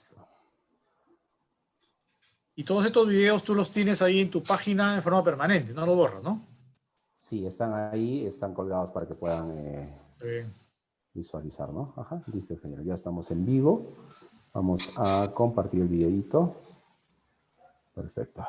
Listo. Y todos estos videos tú los tienes ahí en tu página en forma permanente, no lo borras, ¿no? Sí, están ahí, están colgados para que puedan Bien. visualizar, ¿no? Ajá, listo, ingeniero. Ya estamos en vivo. Vamos a compartir el videito. Perfecto.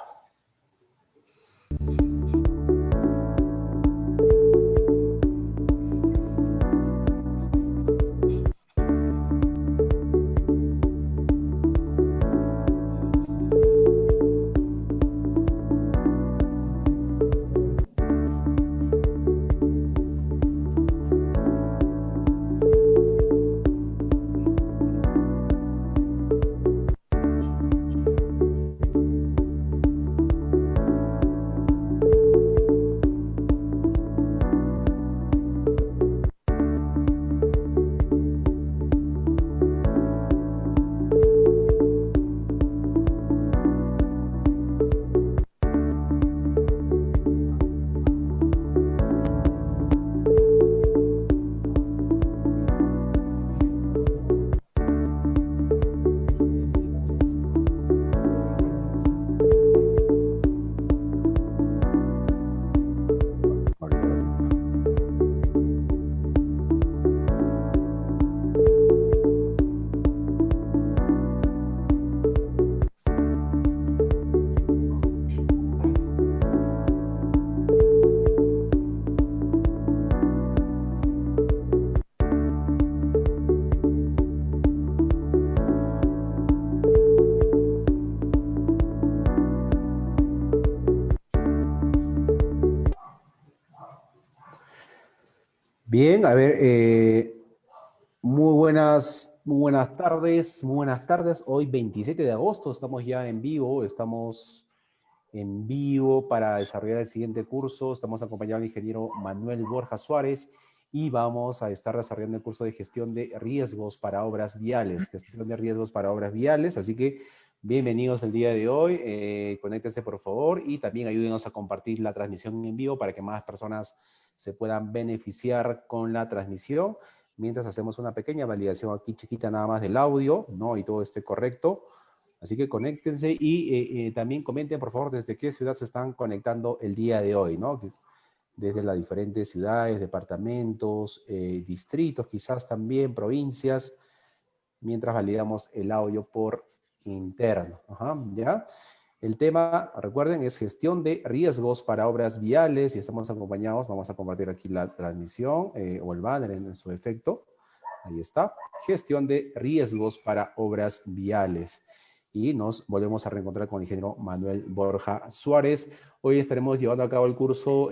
Bien, a ver, muy buenas tardes, muy buenas tardes. Hoy 27 de agosto estamos ya en vivo, estamos en vivo para desarrollar el siguiente curso. Estamos acompañados del ingeniero Manuel Borja Suárez y vamos a estar desarrollando el curso de gestión de riesgos para obras viales, así que bienvenidos el día de hoy, conéctense por favor y también ayúdenos a compartir la transmisión en vivo para que más personas se puedan beneficiar con la transmisión, mientras hacemos una pequeña validación aquí chiquita nada más del audio, ¿no? Y todo esté correcto. Así que conéctense y también comenten, por favor, desde qué ciudad se están conectando el día de hoy, ¿no? Desde las diferentes ciudades, departamentos, distritos, quizás también provincias, mientras validamos el audio por interno. Ajá, ¿ya? El tema, recuerden, es gestión de riesgos para obras viales y estamos acompañados, vamos a compartir aquí la transmisión o el banner en su efecto. Ahí está, gestión de riesgos para obras viales. Y nos volvemos a reencontrar con el ingeniero Manuel Borja Suárez. Hoy estaremos llevando a cabo el curso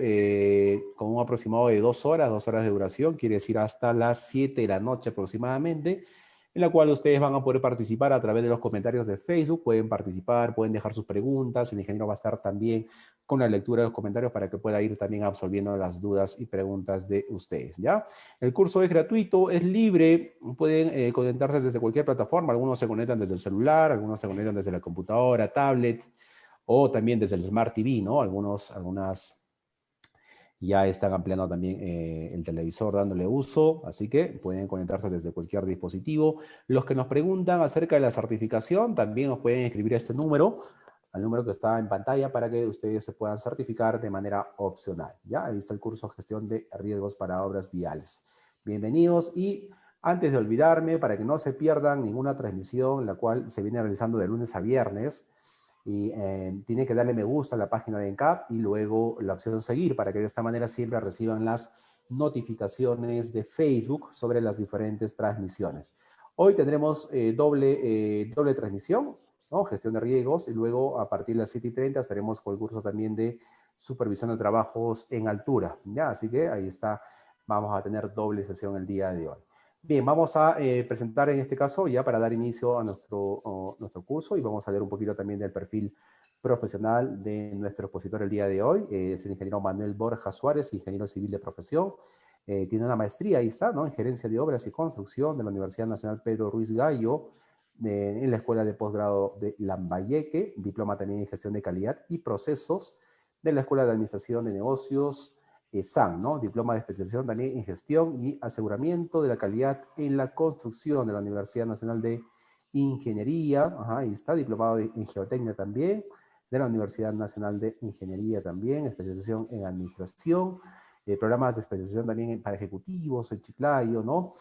con un aproximado de 2 horas de duración, quiere decir hasta las 7 de la noche aproximadamente, en la cual ustedes van a poder participar a través de los comentarios de Facebook, pueden participar, pueden dejar sus preguntas, el ingeniero va a estar también con la lectura de los comentarios para que pueda ir también absolviendo las dudas y preguntas de ustedes, ¿ya? El curso es gratuito, es libre, pueden conectarse desde cualquier plataforma, algunos se conectan desde el celular, algunos se conectan desde la computadora, tablet, o también desde el Smart TV, ¿no? Algunas ya están ampliando también el televisor dándole uso, así que pueden conectarse desde cualquier dispositivo. Los que nos preguntan acerca de la certificación también nos pueden escribir a este número, al número que está en pantalla para que ustedes se puedan certificar de manera opcional. Ya, ahí está el curso Gestión de Riesgos para Obras Viales. Bienvenidos y antes de olvidarme, para que no se pierdan ninguna transmisión, la cual se viene realizando de lunes a viernes, y tiene que darle me gusta a la página de ENCAP y luego la opción seguir para que de esta manera siempre reciban las notificaciones de Facebook sobre las diferentes transmisiones. Hoy tendremos doble transmisión, ¿no? Gestión de riesgos, y luego a partir de las 7:30 estaremos con el curso también de supervisión de trabajos en altura, ¿ya? Así que ahí está, vamos a tener doble sesión el día de hoy. Bien, vamos a presentar en este caso ya para dar inicio a nuestro curso y vamos a ver un poquito también del perfil profesional de nuestro expositor el día de hoy. Es el ingeniero Manuel Borja Suárez, ingeniero civil de profesión. Tiene una maestría, ahí está, ¿no? En gerencia de obras y construcción de la Universidad Nacional Pedro Ruiz Gallo, en la Escuela de Posgrado de Lambayeque, diploma también en gestión de calidad y procesos de la Escuela de Administración de Negocios SAN, ¿no? Diploma de especialización también en gestión y aseguramiento de la calidad en la construcción de la Universidad Nacional de Ingeniería, ajá, ahí está, diplomado en Geotecnia también, de la Universidad Nacional de Ingeniería también, especialización en Administración, programas de especialización también para ejecutivos, el Chiclayo, ¿no?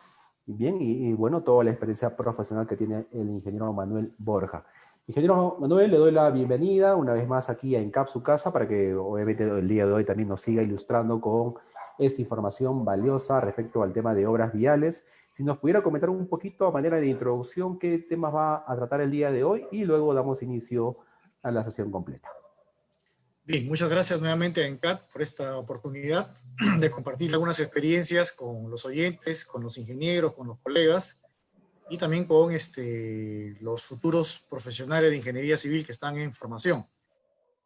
Y bien, y bueno, toda la experiencia profesional que tiene el ingeniero Manuel Borja. Ingeniero Manuel, le doy la bienvenida una vez más aquí a ENCAP, su casa, para que obviamente el día de hoy también nos siga ilustrando con esta información valiosa respecto al tema de obras viales. Si nos pudiera comentar un poquito a manera de introducción qué temas va a tratar el día de hoy y luego damos inicio a la sesión completa. Bien, muchas gracias nuevamente a ENCAT por esta oportunidad de compartir algunas experiencias con los oyentes, con los ingenieros, con los colegas y también con los futuros profesionales de ingeniería civil que están en formación.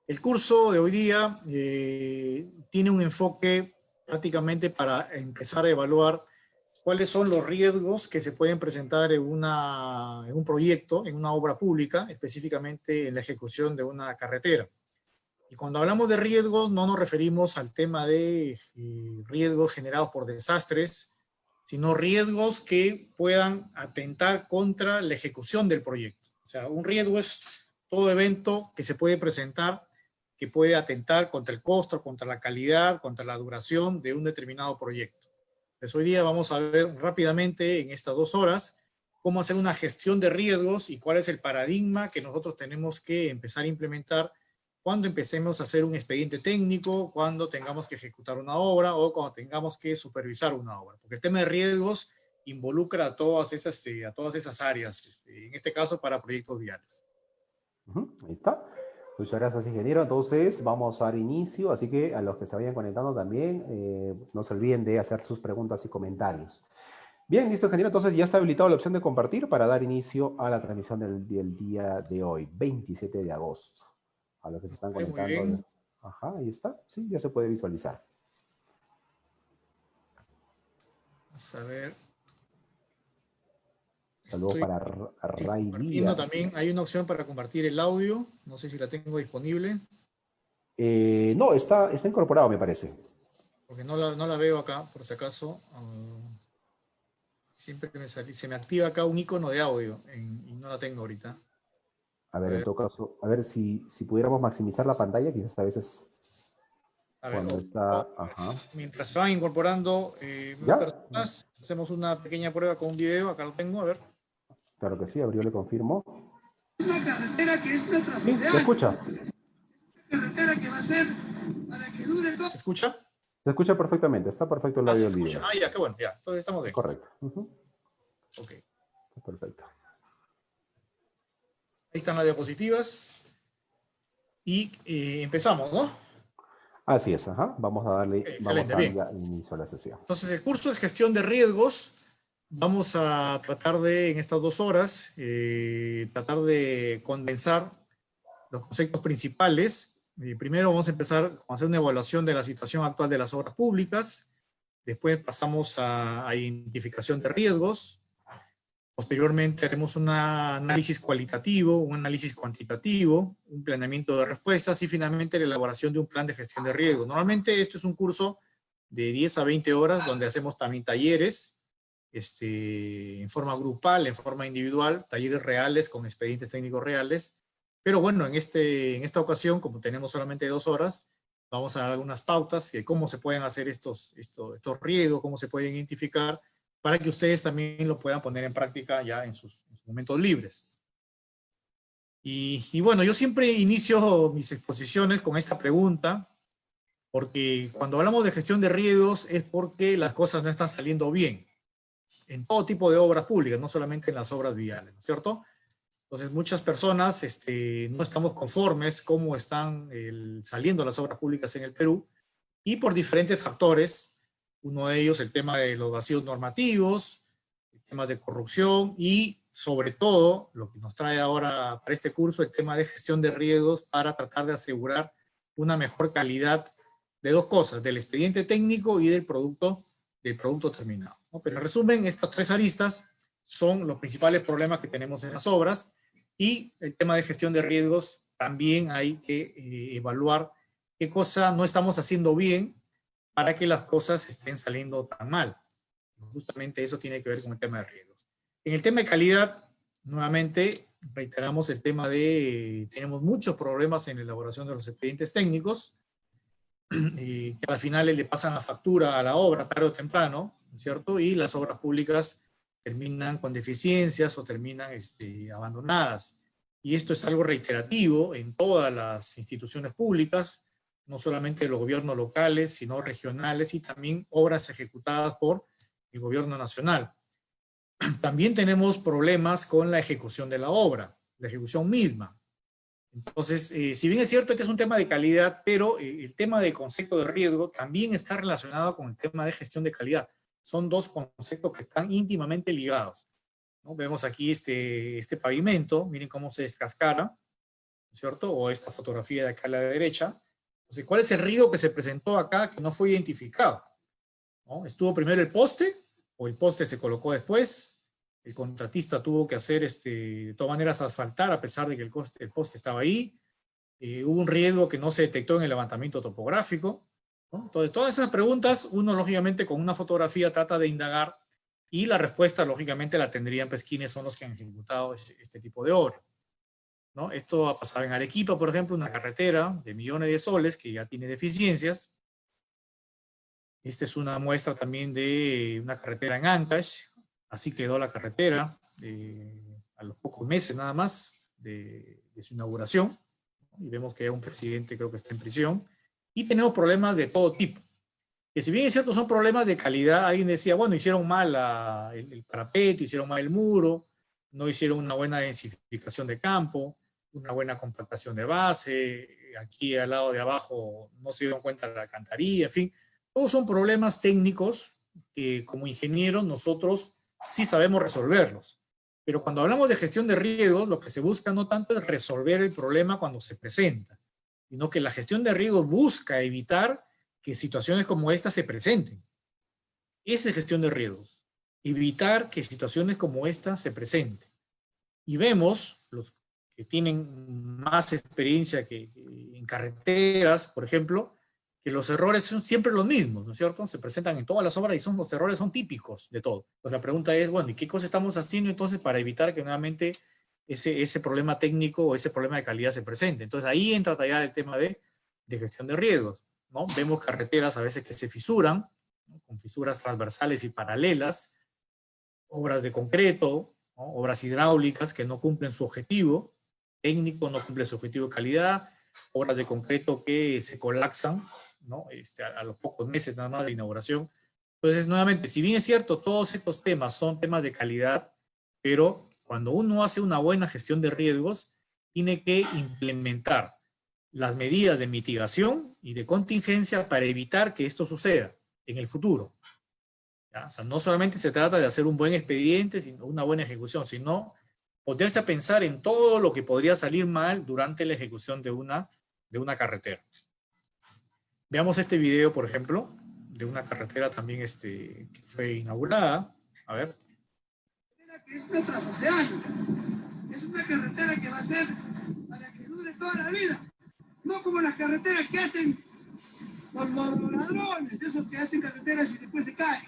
El curso de hoy día tiene un enfoque prácticamente para empezar a evaluar cuáles son los riesgos que se pueden presentar en un proyecto, en una obra pública, específicamente en la ejecución de una carretera. Y cuando hablamos de riesgos, no nos referimos al tema de riesgos generados por desastres, sino riesgos que puedan atentar contra la ejecución del proyecto. O sea, un riesgo es todo evento que se puede presentar que puede atentar contra el costo, contra la calidad, contra la duración de un determinado proyecto. Pues hoy día vamos a ver rápidamente en estas 2 horas cómo hacer una gestión de riesgos y cuál es el paradigma que nosotros tenemos que empezar a implementar cuando empecemos a hacer un expediente técnico, cuando tengamos que ejecutar una obra o cuando tengamos que supervisar una obra. Porque el tema de riesgos involucra a todas esas áreas, en este caso para proyectos viales. Ahí está. Muchas gracias, ingeniero. Entonces, vamos a dar inicio, así que a los que se vayan conectando también, no se olviden de hacer sus preguntas y comentarios. Bien, listo, ingeniero. Entonces, ya está habilitada la opción de compartir para dar inicio a la transmisión del día de hoy, 27 de agosto. A los que se están conectando. Muy bien. Ajá, ahí está. Sí, ya se puede visualizar. Vamos a ver. Saludos para Ray Díaz. También hay una opción para compartir el audio. No sé si la tengo disponible. No, está incorporado, me parece. Porque no la veo acá, por si acaso. Siempre que se me activa acá un icono de audio y no la tengo ahorita. A ver, en todo caso, a ver si pudiéramos maximizar la pantalla, quizás a veces cuando está... Ajá. Mientras se van incorporando más personas, hacemos una pequeña prueba con un video. Acá lo tengo, a ver. Claro que sí, abrió, le confirmo. Una carretera que es nuestra Sí, se escucha. Carretera que va a ser para que dure todo. ¿Se escucha? Se escucha perfectamente, está perfecto el audio del video. Ah, ya, qué bueno, ya, entonces estamos bien. Correcto. Ok. Perfecto. Ahí están las diapositivas. Y empezamos, ¿no? Así es, ajá. Vamos a darle, vamos a darle inicio a la sesión. Entonces, el curso de gestión de riesgos, vamos a tratar de, en estas 2 horas, tratar de condensar los conceptos principales. Primero vamos a empezar a hacer una evaluación de la situación actual de las obras públicas. Después pasamos a identificación de riesgos. Posteriormente haremos un análisis cualitativo, un análisis cuantitativo, un planeamiento de respuestas y finalmente la elaboración de un plan de gestión de riesgo. Normalmente esto es un curso de 10 a 20 horas donde hacemos también talleres en forma grupal, en forma individual, talleres reales con expedientes técnicos reales. Pero bueno, en esta ocasión, como tenemos solamente 2 horas, vamos a dar algunas pautas de cómo se pueden hacer estos riesgos, cómo se pueden identificar, para que ustedes también lo puedan poner en práctica ya en sus momentos libres. Y bueno, yo siempre inicio mis exposiciones con esta pregunta, porque cuando hablamos de gestión de riesgos es porque las cosas no están saliendo bien, en todo tipo de obras públicas, no solamente en las obras viales, ¿no es cierto? Entonces muchas personas no estamos conformes cómo están saliendo las obras públicas en el Perú, y por diferentes factores. Uno de ellos, el tema de los vacíos normativos, temas de corrupción y, sobre todo, lo que nos trae ahora para este curso, el tema de gestión de riesgos para tratar de asegurar una mejor calidad de 2 cosas, del expediente técnico y del producto terminado, ¿no? Pero en resumen, estas 3 aristas son los principales problemas que tenemos en las obras, y el tema de gestión de riesgos también hay que evaluar qué cosa no estamos haciendo bien para que las cosas estén saliendo tan mal. Justamente eso tiene que ver con el tema de riesgos. En el tema de calidad, nuevamente reiteramos el tema de, tenemos muchos problemas en la elaboración de los expedientes técnicos, que al final le pasan la factura a la obra tarde o temprano, ¿no es cierto? Y las obras públicas terminan con deficiencias o terminan abandonadas. Y esto es algo reiterativo en todas las instituciones públicas, no solamente los gobiernos locales, sino regionales y también obras ejecutadas por el gobierno nacional. También tenemos problemas con la ejecución de la obra, la ejecución misma. Entonces, si bien es cierto, este es un tema de calidad, pero el tema de concepto de riesgo también está relacionado con el tema de gestión de calidad. Son dos conceptos que están íntimamente ligados, ¿no? Vemos aquí este pavimento, miren cómo se descascara, ¿cierto? O esta fotografía de acá a la derecha. Entonces, ¿cuál es el riesgo que se presentó acá que no fue identificado? ¿No? ¿Estuvo primero el poste o el poste se colocó después? El contratista tuvo que hacer, de todas maneras, asfaltar a pesar de que el poste estaba ahí. Hubo un riesgo que no se detectó en el levantamiento topográfico, ¿no? Entonces, todas esas preguntas, uno lógicamente con una fotografía trata de indagar y la respuesta lógicamente la tendrían pues quiénes son los que han ejecutado este tipo de obra, ¿no? Esto ha pasado en Arequipa, por ejemplo, una carretera de millones de soles que ya tiene deficiencias. Esta es una muestra también de una carretera en Ancash. Así quedó la carretera a los pocos meses nada más de su inauguración. Y vemos que hay un presidente, creo que está en prisión. Y tenemos problemas de todo tipo. Que si bien es cierto, son problemas de calidad. Alguien decía, bueno, hicieron mal el parapeto, hicieron mal el muro, no hicieron una buena densificación de campo, una buena compactación de base, aquí al lado de abajo no se dieron cuenta de la alcantarilla, en fin. Todos son problemas técnicos que como ingenieros nosotros sí sabemos resolverlos. Pero cuando hablamos de gestión de riesgos, lo que se busca no tanto es resolver el problema cuando se presenta, sino que la gestión de riesgos busca evitar que situaciones como esta se presenten. Esa es gestión de riesgos. Evitar que situaciones como esta se presenten. Y vemos, los que tienen más experiencia que en carreteras, por ejemplo, que los errores son siempre los mismos, ¿no es cierto? Se presentan en todas las obras y los errores son típicos de todo. Pues la pregunta es, bueno, ¿y qué cosa estamos haciendo entonces para evitar que nuevamente ese problema técnico o ese problema de calidad se presente? Entonces ahí entra a tallar el tema de gestión de riesgos, ¿no? Vemos carreteras a veces que se fisuran, ¿no? Con fisuras transversales y paralelas, obras de concreto, ¿no? Obras hidráulicas que no cumplen su objetivo técnico, no cumplen su objetivo de calidad, obras de concreto que se colapsan, ¿no? A los pocos meses nada más de inauguración. Entonces, nuevamente, si bien es cierto, todos estos temas son temas de calidad, pero cuando uno hace una buena gestión de riesgos, tiene que implementar las medidas de mitigación y de contingencia para evitar que esto suceda en el futuro. ¿Ya? O sea, no solamente se trata de hacer un buen expediente, sino una buena ejecución, sino ponerse a pensar en todo lo que podría salir mal durante la ejecución de una carretera. Veamos este video, por ejemplo, de una carretera también que fue inaugurada. A ver. Que es nuestra de años. Es una carretera que va a ser para que dure toda la vida. No como las carreteras que hacen los ladrones, esos que hacen carreteras y después se caen.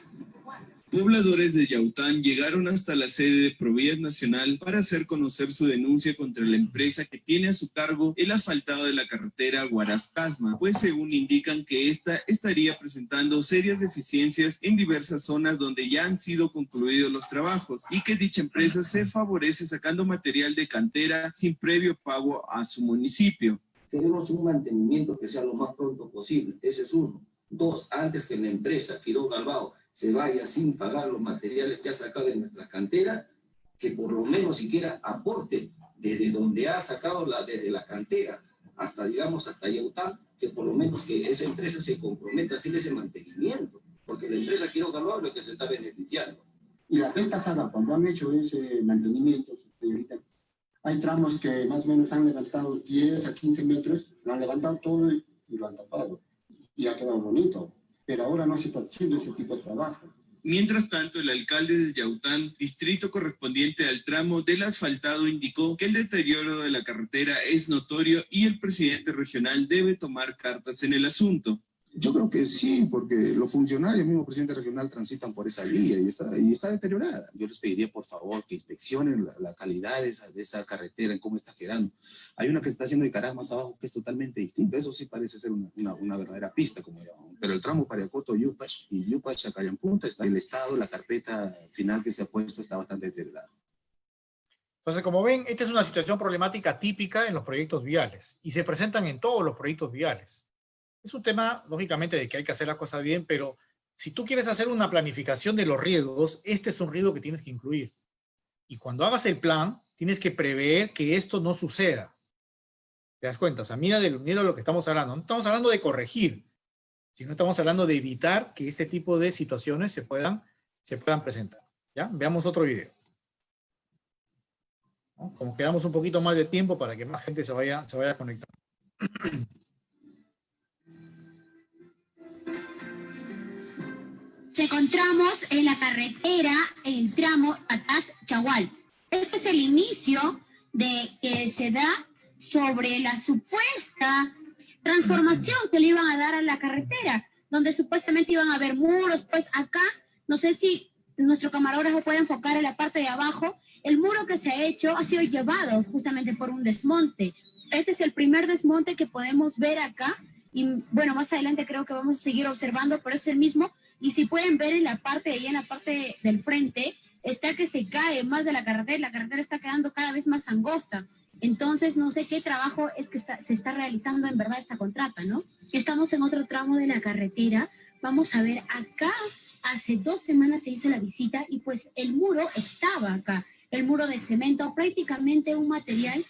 Pobladores de Yaután llegaron hasta la sede de Provías Nacional para hacer conocer su denuncia contra la empresa que tiene a su cargo el asfaltado de la carretera Huaraz-Casma, pues según indican que esta estaría presentando serias deficiencias en diversas zonas donde ya han sido concluidos los trabajos y que dicha empresa se favorece sacando material de cantera sin previo pago a su municipio. Queremos un mantenimiento que sea lo más pronto posible, ese es uno. Dos, antes que la empresa Quiroga Galbao se vaya sin pagar los materiales que ha sacado de nuestra cantera, que por lo menos siquiera aporte desde donde ha sacado desde la cantera hasta, digamos, hasta Yaután, que por lo menos que esa empresa se comprometa a hacer ese mantenimiento, porque la empresa Quiroga Galbao es lo que se está beneficiando. Y la vez pasada, cuando han hecho ese mantenimiento, señorita, hay tramos que más o menos han levantado 10 a 15 metros, lo han levantado todo y lo han tapado. Y ha quedado bonito. Pero ahora no se está haciendo ese tipo de trabajo. Mientras tanto, el alcalde de Yaután, distrito correspondiente al tramo del asfaltado, indicó que el deterioro de la carretera es notorio y el presidente regional debe tomar cartas en el asunto. Yo creo que sí, porque los funcionarios, el mismo presidente regional, transitan por esa vía y está deteriorada. Yo les pediría, por favor, que inspeccionen la calidad de esa carretera, en cómo está quedando. Hay una que se está haciendo de Carás más abajo que es totalmente distinta. Eso sí parece ser una verdadera pista, como llamamos. Pero el tramo Pariacoto-Yupash y Yupash-Acayampunta, está el estado, la carpeta final que se ha puesto está bastante deteriorada. Entonces, como ven, esta es una situación problemática típica en los proyectos viales y se presentan en todos los proyectos viales. Es un tema, lógicamente, de que hay que hacer la cosa bien, pero si tú quieres hacer una planificación de los riesgos, este es un riesgo que tienes que incluir. Y cuando hagas el plan, tienes que prever que esto no suceda. ¿Te das cuenta? O sea, mira de lo que estamos hablando. No estamos hablando de corregir, sino estamos hablando de evitar que este tipo de situaciones se puedan presentar. ¿Ya? Veamos otro video. ¿No? Como quedamos un poquito más de tiempo para que más gente se vaya conectando. Nos encontramos en la carretera, en el tramo Patás-Chagual. Este es el inicio de que se da sobre la supuesta transformación que le iban a dar a la carretera, donde supuestamente iban a haber muros. Pues acá, no sé si nuestro camarógrafo puede enfocar en la parte de abajo. El muro que se ha hecho ha sido llevado justamente por un desmonte. Este es el primer desmonte que podemos ver acá. Y bueno, más adelante creo que vamos a seguir observando, pero es el mismo. Y si pueden ver en la parte de ahí, en la parte del frente, está que se cae más de la carretera está quedando cada vez más angosta. Entonces, no sé qué trabajo es que se está realizando en verdad esta contrata, ¿no? Estamos en otro tramo de la carretera. Vamos a ver, acá hace 2 semanas se hizo la visita y pues el muro estaba acá. El muro de cemento, prácticamente un material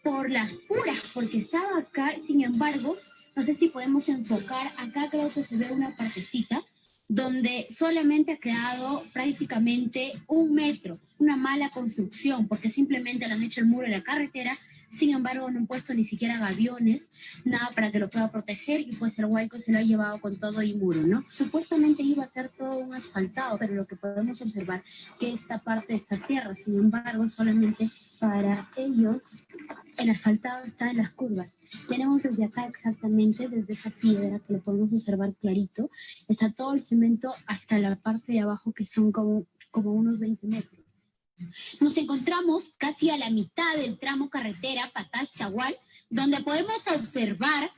por las puras, porque estaba acá. Sin embargo, no sé si podemos enfocar, acá creo que se ve una partecita donde solamente ha quedado prácticamente 1 metro, una mala construcción, porque simplemente le han hecho el muro de la carretera. Sin embargo, no han puesto ni siquiera gaviones, nada para que lo pueda proteger, y pues el huaico se lo ha llevado con todo y muro, ¿no? Supuestamente iba a ser todo un asfaltado, pero lo que podemos observar que esta parte de esta tierra, sin embargo, solamente para ellos el asfaltado está en las curvas. Tenemos desde acá exactamente, desde esa piedra que lo podemos observar clarito, está todo el cemento hasta la parte de abajo, que son como unos 20 metros. Nos encontramos casi a la mitad del tramo carretera Patás-Chagual, donde podemos observar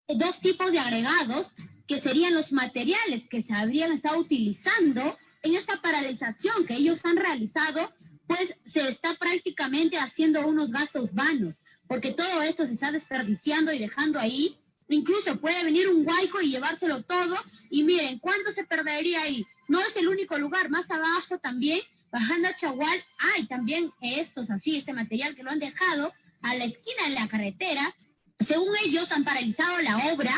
2 tipos de agregados, que serían los materiales que se habrían estado utilizando en esta paralización que ellos han realizado. Pues se está prácticamente haciendo unos gastos vanos, porque todo esto se está desperdiciando y dejando ahí. Incluso puede venir un huaico y llevárselo todo, y miren, ¿cuánto se perdería ahí? No es el único lugar, más abajo también, bajando a Chagual, hay también este material que lo han dejado a la esquina de la carretera. Según ellos, han paralizado la obra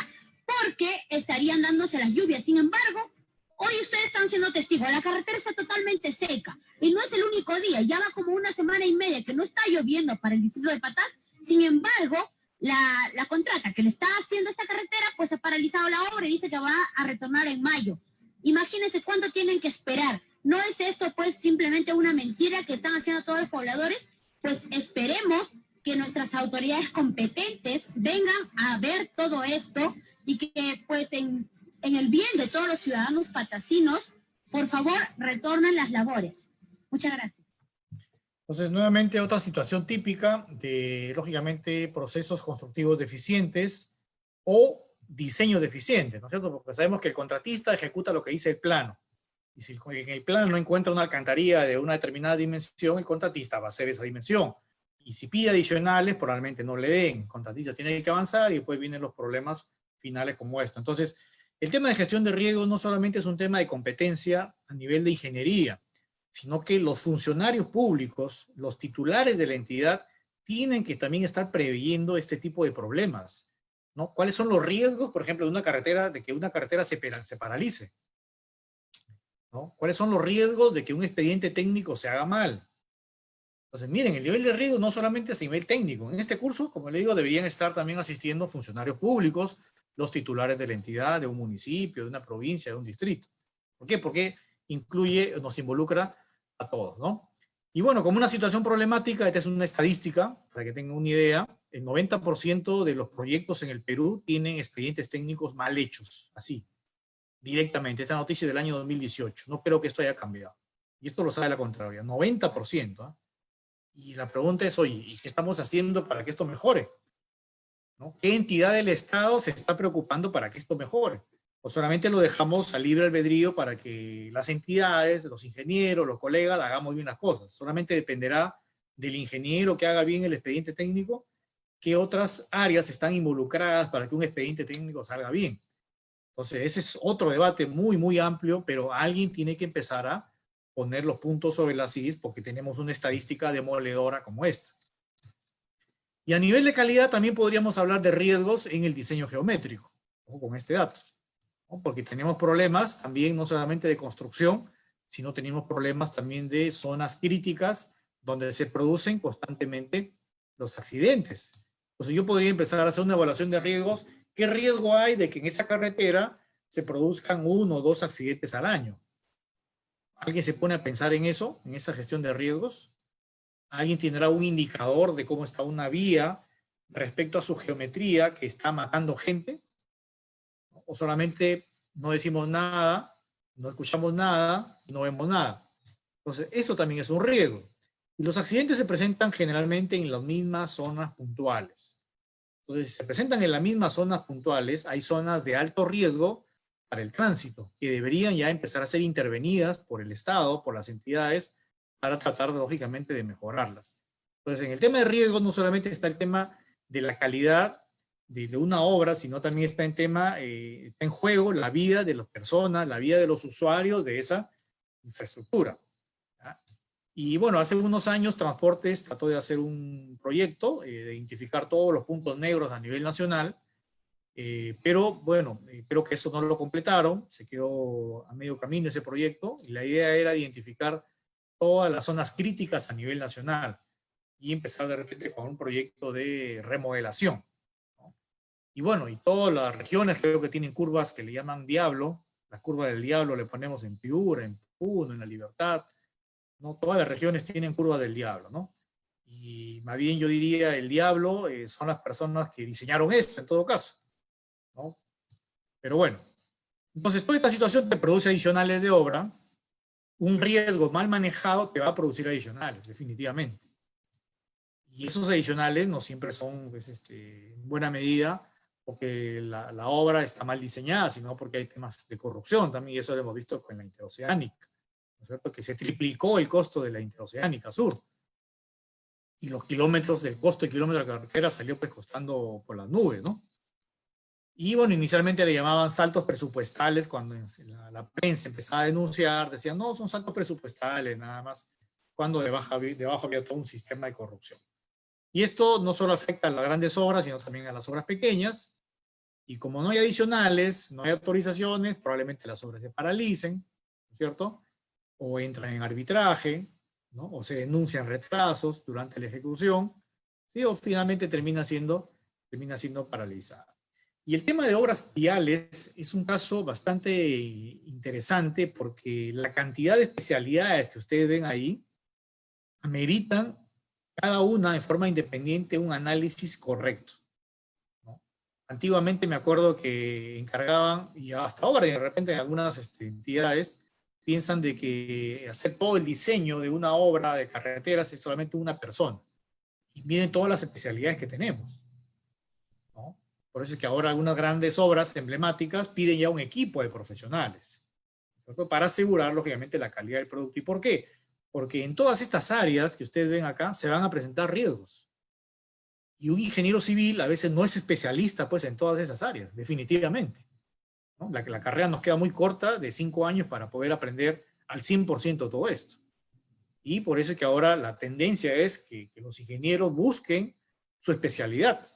porque estarían dándose las lluvias. Sin embargo, hoy ustedes están siendo testigos, la carretera está totalmente seca, y no es el único día, ya va como 1 semana y media que no está lloviendo para el distrito de Patás. Sin embargo, la contrata que le está haciendo esta carretera, pues ha paralizado la obra y dice que va a retornar en mayo. Imagínense cuánto tienen que esperar. ¿No es esto pues simplemente una mentira que están haciendo todos los pobladores? Pues esperemos que nuestras autoridades competentes vengan a ver todo esto, y que pues en el bien de todos los ciudadanos patasinos, por favor, retornen las labores. Muchas gracias. Entonces, nuevamente, otra situación típica de, lógicamente, procesos constructivos deficientes o diseño deficiente, ¿no es cierto? Porque sabemos que el contratista ejecuta lo que dice el plano. Y si en el plano no encuentra una alcantarilla de una determinada dimensión, el contratista va a hacer esa dimensión. Y si pide adicionales, probablemente no le den. El contratista tiene que avanzar y después vienen los problemas finales como esto. Entonces, el tema de gestión de riesgos no solamente es un tema de competencia a nivel de ingeniería, sino que los funcionarios públicos, los titulares de la entidad, tienen que también estar previendo este tipo de problemas, ¿no? ¿Cuáles son los riesgos, por ejemplo, de que una carretera se paralice? ¿No? ¿Cuáles son los riesgos de que un expediente técnico se haga mal? Entonces, miren, el nivel de riesgo no solamente es a nivel técnico. En este curso, como le digo, deberían estar también asistiendo funcionarios públicos, los titulares de la entidad, de un municipio, de una provincia, de un distrito. ¿Por qué? Porque nos involucra a todos, ¿no? Y bueno, como una situación problemática, esta es una estadística, para que tengan una idea, el 90% de los proyectos en el Perú tienen expedientes técnicos mal hechos, así, directamente. Esta noticia es del año 2018. No creo que esto haya cambiado. Y esto lo sabe la Contraloría, 90%. ¿eh? Y la pregunta es, oye, ¿y qué estamos haciendo para que esto mejore? ¿No? ¿Qué entidad del Estado se está preocupando para que esto mejore? O solamente lo dejamos a libre albedrío para que las entidades, los ingenieros, los colegas hagamos bien las cosas. Solamente dependerá del ingeniero que haga bien el expediente técnico, qué otras áreas están involucradas para que un expediente técnico salga bien. Entonces, ese es otro debate muy, muy amplio, pero alguien tiene que empezar a poner los puntos sobre las is porque tenemos una estadística demoledora como esta. Y a nivel de calidad también podríamos hablar de riesgos en el diseño geométrico, ojo con este dato, ¿no? Porque tenemos problemas también no solamente de construcción, sino tenemos problemas también de zonas críticas donde se producen constantemente los accidentes. Entonces yo podría empezar a hacer una evaluación de riesgos. ¿Qué riesgo hay de que en esa carretera se produzcan 1 o 2 accidentes al año? ¿Alguien se pone a pensar en eso, en esa gestión de riesgos? ¿Alguien tendrá un indicador de cómo está una vía respecto a su geometría que está matando gente? ¿O solamente no decimos nada, no escuchamos nada, no vemos nada? Entonces, eso también es un riesgo. Y los accidentes se presentan generalmente en las mismas zonas puntuales. Entonces, si se presentan en las mismas zonas puntuales, hay zonas de alto riesgo para el tránsito, que deberían ya empezar a ser intervenidas por el Estado, por las entidades, para tratar, lógicamente, de mejorarlas. Entonces, en el tema de riesgos no solamente está el tema de la calidad de una obra, sino también está está en juego la vida de las personas, la vida de los usuarios de esa infraestructura. ¿Ya? Y bueno, hace unos años Transportes trató de hacer un proyecto, de identificar todos los puntos negros a nivel nacional, pero bueno, creo que eso no lo completaron, se quedó a medio camino ese proyecto, y la idea era identificar todas las zonas críticas a nivel nacional y empezar de repente con un proyecto de remodelación, ¿no? Y bueno, y todas las regiones creo que tienen curvas que le llaman Diablo, la curva del Diablo le ponemos en Piura, en Puno, en La Libertad, ¿no? Todas las regiones tienen curva del diablo, ¿no? Y más bien yo diría el diablo son las personas que diseñaron esto, en todo caso, ¿no? Pero bueno, entonces toda esta situación te produce adicionales de obra. Un riesgo mal manejado te va a producir adicionales, definitivamente. Y esos adicionales no siempre son, pues, en buena medida porque la obra está mal diseñada, sino porque hay temas de corrupción también, y eso lo hemos visto con la interoceánica. ¿No es cierto? Que se triplicó el costo de la interoceánica sur. Y los kilómetros, el costo de kilómetro de la carretera salió pues costando por las nubes, ¿no? Y bueno, inicialmente le llamaban saltos presupuestales cuando la prensa empezaba a denunciar, decían, no, son saltos presupuestales nada más, cuando debajo había todo un sistema de corrupción. Y esto no solo afecta a las grandes obras, sino también a las obras pequeñas, y como no hay adicionales, no hay autorizaciones, probablemente las obras se paralicen, ¿no es cierto? O entran en arbitraje, ¿no? O se denuncian retrasos durante la ejecución, ¿sí? O finalmente termina siendo paralizada. Y el tema de obras viales es un caso bastante interesante porque la cantidad de especialidades que ustedes ven ahí ameritan cada una de forma independiente un análisis correcto, ¿no? Antiguamente me acuerdo que encargaban, y hasta ahora de repente en algunas entidades, piensan de que hacer todo el diseño de una obra de carreteras es solamente una persona. Y miren todas las especialidades que tenemos, ¿no? Por eso es que ahora algunas grandes obras emblemáticas piden ya un equipo de profesionales, ¿cierto? Para asegurar, lógicamente, la calidad del producto. ¿Y por qué? Porque en todas estas áreas que ustedes ven acá se van a presentar riesgos. Y un ingeniero civil a veces no es especialista pues, en todas esas áreas, definitivamente, ¿no? La carrera nos queda muy corta, de 5 años, para poder aprender al 100% todo esto. Y por eso es que ahora la tendencia es que los ingenieros busquen su especialidad,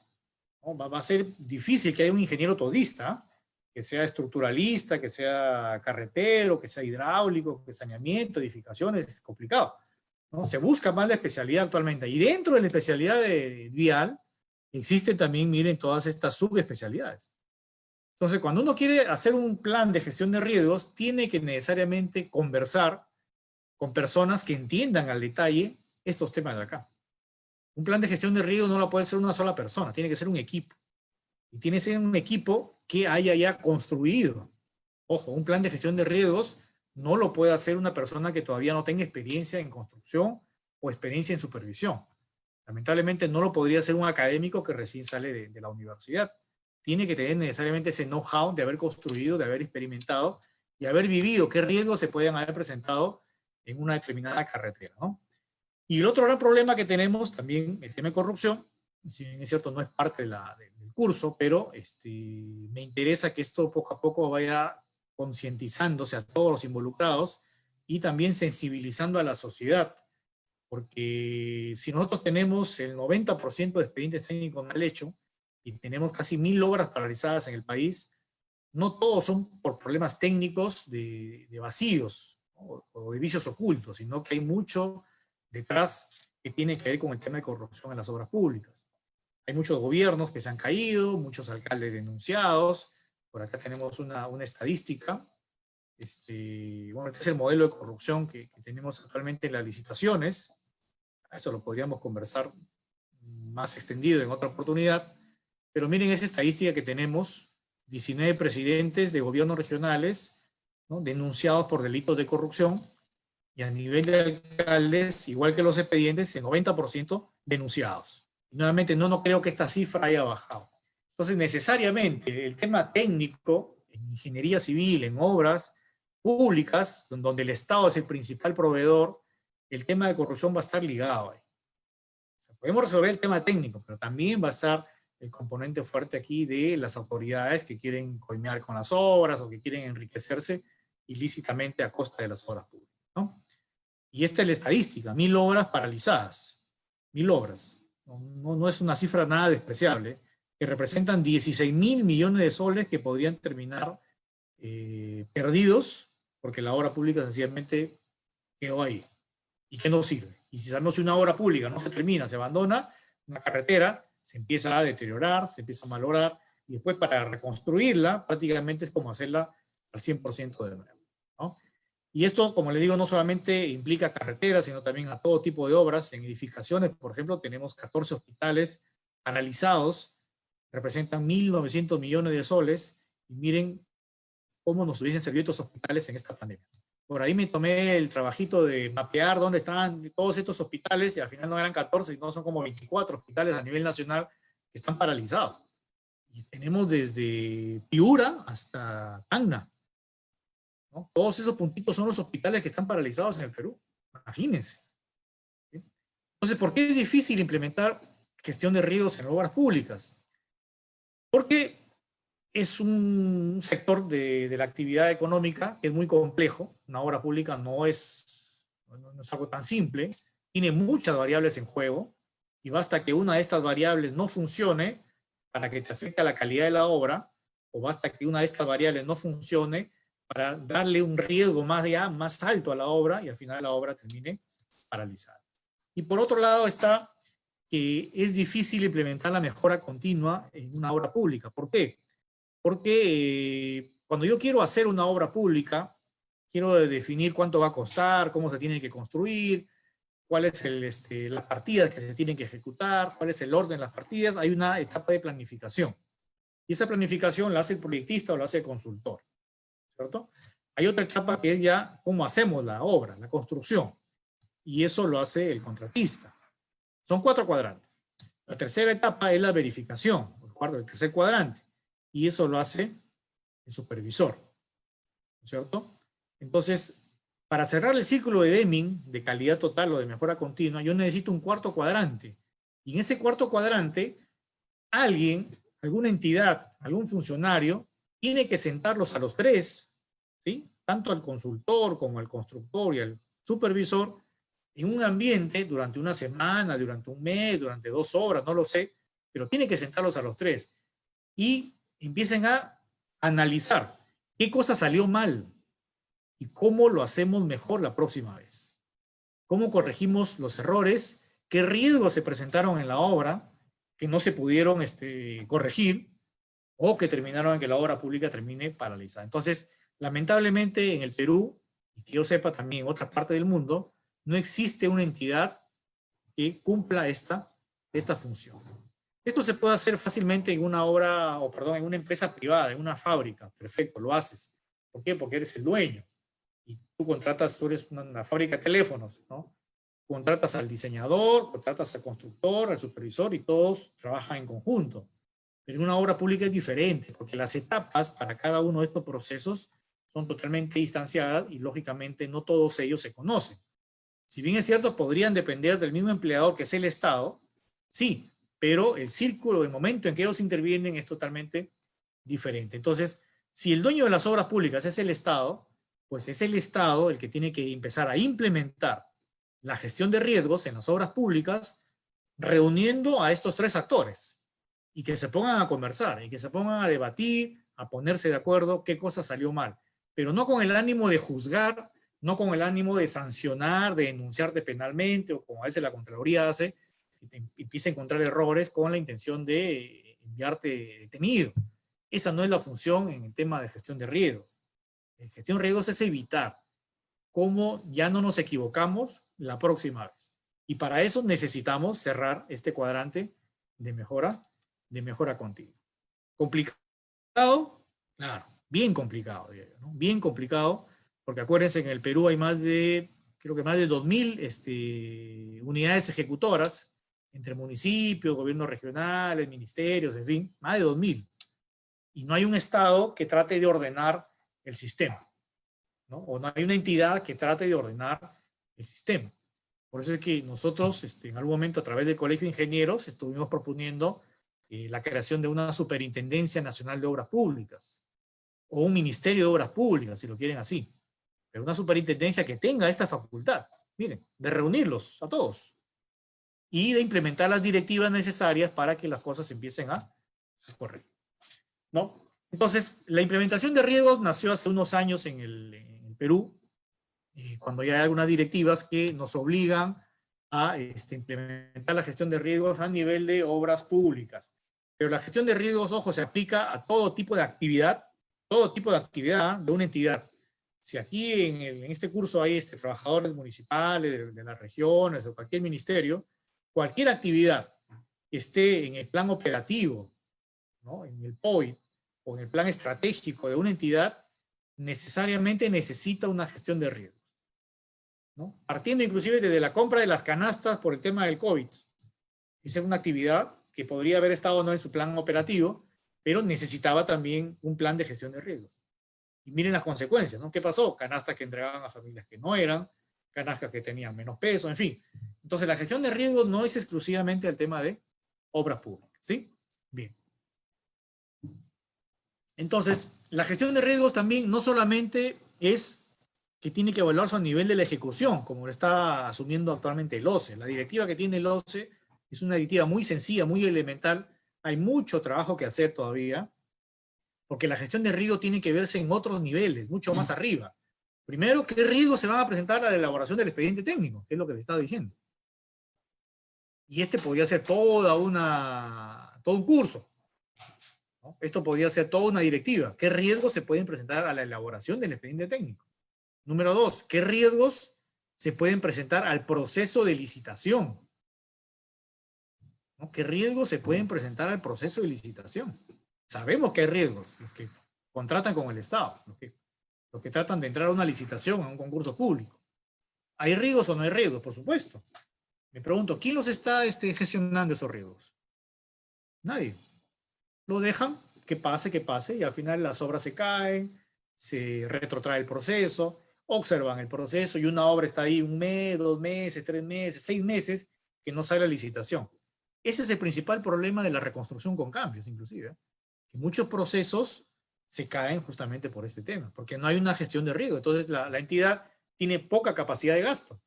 ¿no? Va a ser difícil que haya un ingeniero todista, que sea estructuralista, que sea carretero, que sea hidráulico, que saneamiento, edificaciones, es complicado, ¿no? Se busca más la especialidad actualmente. Y dentro de la especialidad de vial, existen también, miren, todas estas subespecialidades. Entonces, cuando uno quiere hacer un plan de gestión de riesgos, tiene que necesariamente conversar con personas que entiendan al detalle estos temas de acá. Un plan de gestión de riesgo no lo puede ser una sola persona, tiene que ser un equipo. Y tiene que ser un equipo que haya ya construido. Ojo, un plan de gestión de riesgos no lo puede hacer una persona que todavía no tenga experiencia en construcción o experiencia en supervisión. Lamentablemente no lo podría hacer un académico que recién sale de la universidad. Tiene que tener necesariamente ese know-how de haber construido, de haber experimentado y haber vivido qué riesgos se pueden haber presentado en una determinada carretera, ¿no? Y el otro gran problema que tenemos también, el tema de corrupción, si bien es cierto no es parte del curso, pero me interesa que esto poco a poco vaya concientizándose a todos los involucrados y también sensibilizando a la sociedad, porque si nosotros tenemos el 90% de expedientes técnicos mal hechos y tenemos casi 1000 obras paralizadas en el país, no todos son por problemas técnicos de vacíos, ¿no? O de vicios ocultos, sino que hay mucho detrás que tiene que ver con el tema de corrupción en las obras públicas. Hay muchos gobiernos que se han caído, muchos alcaldes denunciados. Por acá tenemos una estadística. Bueno, este es el modelo de corrupción que tenemos actualmente en las licitaciones. Eso lo podríamos conversar más extendido en otra oportunidad. Pero miren esa estadística que tenemos. 19 presidentes de gobiernos regionales, ¿no?, denunciados por delitos de corrupción. Y a nivel de alcaldes, igual que los expedientes, el 90% denunciados. Y nuevamente, no creo que esta cifra haya bajado. Entonces, necesariamente, el tema técnico, en ingeniería civil, en obras públicas, donde el Estado es el principal proveedor, el tema de corrupción va a estar ligado ahí. O sea, podemos resolver el tema técnico, pero también va a estar el componente fuerte aquí de las autoridades que quieren coimear con las obras o que quieren enriquecerse ilícitamente a costa de las obras públicas, ¿no? Y esta es la estadística, 1000 obras paralizadas, 1000 obras. No es una cifra nada despreciable, que representan 16.000 millones de soles que podrían terminar perdidos porque la obra pública sencillamente quedó ahí. ¿Y qué no sirve? Y si sabemos que una obra pública no se termina, se abandona, una carretera se empieza a deteriorar, se empieza a malograr, y después para reconstruirla prácticamente es como hacerla al 100% de nuevo, ¿no? Y esto, como le digo, no solamente implica carreteras, sino también a todo tipo de obras. En edificaciones, por ejemplo, tenemos 14 hospitales analizados, representan 1.900 millones de soles, y miren cómo nos hubiesen servido estos hospitales en esta pandemia. Por ahí me tomé el trabajito de mapear dónde estaban todos estos hospitales, y al final no eran 14, sino son como 24 hospitales a nivel nacional que están paralizados. Y tenemos desde Piura hasta Tacna, ¿no? Todos esos puntitos son los hospitales que están paralizados en el Perú. Imagínense. ¿Sí? Entonces, ¿por qué es difícil implementar gestión de riesgos en obras públicas? Porque es un sector de la actividad económica que es muy complejo. Una obra pública no es algo tan simple. Tiene muchas variables en juego, y basta que una de estas variables no funcione para que te afecte a la calidad de la obra, o basta que una de estas variables no funcione para darle un riesgo más alto a la obra, y al final la obra termine paralizada. Y por otro lado está que es difícil implementar la mejora continua en una obra pública. ¿Por qué? Porque cuando yo quiero hacer una obra pública, quiero definir cuánto va a costar, cómo se tiene que construir, cuáles son las partidas que se tienen que ejecutar, cuál es el orden de las partidas. Hay una etapa de planificación. Y esa planificación la hace el proyectista o la hace el consultor, ¿cierto? Hay otra etapa que es ya cómo hacemos la obra, la construcción. Y eso lo hace el contratista. Son 4 cuadrantes. La tercera etapa es la verificación, el tercer cuadrante. Y eso lo hace el supervisor, ¿cierto? Entonces, para cerrar el círculo de Deming, de calidad total o de mejora continua, yo necesito un cuarto cuadrante. Y en ese cuarto cuadrante, alguna entidad, algún funcionario, tiene que sentarlos a los 3, ¿sí? Tanto al consultor como al constructor y al supervisor, en un ambiente durante una semana, durante un mes, durante 2 horas, no lo sé, pero tiene que sentarlos a los 3. Y empiecen a analizar qué cosa salió mal y cómo lo hacemos mejor la próxima vez. Cómo corregimos los errores, qué riesgos se presentaron en la obra que no se pudieron corregir, o que terminaron en que la obra pública termine paralizada. Entonces, lamentablemente en el Perú, y que yo sepa también en otras partes del mundo, no existe una entidad que cumpla esta esta función. Esto se puede hacer fácilmente en una obra, o perdón, en una empresa privada, en una fábrica. Perfecto, lo haces. ¿Por qué? Porque eres el dueño. Y tú contratas, tú eres una fábrica de teléfonos, ¿no? Contratas al diseñador, contratas al constructor, al supervisor y todos trabajan en conjunto. Pero en una obra pública es diferente, porque las etapas para cada uno de estos procesos son totalmente distanciadas y lógicamente no todos ellos se conocen. Si bien es cierto, podrían depender del mismo empleador que es el Estado, sí, pero el círculo, el momento en que ellos intervienen es totalmente diferente. Entonces, si el dueño de las obras públicas es el Estado, pues es el Estado el que tiene que empezar a implementar la gestión de riesgos en las obras públicas, reuniendo a estos tres actores y que se pongan a conversar y que se pongan a debatir, a ponerse de acuerdo qué cosa salió mal, pero no con el ánimo de juzgar, no con el ánimo de sancionar, de denunciarte penalmente, o como a veces la Contraloría hace, y empieza a encontrar errores con la intención de enviarte detenido. Esa no es la función en el tema de gestión de riesgos. En gestión de riesgos es evitar cómo ya no nos equivocamos la próxima vez. Y para eso necesitamos cerrar este cuadrante de mejora continua. ¿Complicado? Claro, bien complicado, ¿no? Bien complicado, porque acuérdense que en el Perú hay creo que más de 2.000 unidades ejecutoras, entre municipios, gobiernos regionales, ministerios, en fin, más de 2.000. Y no hay un Estado que trate de ordenar el sistema, ¿no? O no hay una entidad que trate de ordenar el sistema. Por eso es que nosotros, en algún momento, a través del Colegio de Ingenieros, estuvimos proponiendo la creación de una Superintendencia Nacional de Obras Públicas, o un Ministerio de Obras Públicas, si lo quieren así. Pero una superintendencia que tenga esta facultad, miren, de reunirlos a todos y de implementar las directivas necesarias para que las cosas empiecen a corregir, ¿no? Entonces, la implementación de riesgos nació hace unos años en el Perú, cuando ya hay algunas directivas que nos obligan a implementar la gestión de riesgos a nivel de obras públicas. Pero la gestión de riesgos, ojo, se aplica a todo tipo de actividad de una entidad. Si aquí en este curso hay trabajadores municipales de las regiones o cualquier ministerio, cualquier actividad que esté en el plan operativo, ¿no? En el POI o en el plan estratégico de una entidad, necesariamente necesita una gestión de riesgos, ¿no? Partiendo inclusive desde la compra de las canastas por el tema del COVID. Esa es una actividad que podría haber estado no en su plan operativo, pero necesitaba también un plan de gestión de riesgos. Y miren las consecuencias, ¿no? ¿Qué pasó? Canastas que entregaban a familias que no eran, canastas que tenían menos peso, en fin. Entonces, la gestión de riesgos no es exclusivamente el tema de obras públicas, ¿sí? Bien. Entonces, la gestión de riesgos también no solamente es que tiene que evaluarse a nivel de la ejecución, como lo está asumiendo actualmente el OCE. La directiva que tiene el OCE es una directiva muy sencilla, muy elemental. Hay mucho trabajo que hacer todavía, porque la gestión de riesgo tiene que verse en otros niveles, mucho más arriba. Primero, ¿qué riesgos se van a presentar a la elaboración del expediente técnico? Que es lo que le estaba diciendo. Y podría ser todo un curso, ¿no? Esto podría ser toda una directiva. ¿Qué riesgos se pueden presentar a la elaboración del expediente técnico? Número 2, ¿qué riesgos se pueden presentar al proceso de licitación? ¿No? ¿Qué riesgos se pueden presentar al proceso de licitación? Sabemos que hay riesgos, los que contratan con el Estado, los que tratan de entrar a una licitación, a un concurso público. ¿Hay riesgos o no hay riesgos? Por supuesto. Me pregunto, ¿quién los está gestionando esos riesgos? Nadie. Lo dejan que pase, y al final las obras se caen, se retrotrae el proceso, observan el proceso, y una obra está ahí 1 mes, 2 meses, 3 meses, 6 meses, que no sale a licitación. Ese es el principal problema de la reconstrucción con cambios, inclusive. Que muchos procesos se caen justamente por este tema, porque no hay una gestión de riesgo. Entonces la entidad tiene poca capacidad de gasto.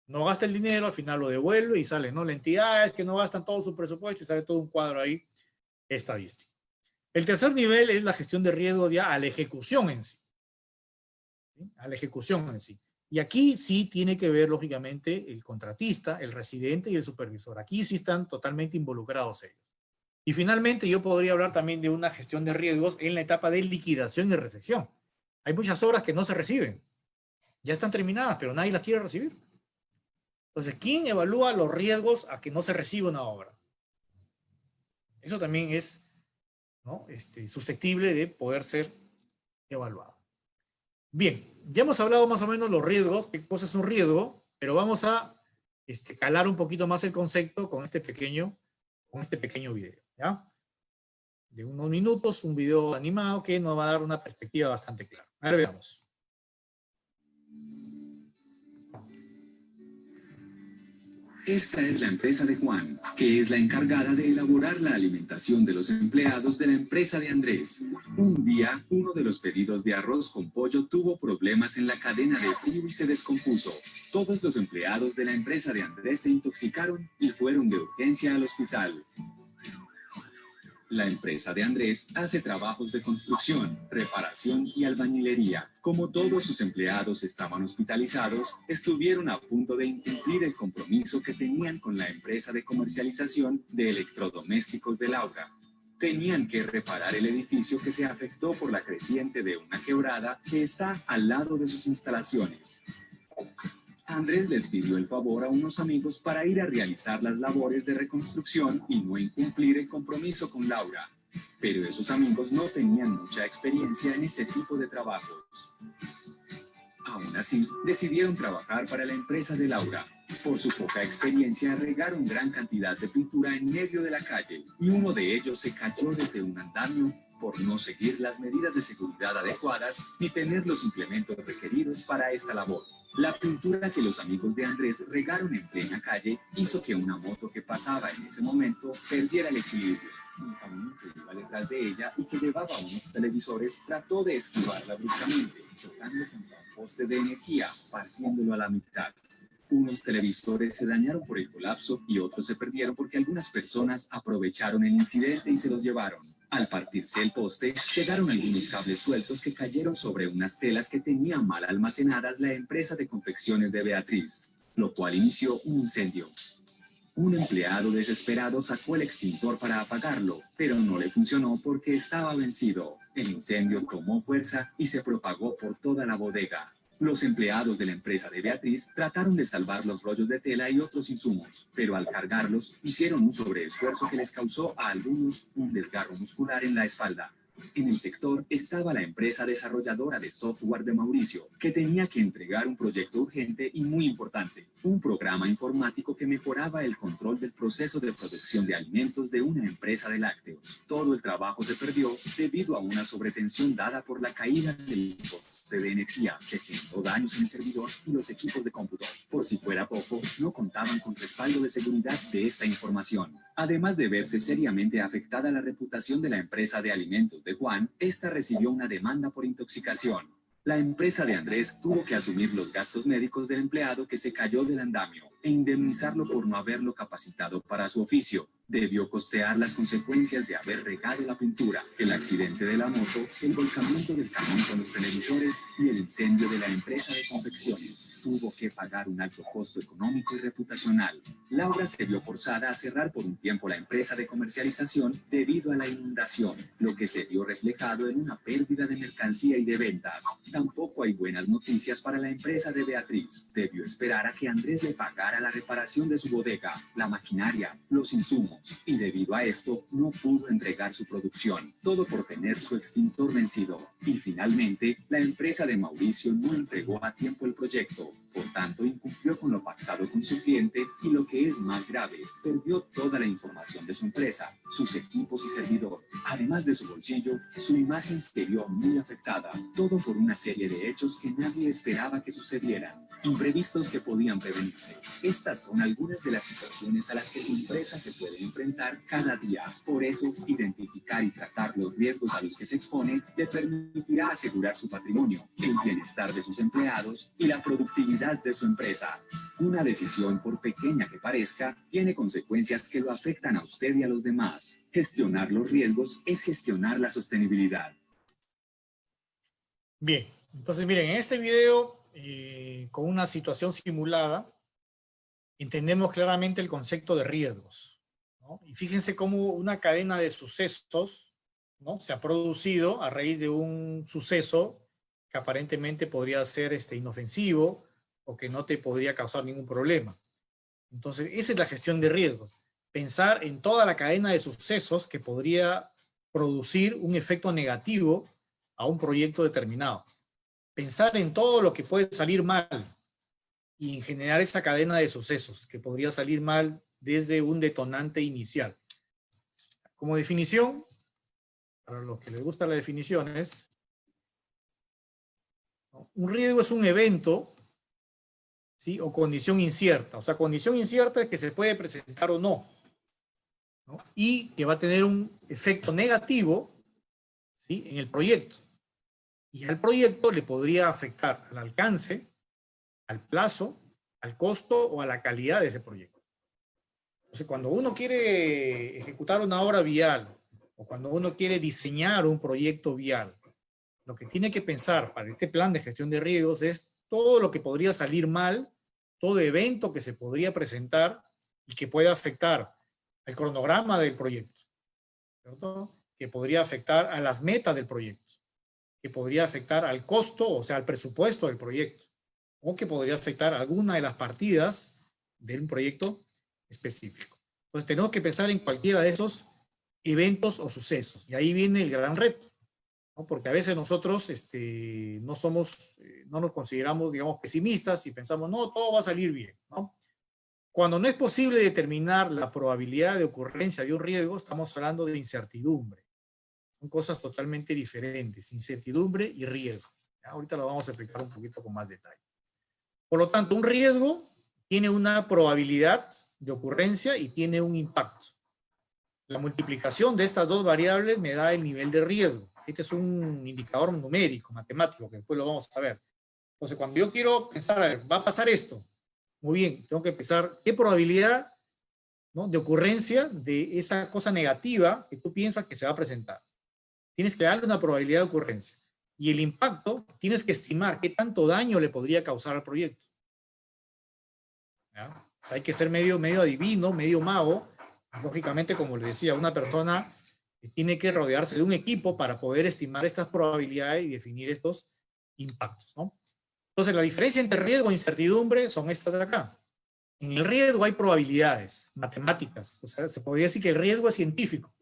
No gasta el dinero, al final lo devuelve y sale, ¿no? La entidad es que no gastan todo su presupuesto y sale todo un cuadro ahí estadístico. El tercer nivel es la gestión de riesgo ya a la ejecución en sí. ¿Sí? A la ejecución en sí. Y aquí sí tiene que ver, lógicamente, el contratista, el residente y el supervisor. Aquí sí están totalmente involucrados ellos. Y finalmente yo podría hablar también de una gestión de riesgos en la etapa de liquidación y recepción. Hay muchas obras que no se reciben. Ya están terminadas, pero nadie las quiere recibir. Entonces, ¿quién evalúa los riesgos a que no se reciba una obra? Eso también es, ¿no?, susceptible de poder ser evaluado. Bien, ya hemos hablado más o menos los riesgos, qué cosa es un riesgo, pero vamos a calar un poquito más el concepto con este pequeño video, ¿ya? De unos minutos, un video animado que nos va a dar una perspectiva bastante clara. A ver, veamos. Esta es la empresa de Juan, que es la encargada de elaborar la alimentación de los empleados de la empresa de Andrés. Un día, uno de los pedidos de arroz con pollo tuvo problemas en la cadena de frío y se descompuso. Todos los empleados de la empresa de Andrés se intoxicaron y fueron de urgencia al hospital. La empresa de Andrés hace trabajos de construcción, reparación y albañilería. Como todos sus empleados estaban hospitalizados, estuvieron a punto de incumplir el compromiso que tenían con la empresa de comercialización de electrodomésticos de Laura. Tenían que reparar el edificio que se afectó por la creciente de una quebrada que está al lado de sus instalaciones. Andrés les pidió el favor a unos amigos para ir a realizar las labores de reconstrucción y no incumplir el compromiso con Laura. Pero esos amigos no tenían mucha experiencia en ese tipo de trabajos. Aún así, decidieron trabajar para la empresa de Laura. Por su poca experiencia, regaron gran cantidad de pintura en medio de la calle y uno de ellos se cayó desde un andamio por no seguir las medidas de seguridad adecuadas ni tener los implementos requeridos para esta labor. La pintura que los amigos de Andrés regaron en plena calle hizo que una moto que pasaba en ese momento perdiera el equilibrio. Un camión que iba detrás de ella y que llevaba unos televisores trató de esquivarla bruscamente, chocando contra un poste de energía, partiéndolo a la mitad. Unos televisores se dañaron por el colapso y otros se perdieron porque algunas personas aprovecharon el incidente y se los llevaron. Al partirse el poste, quedaron algunos cables sueltos que cayeron sobre unas telas que tenía mal almacenadas la empresa de confecciones de Beatriz, lo cual inició un incendio. Un empleado desesperado sacó el extintor para apagarlo, pero no le funcionó porque estaba vencido. El incendio tomó fuerza y se propagó por toda la bodega. Los empleados de la empresa de Beatriz trataron de salvar los rollos de tela y otros insumos, pero al cargarlos hicieron un sobreesfuerzo que les causó a algunos un desgarro muscular en la espalda. En el sector estaba la empresa desarrolladora de software de Mauricio, que tenía que entregar un proyecto urgente y muy importante, un programa informático que mejoraba el control del proceso de producción de alimentos de una empresa de lácteos. Todo el trabajo se perdió debido a una sobretensión dada por la caída del poste de energía, que generó daños en el servidor y los equipos de cómputo. Por si fuera poco, no contaban con respaldo de seguridad de esta información. Además de verse seriamente afectada la reputación de la empresa de alimentos de Juan, esta recibió una demanda por intoxicación. La empresa de Andrés tuvo que asumir los gastos médicos del empleado que se cayó del andamio e indemnizarlo por no haberlo capacitado para su oficio. Debió costear las consecuencias de haber regado la pintura, el accidente de la moto, el volcamiento del camión con los televisores y el incendio de la empresa de confecciones. Tuvo que pagar un alto costo económico y reputacional. Laura se vio forzada a cerrar por un tiempo la empresa de comercialización debido a la inundación, lo que se vio reflejado en una pérdida de mercancía y de ventas. Tampoco hay buenas noticias para la empresa de Beatriz. Debió esperar a que Andrés le pagara la reparación de su bodega, la maquinaria, los insumos, y debido a esto no pudo entregar su producción, todo por tener su extintor vencido. Y finalmente, la empresa de Mauricio no entregó a tiempo el proyecto, por tanto incumplió con lo pactado con su cliente y, lo que es más grave, perdió toda la información de su empresa, sus equipos y servidor. Además de su bolsillo, su imagen se vio muy afectada, todo por una serie de hechos que nadie esperaba que sucedieran, imprevistos que podían prevenirse. Estas son algunas de las situaciones a las que su empresa se puede enfrentar cada día. Por eso, identificar y tratar los riesgos a los que se expone le permitirá asegurar su patrimonio, el bienestar de sus empleados y la productividad de su empresa. Una decisión, por pequeña que parezca, tiene consecuencias que lo afectan a usted y a los demás. Gestionar los riesgos es gestionar la sostenibilidad. Bien, entonces miren, en este video, con una situación simulada, entendemos claramente el concepto de riesgos, ¿no? Y fíjense cómo una cadena de sucesos, ¿no?, se ha producido a raíz de un suceso que aparentemente podría ser inofensivo o que no te podría causar ningún problema. Entonces, esa es la gestión de riesgos. Pensar en toda la cadena de sucesos que podría producir un efecto negativo a un proyecto determinado. Pensar en todo lo que puede salir mal y en generar esa cadena de sucesos que podría salir mal desde un detonante inicial. Como definición, para los que les gusta la definición, es un riesgo es un evento, ¿sí? O condición incierta. O sea, condición incierta es que se puede presentar o no, ¿no? Y que va a tener un efecto negativo, ¿sí? En el proyecto. Y al proyecto le podría afectar al alcance, al plazo, al costo o a la calidad de ese proyecto. Entonces, cuando uno quiere ejecutar una obra vial o cuando uno quiere diseñar un proyecto vial, lo que tiene que pensar para este plan de gestión de riesgos es todo lo que podría salir mal, todo evento que se podría presentar y que pueda afectar al cronograma del proyecto, ¿cierto? Que podría afectar a las metas del proyecto, que podría afectar al costo, o sea, al presupuesto del proyecto, o que podría afectar a alguna de las partidas de un proyecto específico. Entonces tenemos que pensar en cualquiera de esos eventos o sucesos, y ahí viene el gran reto, ¿no? Porque a veces nosotros no nos consideramos, digamos, pesimistas y pensamos, no, todo va a salir bien, ¿no? Cuando no es posible determinar la probabilidad de ocurrencia de un riesgo, estamos hablando de incertidumbre. Son cosas totalmente diferentes, incertidumbre y riesgo. ¿Ya? Ahorita lo vamos a explicar un poquito con más detalle. Por lo tanto, un riesgo tiene una probabilidad de ocurrencia y tiene un impacto. La multiplicación de estas dos variables me da el nivel de riesgo. Este es un indicador numérico, matemático, que después lo vamos a ver. Entonces, cuando yo quiero pensar, a ver, va a pasar esto. Muy bien, tengo que pensar qué probabilidad, ¿no?, de ocurrencia de esa cosa negativa que tú piensas que se va a presentar. Tienes que darle una probabilidad de ocurrencia. Y el impacto, tienes que estimar qué tanto daño le podría causar al proyecto. ¿Ya? O sea, hay que ser medio adivino, medio mago. Lógicamente, como les decía, una persona tiene que rodearse de un equipo para poder estimar estas probabilidades y definir estos impactos, ¿no? Entonces, la diferencia entre riesgo e incertidumbre son estas de acá. En el riesgo hay probabilidades matemáticas. O sea, se podría decir que el riesgo es científico.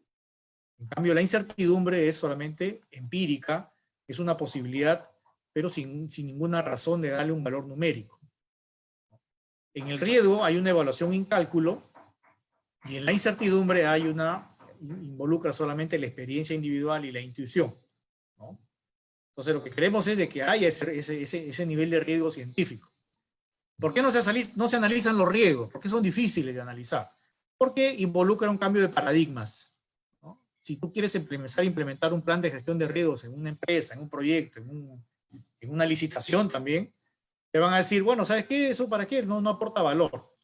En cambio, la incertidumbre es solamente empírica, es una posibilidad, pero sin ninguna razón de darle un valor numérico. En el riesgo hay una evaluación en cálculo, y en la incertidumbre involucra solamente la experiencia individual y la intuición, ¿no? Entonces, lo que queremos es de que haya ese nivel de riesgo científico. ¿Por qué no se analizan los riesgos? Porque son difíciles de analizar. Porque involucra un cambio de paradigmas, ¿no? Si tú quieres implementar un plan de gestión de riesgos en una empresa, en un proyecto, en una licitación también, te van a decir, bueno, ¿sabes qué? ¿Eso para qué? No aporta valor,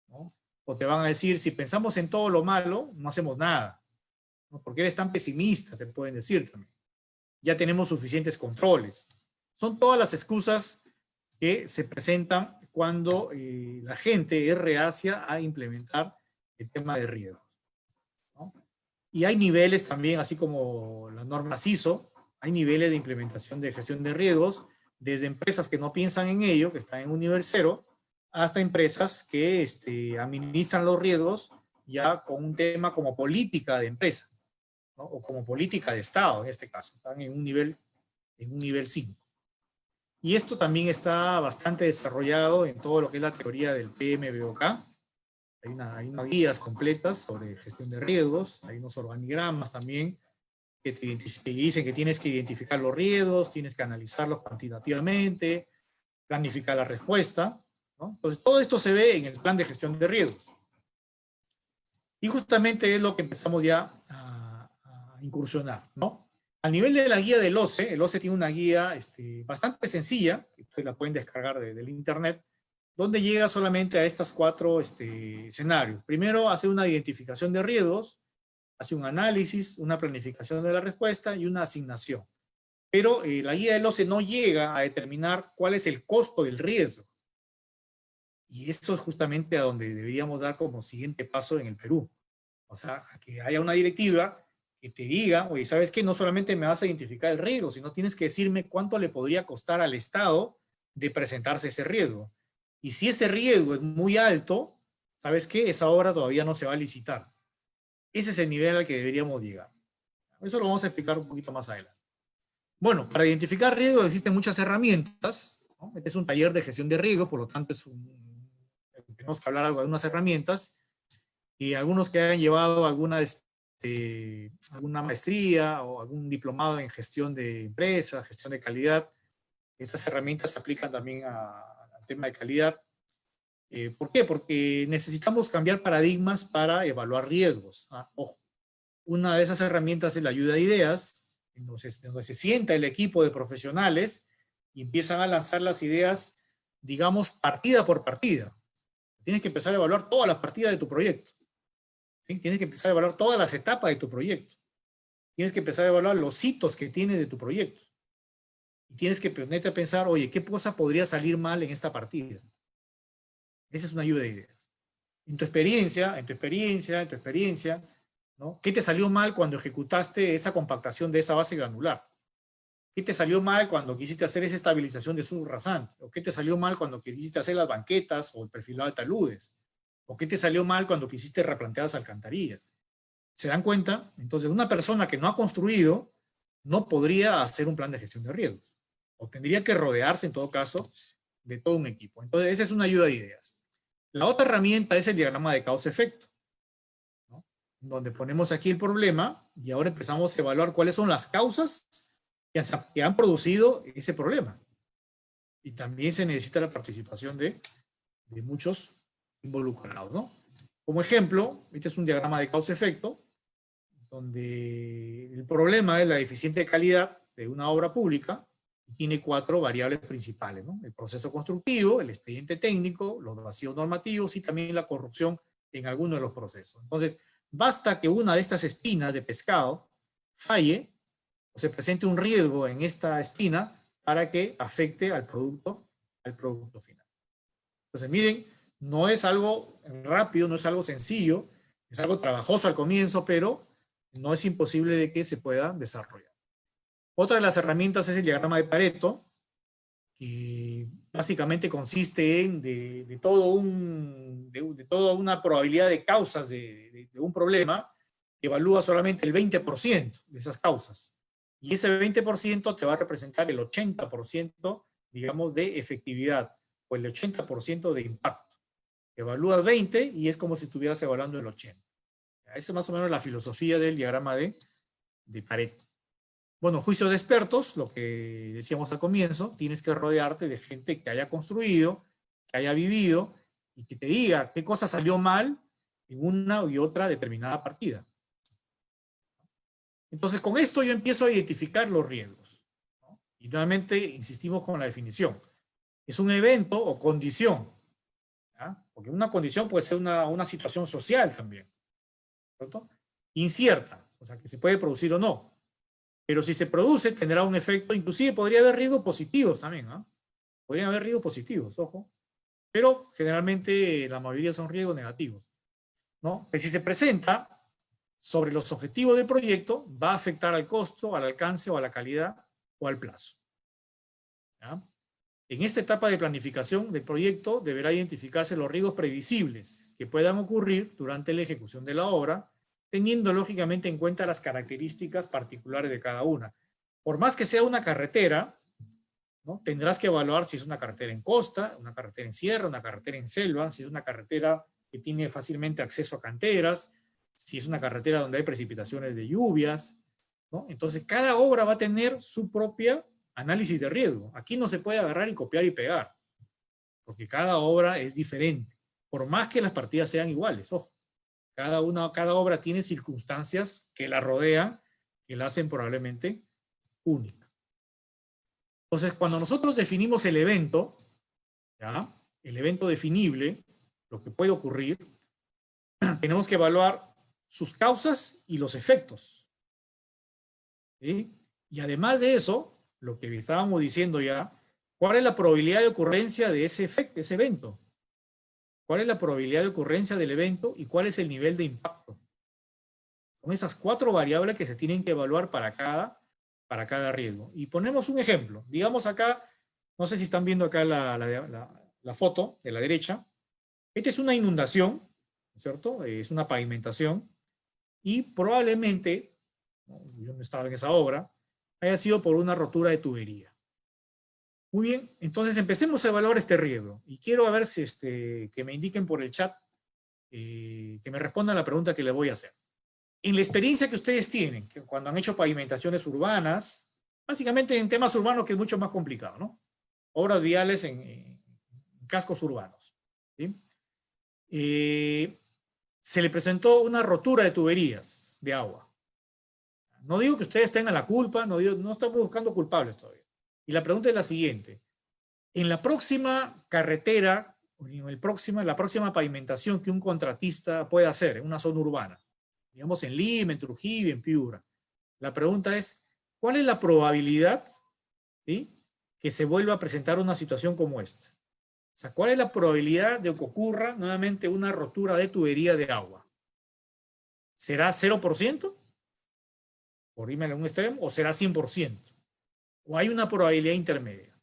¿no? O te van a decir, si pensamos en todo lo malo, no hacemos nada, ¿no? Porque eres tan pesimista, te pueden decir también. Ya tenemos suficientes controles. Son todas las excusas que se presentan cuando la gente es reacia a implementar el tema de riesgos, ¿no? Y hay niveles también, así como las normas ISO, hay niveles de implementación de gestión de riesgos, desde empresas que no piensan en ello, que están en un nivel 0, hasta empresas que administran los riesgos ya con un tema como política de empresa, ¿no? O como política de Estado, en este caso, están en un nivel 5. Y esto también está bastante desarrollado en todo lo que es la teoría del PMBOK. Hay unas guías completas sobre gestión de riesgos, hay unos organigramas también que te dicen que tienes que identificar los riesgos, tienes que analizarlos cuantitativamente, planificar la respuesta, ¿no? Entonces, todo esto se ve en el plan de gestión de riesgos. Y justamente es lo que empezamos ya a incursionar, ¿no? A nivel de la guía del OCE, el OCE tiene una guía bastante sencilla, que ustedes la pueden descargar del internet, donde llega solamente a estas 4 escenarios. Primero, hace una identificación de riesgos, hace un análisis, una planificación de la respuesta y una asignación. Pero la guía del OCE no llega a determinar cuál es el costo del riesgo. Y eso es justamente a donde deberíamos dar como siguiente paso en el Perú. O sea, que haya una directiva que te diga, oye, ¿sabes qué? No solamente me vas a identificar el riesgo, sino tienes que decirme cuánto le podría costar al Estado de presentarse ese riesgo. Y si ese riesgo es muy alto, ¿sabes qué? Esa obra todavía no se va a licitar. Ese es el nivel al que deberíamos llegar. Eso lo vamos a explicar un poquito más adelante. Bueno, para identificar riesgos existen muchas herramientas, ¿no? Este es un taller de gestión de riesgos, por lo tanto tenemos que hablar algo de unas herramientas, y algunos que hayan llevado alguna maestría o algún diplomado en gestión de empresas, gestión de calidad, estas herramientas se aplican también al tema de calidad. ¿Por qué? Porque necesitamos cambiar paradigmas para evaluar riesgos. Ojo, una de esas herramientas es la ayuda de ideas, donde se sienta el equipo de profesionales y empiezan a lanzar las ideas, digamos, partida por partida. Tienes que empezar a evaluar todas las partidas de tu proyecto. ¿Sí? Tienes que empezar a evaluar todas las etapas de tu proyecto. Tienes que empezar a evaluar los hitos que tiene de tu proyecto. Y tienes que ponerte a pensar, oye, ¿qué cosa podría salir mal en esta partida? Esa es una ayuda de ideas. En tu experiencia, ¿no? ¿Qué te salió mal cuando ejecutaste esa compactación de esa base granular? ¿Qué te salió mal cuando quisiste hacer esa estabilización de subrasante? ¿O qué te salió mal cuando quisiste hacer las banquetas o el perfilado de taludes? ¿O qué te salió mal cuando quisiste replantear las alcantarillas? ¿Se dan cuenta? Entonces, una persona que no ha construido no podría hacer un plan de gestión de riesgos. O tendría que rodearse, en todo caso, de todo un equipo. Entonces, esa es una ayuda de ideas. La otra herramienta es el diagrama de causa-efecto, ¿no? Donde ponemos aquí el problema y ahora empezamos a evaluar cuáles son las causas que han producido ese problema. Y también se necesita la participación de muchos involucrados, ¿no? Como ejemplo, este es un diagrama de causa-efecto, donde el problema es la deficiente calidad de una obra pública y tiene 4 variables principales, ¿no? El proceso constructivo, el expediente técnico, los vacíos normativos y también la corrupción en alguno de los procesos. Entonces, basta que una de estas espinas de pescado falle o se presente un riesgo en esta espina para que afecte al producto final. Entonces, miren, no es algo rápido, no es algo sencillo, es algo trabajoso al comienzo, pero no es imposible de que se pueda desarrollar. Otra de las herramientas es el diagrama de Pareto, que básicamente consiste en de toda una probabilidad de causas de un problema, que evalúa solamente el 20% de esas causas. Y ese 20% te va a representar el 80%, digamos, de efectividad, o el 80% de impacto. Evalúas 20 y es como si estuvieras evaluando el 80. Esa es más o menos la filosofía del diagrama de Pareto. Bueno, juicio de expertos, lo que decíamos al comienzo, tienes que rodearte de gente que haya construido, que haya vivido, y que te diga qué cosa salió mal en una y otra determinada partida. Entonces, con esto yo empiezo a identificar los riesgos, ¿no? Y nuevamente insistimos con la definición. Es un evento o condición, ¿ya? Porque una condición puede ser una situación social también, ¿cierto? Incierta, o sea, que se puede producir o no. Pero si se produce, tendrá un efecto, inclusive podría haber riesgos positivos también, ¿no? Podrían haber riesgos positivos, ojo. Pero generalmente la mayoría son riesgos negativos, ¿no? Que si se presenta sobre los objetivos del proyecto, va a afectar al costo, al alcance o a la calidad o al plazo, ¿ya? En esta etapa de planificación del proyecto deberá identificarse los riesgos previsibles que puedan ocurrir durante la ejecución de la obra, teniendo lógicamente en cuenta las características particulares de cada una. Por más que sea una carretera, ¿no? Tendrás que evaluar si es una carretera en costa, una carretera en sierra, una carretera en selva, si es una carretera que tiene fácilmente acceso a canteras, si es una carretera donde hay precipitaciones de lluvias, ¿no? Entonces cada obra va a tener su propia análisis de riesgo. Aquí no se puede agarrar y copiar y pegar, porque cada obra es diferente, por más que las partidas sean iguales, ojo. Cada obra tiene circunstancias que la rodean, que la hacen probablemente única. Entonces, cuando nosotros definimos el evento, ¿ya? El evento definible, lo que puede ocurrir, tenemos que evaluar sus causas y los efectos, ¿sí? Y además de eso, lo que estábamos diciendo ya, ¿cuál es la probabilidad de ocurrencia de ese evento? ¿Cuál es la probabilidad de ocurrencia del evento y cuál es el nivel de impacto? Son esas 4 variables que se tienen que evaluar para cada riesgo. Y ponemos un ejemplo. Digamos acá, no sé si están viendo acá la foto de la derecha. Esta es una inundación ¿no es cierto? Es una pavimentación y probablemente, ¿no? Yo no estaba en esa obra, haya sido por una rotura de tubería. Muy bien, entonces empecemos a evaluar este riesgo. Y quiero a ver si que me indiquen por el chat, que me respondan la pregunta que les voy a hacer. En la experiencia que ustedes tienen, que cuando han hecho pavimentaciones urbanas, básicamente en temas urbanos que es mucho más complicado, ¿no? Obras viales en cascos urbanos, ¿sí? Se le presentó una rotura de tuberías de agua. No digo que ustedes tengan la culpa, no estamos buscando culpables todavía. Y la pregunta es la siguiente. En la próxima carretera, en la próxima pavimentación que un contratista puede hacer en una zona urbana, digamos en Lima, en Trujillo, en Piura, la pregunta es, ¿cuál es la probabilidad, ¿sí?, que se vuelva a presentar una situación como esta? O sea, ¿cuál es la probabilidad de que ocurra nuevamente una rotura de tubería de agua? ¿Será 0%? Por irme a un extremo, ¿o será 100%? ¿O hay una probabilidad intermedia?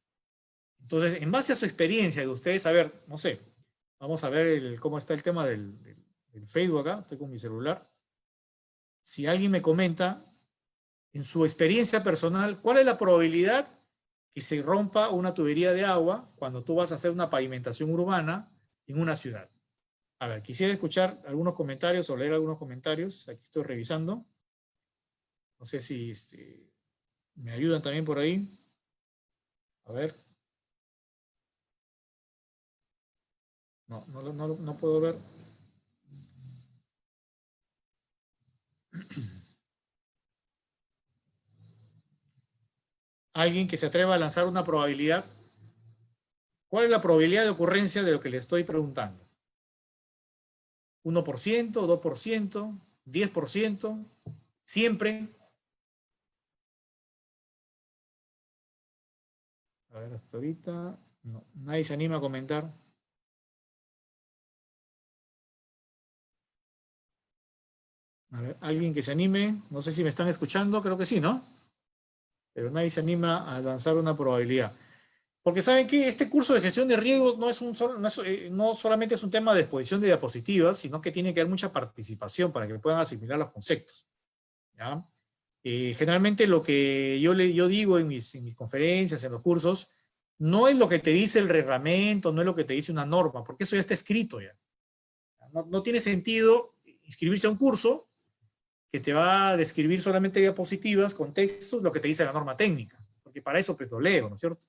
Entonces, en base a su experiencia de ustedes, a ver, no sé, vamos a ver cómo está el tema del Facebook acá, estoy con mi celular. Si alguien me comenta, en su experiencia personal, ¿cuál es la probabilidad que se rompa una tubería de agua cuando tú vas a hacer una pavimentación urbana en una ciudad? A ver, quisiera escuchar algunos comentarios o leer algunos comentarios. Aquí estoy revisando. No sé si me ayudan también por ahí. A ver. No puedo ver. Alguien que se atreva a lanzar una probabilidad. ¿Cuál es la probabilidad de ocurrencia de lo que le estoy preguntando? ¿1%, 2%, 10%? ¿Siempre? A ver, hasta ahorita no, nadie se anima a comentar. A ver, alguien que se anime. No sé si me están escuchando, creo que sí, ¿no? Pero nadie se anima a lanzar una probabilidad. Porque ¿saben qué? Este curso de gestión de riesgos no solamente es un tema de exposición de diapositivas, sino que tiene que haber mucha participación para que puedan asimilar los conceptos, ¿ya? Generalmente lo que yo digo en mis conferencias, en los cursos, no es lo que te dice el reglamento, no es lo que te dice una norma, porque eso ya está escrito ya. No tiene sentido inscribirse a un curso que te va a describir solamente diapositivas con textos, lo que te dice la norma técnica, porque para eso pues lo leo, ¿no es cierto?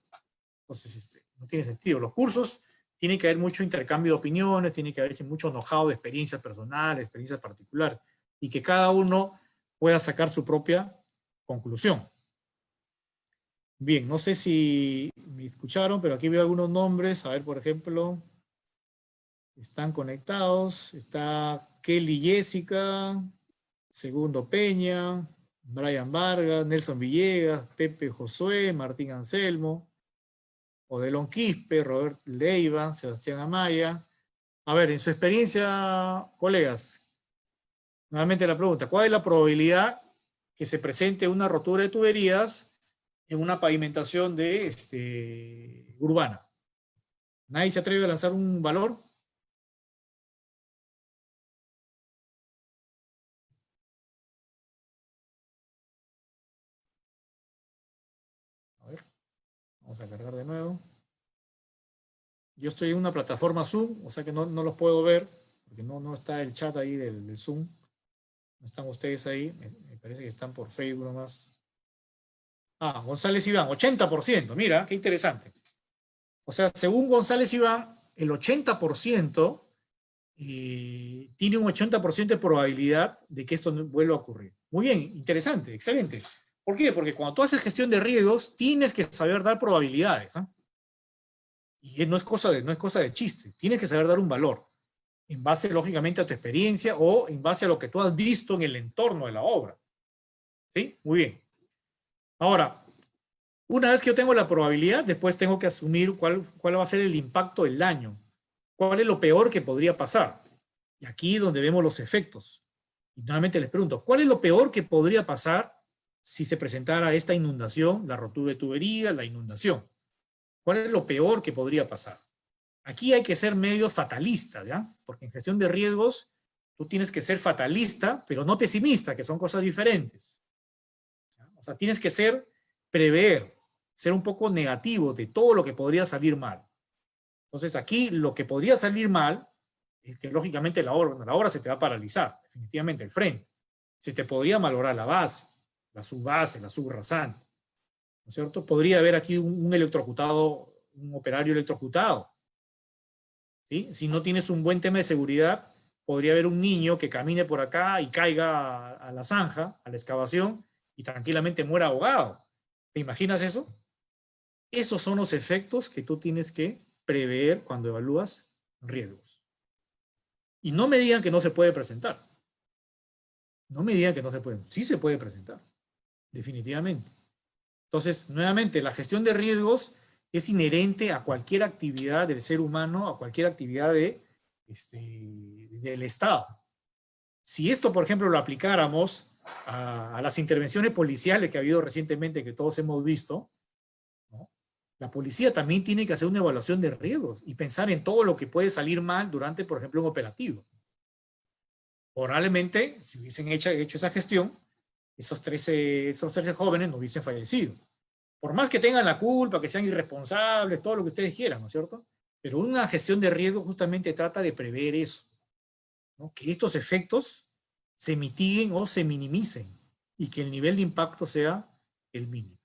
Entonces, no tiene sentido. Los cursos tiene que haber mucho intercambio de opiniones, tiene que haber mucho know-how de experiencias personales, experiencias particulares, y que cada uno pueda sacar su propia conclusión. Bien, no sé si me escucharon, pero aquí veo algunos nombres. A ver, por ejemplo, están conectados. Está Kelly Jessica, Segundo Peña, Brian Vargas, Nelson Villegas, Pepe Josué, Martín Anselmo, Odelón Quispe, Robert Leiva, Sebastián Amaya. A ver, en su experiencia, colegas, nuevamente la pregunta, ¿cuál es la probabilidad que se presente una rotura de tuberías en una pavimentación urbana? ¿Nadie se atreve a lanzar un valor? A ver, vamos a cargar de nuevo. Yo estoy en una plataforma Zoom, o sea que no los puedo ver, porque no está el chat ahí del Zoom. No están ustedes ahí, me parece que están por Facebook nomás. Ah, González Iván, 80%, mira, qué interesante. O sea, según González Iván, el 80% tiene un 80% de probabilidad de que esto vuelva a ocurrir. Muy bien, interesante, excelente. ¿Por qué? Porque cuando tú haces gestión de riesgos, tienes que saber dar probabilidades, ¿eh? Y no es cosa de chiste, tienes que saber dar un valor, en base, lógicamente, a tu experiencia o en base a lo que tú has visto en el entorno de la obra. ¿Sí? Muy bien. Ahora, una vez que yo tengo la probabilidad, después tengo que asumir cuál va a ser el impacto del daño. ¿Cuál es lo peor que podría pasar? Y aquí es donde vemos los efectos. Y nuevamente les pregunto, ¿cuál es lo peor que podría pasar si se presentara esta inundación, la rotura de tubería, la inundación? ¿Cuál es lo peor que podría pasar? Aquí hay que ser medio fatalistas, ¿ya? Porque en gestión de riesgos tú tienes que ser fatalista, pero no pesimista, que son cosas diferentes. O sea, tienes que prever, ser un poco negativo de todo lo que podría salir mal. Entonces, aquí lo que podría salir mal es que, lógicamente, la obra se te va a paralizar, definitivamente, el frente. Se te podría malograr la base, la subbase, la subrasante. ¿No es cierto? Podría haber aquí un electrocutado, un operario electrocutado. ¿Sí? Si no tienes un buen tema de seguridad, podría haber un niño que camine por acá y caiga a la zanja, a la excavación, y tranquilamente muera ahogado. ¿Te imaginas eso? Esos son los efectos que tú tienes que prever cuando evalúas riesgos. Y no me digan que no se puede presentar. No me digan que no se puede. Sí se puede presentar, definitivamente. Entonces, nuevamente, la gestión de riesgos es inherente a cualquier actividad del ser humano, a cualquier actividad del Estado. Si esto, por ejemplo, lo aplicáramos a las intervenciones policiales que ha habido recientemente, que todos hemos visto, ¿no? La policía también tiene que hacer una evaluación de riesgos y pensar en todo lo que puede salir mal durante, por ejemplo, un operativo. Probablemente, si hubiesen hecho esa gestión, esos 13 jóvenes no hubiesen fallecido. Por más que tengan la culpa, que sean irresponsables, todo lo que ustedes quieran, ¿no es cierto? Pero una gestión de riesgo justamente trata de prever eso, ¿no? Que estos efectos se mitiguen o se minimicen y que el nivel de impacto sea el mínimo.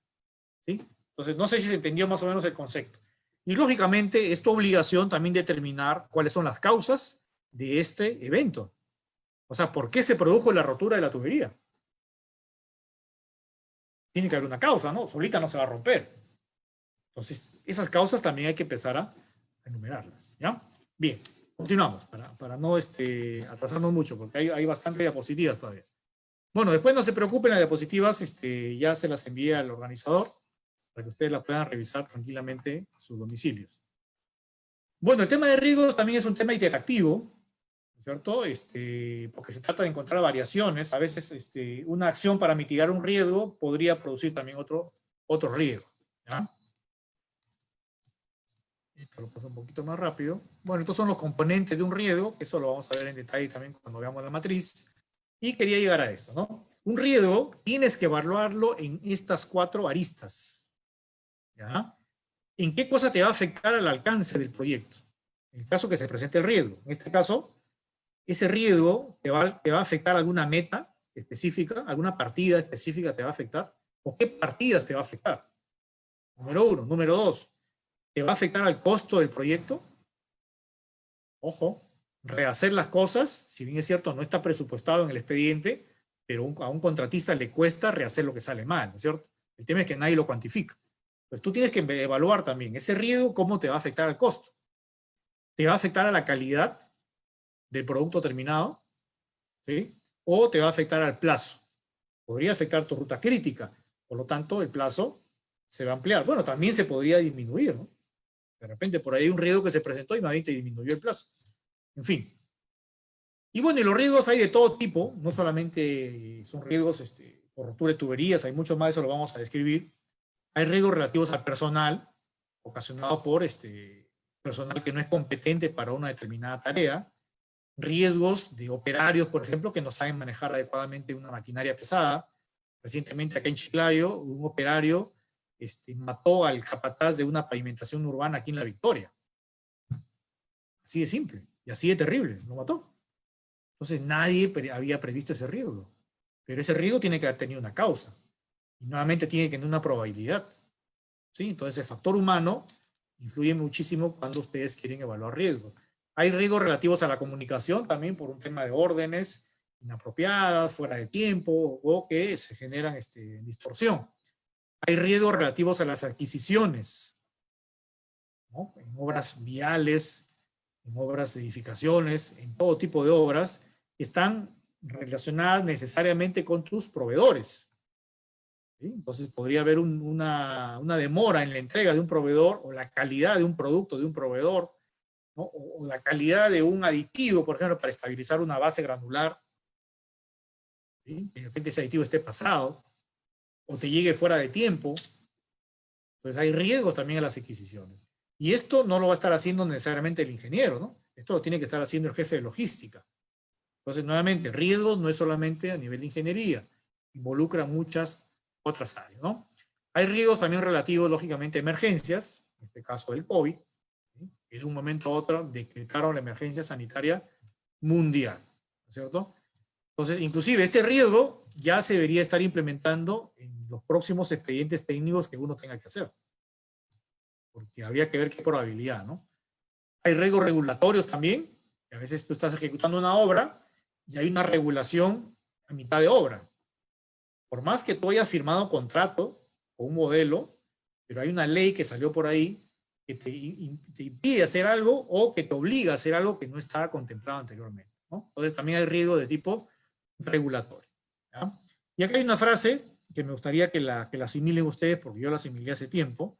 ¿Sí? Entonces, no sé si se entendió más o menos el concepto. Y lógicamente, es tu obligación también determinar cuáles son las causas de este evento. O sea, ¿por qué se produjo la rotura de la tubería? Tiene que haber una causa, ¿no? Solita no se va a romper. Entonces, esas causas también hay que empezar a enumerarlas, ¿ya? Bien, continuamos, para no atrasarnos mucho, porque hay bastante diapositivas todavía. Bueno, después no se preocupen, las diapositivas ya se las envié al organizador, para que ustedes las puedan revisar tranquilamente en sus domicilios. Bueno, el tema de riesgos también es un tema interactivo, ¿cierto? Porque se trata de encontrar variaciones. A veces una acción para mitigar un riesgo podría producir también otro riesgo, ¿ya? Esto lo paso un poquito más rápido. Bueno, estos son los componentes de un riesgo, que eso lo vamos a ver en detalle también cuando veamos la matriz. Y quería llegar a esto, ¿no? Un riesgo tienes que evaluarlo en estas 4 aristas, ¿ya? ¿En qué cosa te va a afectar al alcance del proyecto? En el caso que se presente el riesgo. En este caso, ese riesgo te va a afectar alguna meta específica, alguna partida específica te va a afectar, o qué partidas te va a afectar. Número 1. Número 2, ¿te va a afectar al costo del proyecto? Ojo, rehacer las cosas, si bien es cierto, no está presupuestado en el expediente, pero a un contratista le cuesta rehacer lo que sale mal, ¿no es cierto? El tema es que nadie lo cuantifica. Pues tú tienes que evaluar también ese riesgo, cómo te va a afectar al costo. ¿Te va a afectar a la calidad del producto terminado? ¿Sí? O te va a afectar al plazo. Podría afectar tu ruta crítica, por lo tanto el plazo se va a ampliar. Bueno, también se podría disminuir, ¿no? De repente por ahí hay un riesgo que se presentó y más bien te disminuyó el plazo. En fin. Y bueno, y los riesgos hay de todo tipo, no solamente son riesgos por rotura de tuberías, hay mucho más, eso lo vamos a describir. Hay riesgos relativos al personal, ocasionados por personal que no es competente para una determinada tarea. Riesgos de operarios, por ejemplo, que no saben manejar adecuadamente una maquinaria pesada. Recientemente acá en Chiclayo, un operario mató al capataz de una pavimentación urbana aquí en La Victoria. Así de simple y así de terrible, lo mató. Entonces nadie había previsto ese riesgo. Pero ese riesgo tiene que haber tenido una causa. Y nuevamente tiene que tener una probabilidad. ¿Sí? Entonces el factor humano influye muchísimo cuando ustedes quieren evaluar riesgos. Hay riesgos relativos a la comunicación también por un tema de órdenes inapropiadas, fuera de tiempo, o que se generan distorsión. Hay riesgos relativos a las adquisiciones, ¿no? En obras viales, en obras de edificaciones, en todo tipo de obras, que están relacionadas necesariamente con tus proveedores. ¿Sí? Entonces podría haber una demora en la entrega de un proveedor, o la calidad de un producto de un proveedor, ¿no? O la calidad de un aditivo, por ejemplo, para estabilizar una base granular. ¿Sí? De repente ese aditivo esté pasado, o te llegue fuera de tiempo. Entonces hay riesgos también en las adquisiciones. Y esto no lo va a estar haciendo necesariamente el ingeniero, ¿no? Esto lo tiene que estar haciendo el jefe de logística. Entonces, nuevamente, riesgo no es solamente a nivel de ingeniería, involucra muchas otras áreas, ¿no? Hay riesgos también relativos, lógicamente, a emergencias, en este caso del COVID, ¿sí? Que de un momento a otro decretaron la emergencia sanitaria mundial, ¿no es cierto? Entonces, inclusive, este riesgo ya se debería estar implementando en los próximos expedientes técnicos que uno tenga que hacer, porque habría que ver qué probabilidad, ¿no? Hay riesgos regulatorios también, que a veces tú estás ejecutando una obra y hay una regulación a mitad de obra. Por más que tú hayas firmado contrato o un modelo, pero hay una ley que salió por ahí que te impide hacer algo o que te obliga a hacer algo que no estaba contemplado anteriormente, ¿no? Entonces también hay riesgo de tipo regulatorio, ¿ya? Y acá hay una frase que me gustaría que la asimilen ustedes, porque yo la asimilé hace tiempo,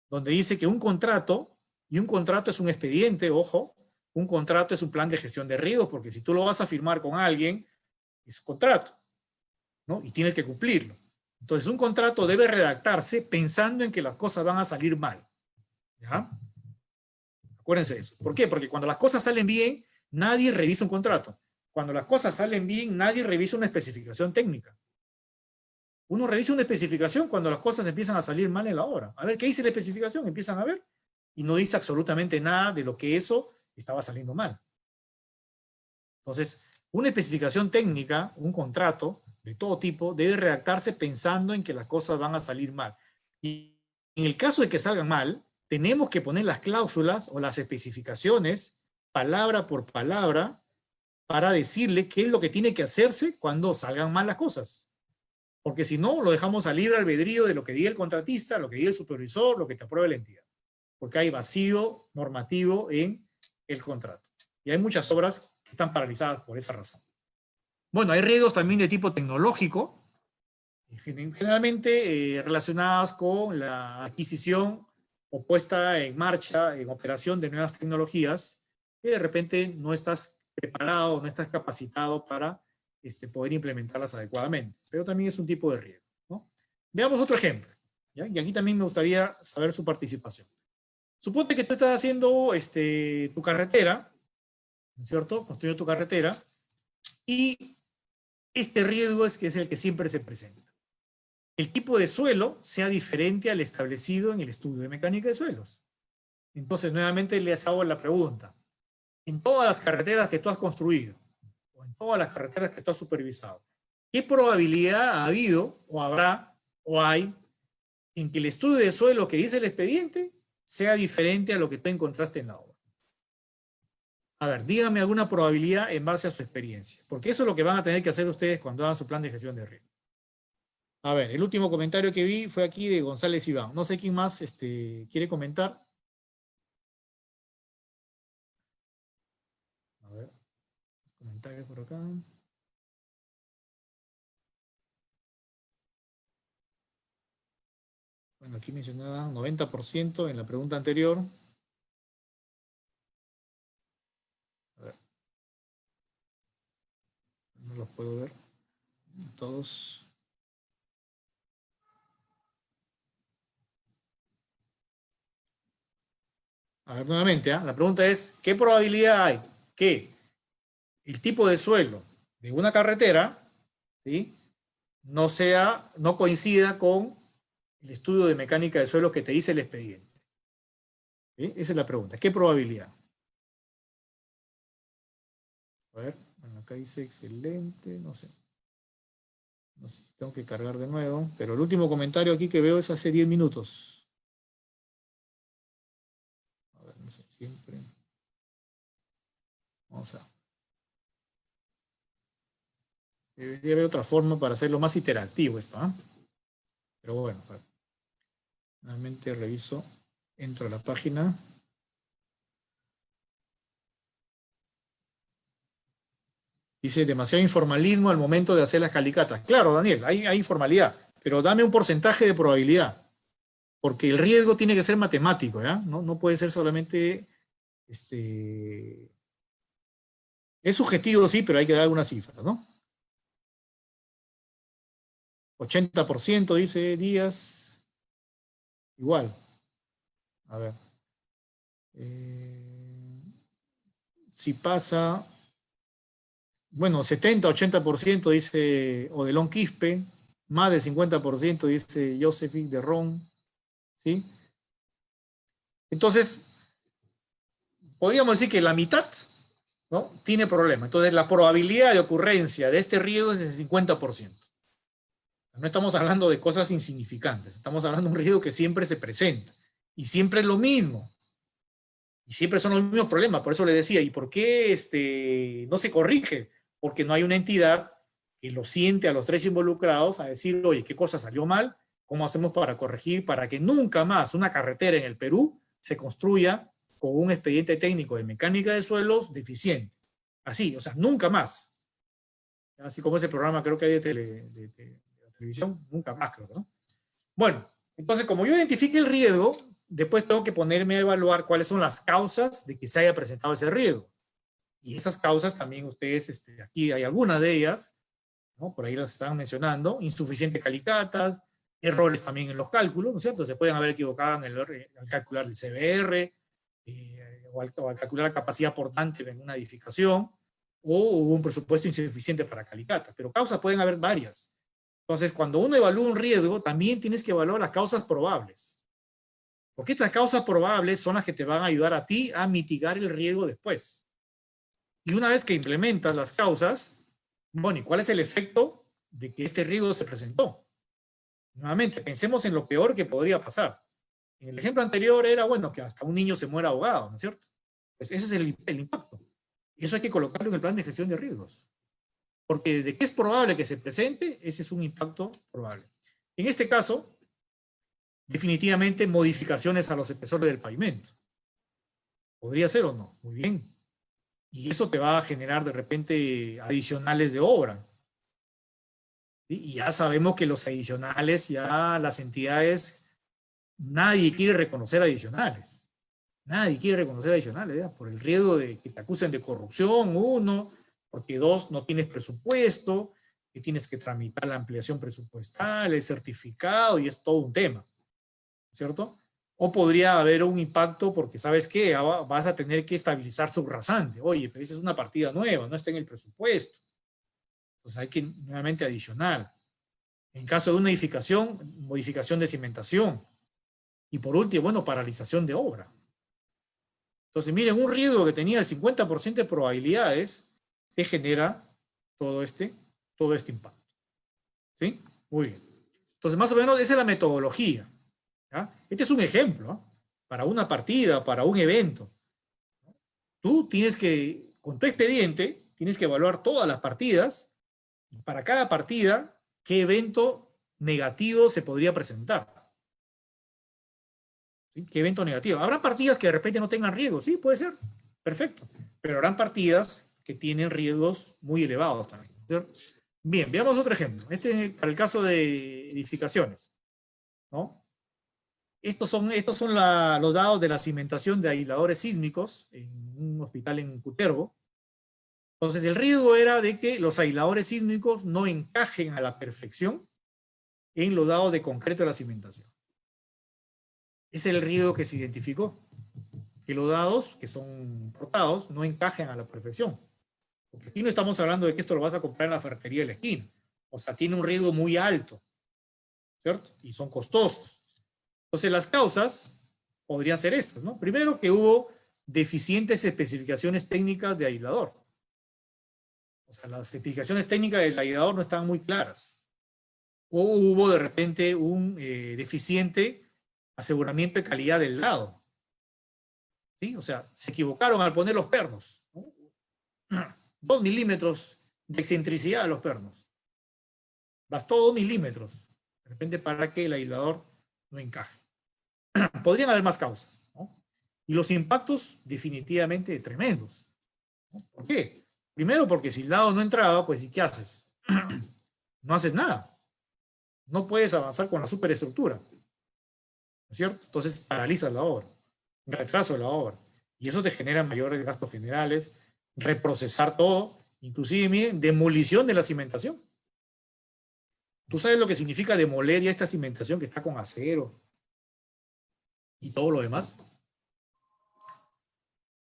donde dice que un contrato, y un contrato es un expediente, ojo, un contrato es un plan de gestión de riesgos, porque si tú lo vas a firmar con alguien, es contrato, ¿no? Y tienes que cumplirlo. Entonces, un contrato debe redactarse pensando en que las cosas van a salir mal, ¿ya? Acuérdense de eso. ¿Por qué? Porque cuando las cosas salen bien, nadie revisa un contrato. Cuando las cosas salen bien, nadie revisa una especificación técnica. Uno revisa una especificación cuando las cosas empiezan a salir mal en la obra. A ver, ¿qué dice la especificación? Empiezan a ver y no dice absolutamente nada de lo que eso estaba saliendo mal. Entonces, una especificación técnica, un contrato de todo tipo, debe redactarse pensando en que las cosas van a salir mal. Y en el caso de que salgan mal, tenemos que poner las cláusulas o las especificaciones, palabra por palabra, para decirle qué es lo que tiene que hacerse cuando salgan mal las cosas. Porque si no, lo dejamos a libre albedrío de lo que diga el contratista, lo que diga el supervisor, lo que te apruebe la entidad. Porque hay vacío normativo en el contrato. Y hay muchas obras que están paralizadas por esa razón. Bueno, hay riesgos también de tipo tecnológico, generalmente relacionados con la adquisición o puesta en marcha, en operación de nuevas tecnologías, que de repente no estás preparado, no estás capacitado para poder implementarlas adecuadamente. Pero también es un tipo de riesgo, ¿no? Veamos otro ejemplo, ¿ya? Y aquí también me gustaría saber su participación. Suponte que tú estás haciendo tu carretera, ¿no es cierto? Construyendo tu carretera, y este riesgo es el que siempre se presenta. El tipo de suelo sea diferente al establecido en el estudio de mecánica de suelos. Entonces, nuevamente les hago la pregunta. En todas las carreteras que tú has construido, o en todas las carreteras que tú has supervisado, ¿qué probabilidad ha habido, o habrá, o hay, en que el estudio de suelo que dice el expediente sea diferente a lo que tú encontraste en la obra? A ver, díganme alguna probabilidad en base a su experiencia, porque eso es lo que van a tener que hacer ustedes cuando hagan su plan de gestión de riesgo. A ver, el último comentario que vi fue aquí de González Iván. No sé quién más quiere comentar. A ver, comentarios por acá. Bueno, aquí mencionaban 90% en la pregunta anterior. A ver. No los puedo ver. Todos. A ver, nuevamente, la pregunta es, ¿qué probabilidad hay que el tipo de suelo de una carretera, ¿sí?, no coincida con el estudio de mecánica de suelo que te dice el expediente? ¿Sí? Esa es la pregunta. ¿Qué probabilidad? A ver, bueno, acá dice excelente, no sé. No sé si tengo que cargar de nuevo, pero el último comentario aquí que veo es hace 10 minutos. A ver, no sé, siempre. Vamos a... Debería haber otra forma para hacerlo más interactivo esto, ¿eh? Pero bueno, a ver. Nuevamente reviso, entro a la página. Dice, demasiado informalismo al momento de hacer las calicatas. Claro, Daniel, hay informalidad, pero dame un porcentaje de probabilidad, porque el riesgo tiene que ser matemático, ¿ya? No puede ser solamente, es subjetivo, sí, pero hay que dar alguna cifra, ¿no? 80% dice Díaz. Igual. A ver. Si pasa bueno, 70-80% dice Odelón Quispe, más del 50% dice Josephine de Ron, ¿sí? Entonces, podríamos decir que la mitad, ¿no?, tiene problema. Entonces, la probabilidad de ocurrencia de este riesgo es del 50%. No estamos hablando de cosas insignificantes, estamos hablando de un riesgo que siempre se presenta, y siempre es lo mismo, y siempre son los mismos problemas. Por eso le decía, ¿y por qué no se corrige? Porque no hay una entidad que lo siente a los tres involucrados a decir, oye, ¿qué cosa salió mal? ¿Cómo hacemos para corregir, para que nunca más una carretera en el Perú se construya con un expediente técnico de mecánica de suelos deficiente? Así, o sea, nunca más. Así como ese programa creo que hay de televisión, nunca más creo, ¿no? Bueno, entonces como yo identifique el riesgo, después tengo que ponerme a evaluar cuáles son las causas de que se haya presentado ese riesgo. Y esas causas también ustedes, aquí hay algunas de ellas, ¿no? Por ahí las estaban mencionando, insuficientes calicatas, errores también en los cálculos, ¿no es cierto? Se pueden haber equivocado al calcular el CBR, o al calcular la capacidad portante en una edificación, o hubo un presupuesto insuficiente para calicatas, pero causas pueden haber varias. Entonces, cuando uno evalúa un riesgo, también tienes que evaluar las causas probables. Porque estas causas probables son las que te van a ayudar a ti a mitigar el riesgo después. Y una vez que implementas las causas, bueno, ¿y cuál es el efecto de que este riesgo se presentó? Nuevamente, pensemos en lo peor que podría pasar. En el ejemplo anterior era, bueno, que hasta un niño se muera ahogado, ¿no es cierto? Pues ese es el impacto. Y eso hay que colocarlo en el plan de gestión de riesgos. Porque de qué es probable que se presente, ese es un impacto probable. En este caso, definitivamente modificaciones a los espesores del pavimento. ¿Podría ser o no? Muy bien. Y eso te va a generar de repente adicionales de obra. ¿Sí? Y ya sabemos que los adicionales, ya las entidades, nadie quiere reconocer adicionales. Nadie quiere reconocer adicionales, ¿ya? Por el riesgo de que te acusen de corrupción, uno, porque dos, no tienes presupuesto, que tienes que tramitar la ampliación presupuestal, el certificado, y es todo un tema, ¿cierto? O podría haber un impacto porque, ¿sabes qué? Vas a tener que estabilizar subrasante. Oye, pero esa es una partida nueva, no está en el presupuesto. Entonces hay que, nuevamente, adicional. En caso de una edificación, modificación de cimentación. Y por último, bueno, paralización de obra. Entonces, miren, un riesgo que tenía el 50% de probabilidades te genera todo este impacto. ¿Sí? Muy bien. Entonces, más o menos, esa es la metodología. ¿Ya? Este es un ejemplo, ¿no? Para una partida, para un evento. Tú tienes que, con tu expediente, tienes que evaluar todas las partidas, y para cada partida, qué evento negativo se podría presentar. ¿Sí? ¿Qué evento negativo? Habrá partidas que de repente no tengan riesgos, sí, puede ser, perfecto, pero habrán partidas que tienen riesgos muy elevados también, ¿cierto? Bien, veamos otro ejemplo. Para el caso de edificaciones, ¿no? Estos son los dados de la cimentación de aisladores sísmicos en un hospital en Cutervo. Entonces, el riesgo era de que los aisladores sísmicos no encajen a la perfección en los dados de concreto de la cimentación. Ese es el riesgo que se identificó. Que los dados, que son portados, no encajen a la perfección. Porque aquí no estamos hablando de que esto lo vas a comprar en la ferretería de la esquina. O sea, tiene un riesgo muy alto, ¿cierto? Y son costosos. Entonces, las causas podrían ser estas, ¿no? Primero, que hubo deficientes especificaciones técnicas de aislador. O sea, las especificaciones técnicas del aislador no estaban muy claras. O hubo, de repente, un deficiente aseguramiento de calidad del lado. ¿Sí? O sea, se equivocaron al poner los pernos, ¿no? 2 milímetros de excentricidad de los pernos. Bastó 2 milímetros, de repente, para que el aislador no encaje. Podrían haber más causas, ¿no? Y los impactos definitivamente tremendos, ¿no? ¿Por qué? Primero, porque si el lado no entraba, pues ¿y qué haces? No haces nada. No puedes avanzar con la superestructura, ¿no es cierto? Entonces paralizas la obra, retraso de la obra. Y eso te genera mayores gastos generales, reprocesar todo, inclusive, miren, demolición de la cimentación. ¿Tú sabes lo que significa demoler ya esta cimentación que está con acero y todo lo demás?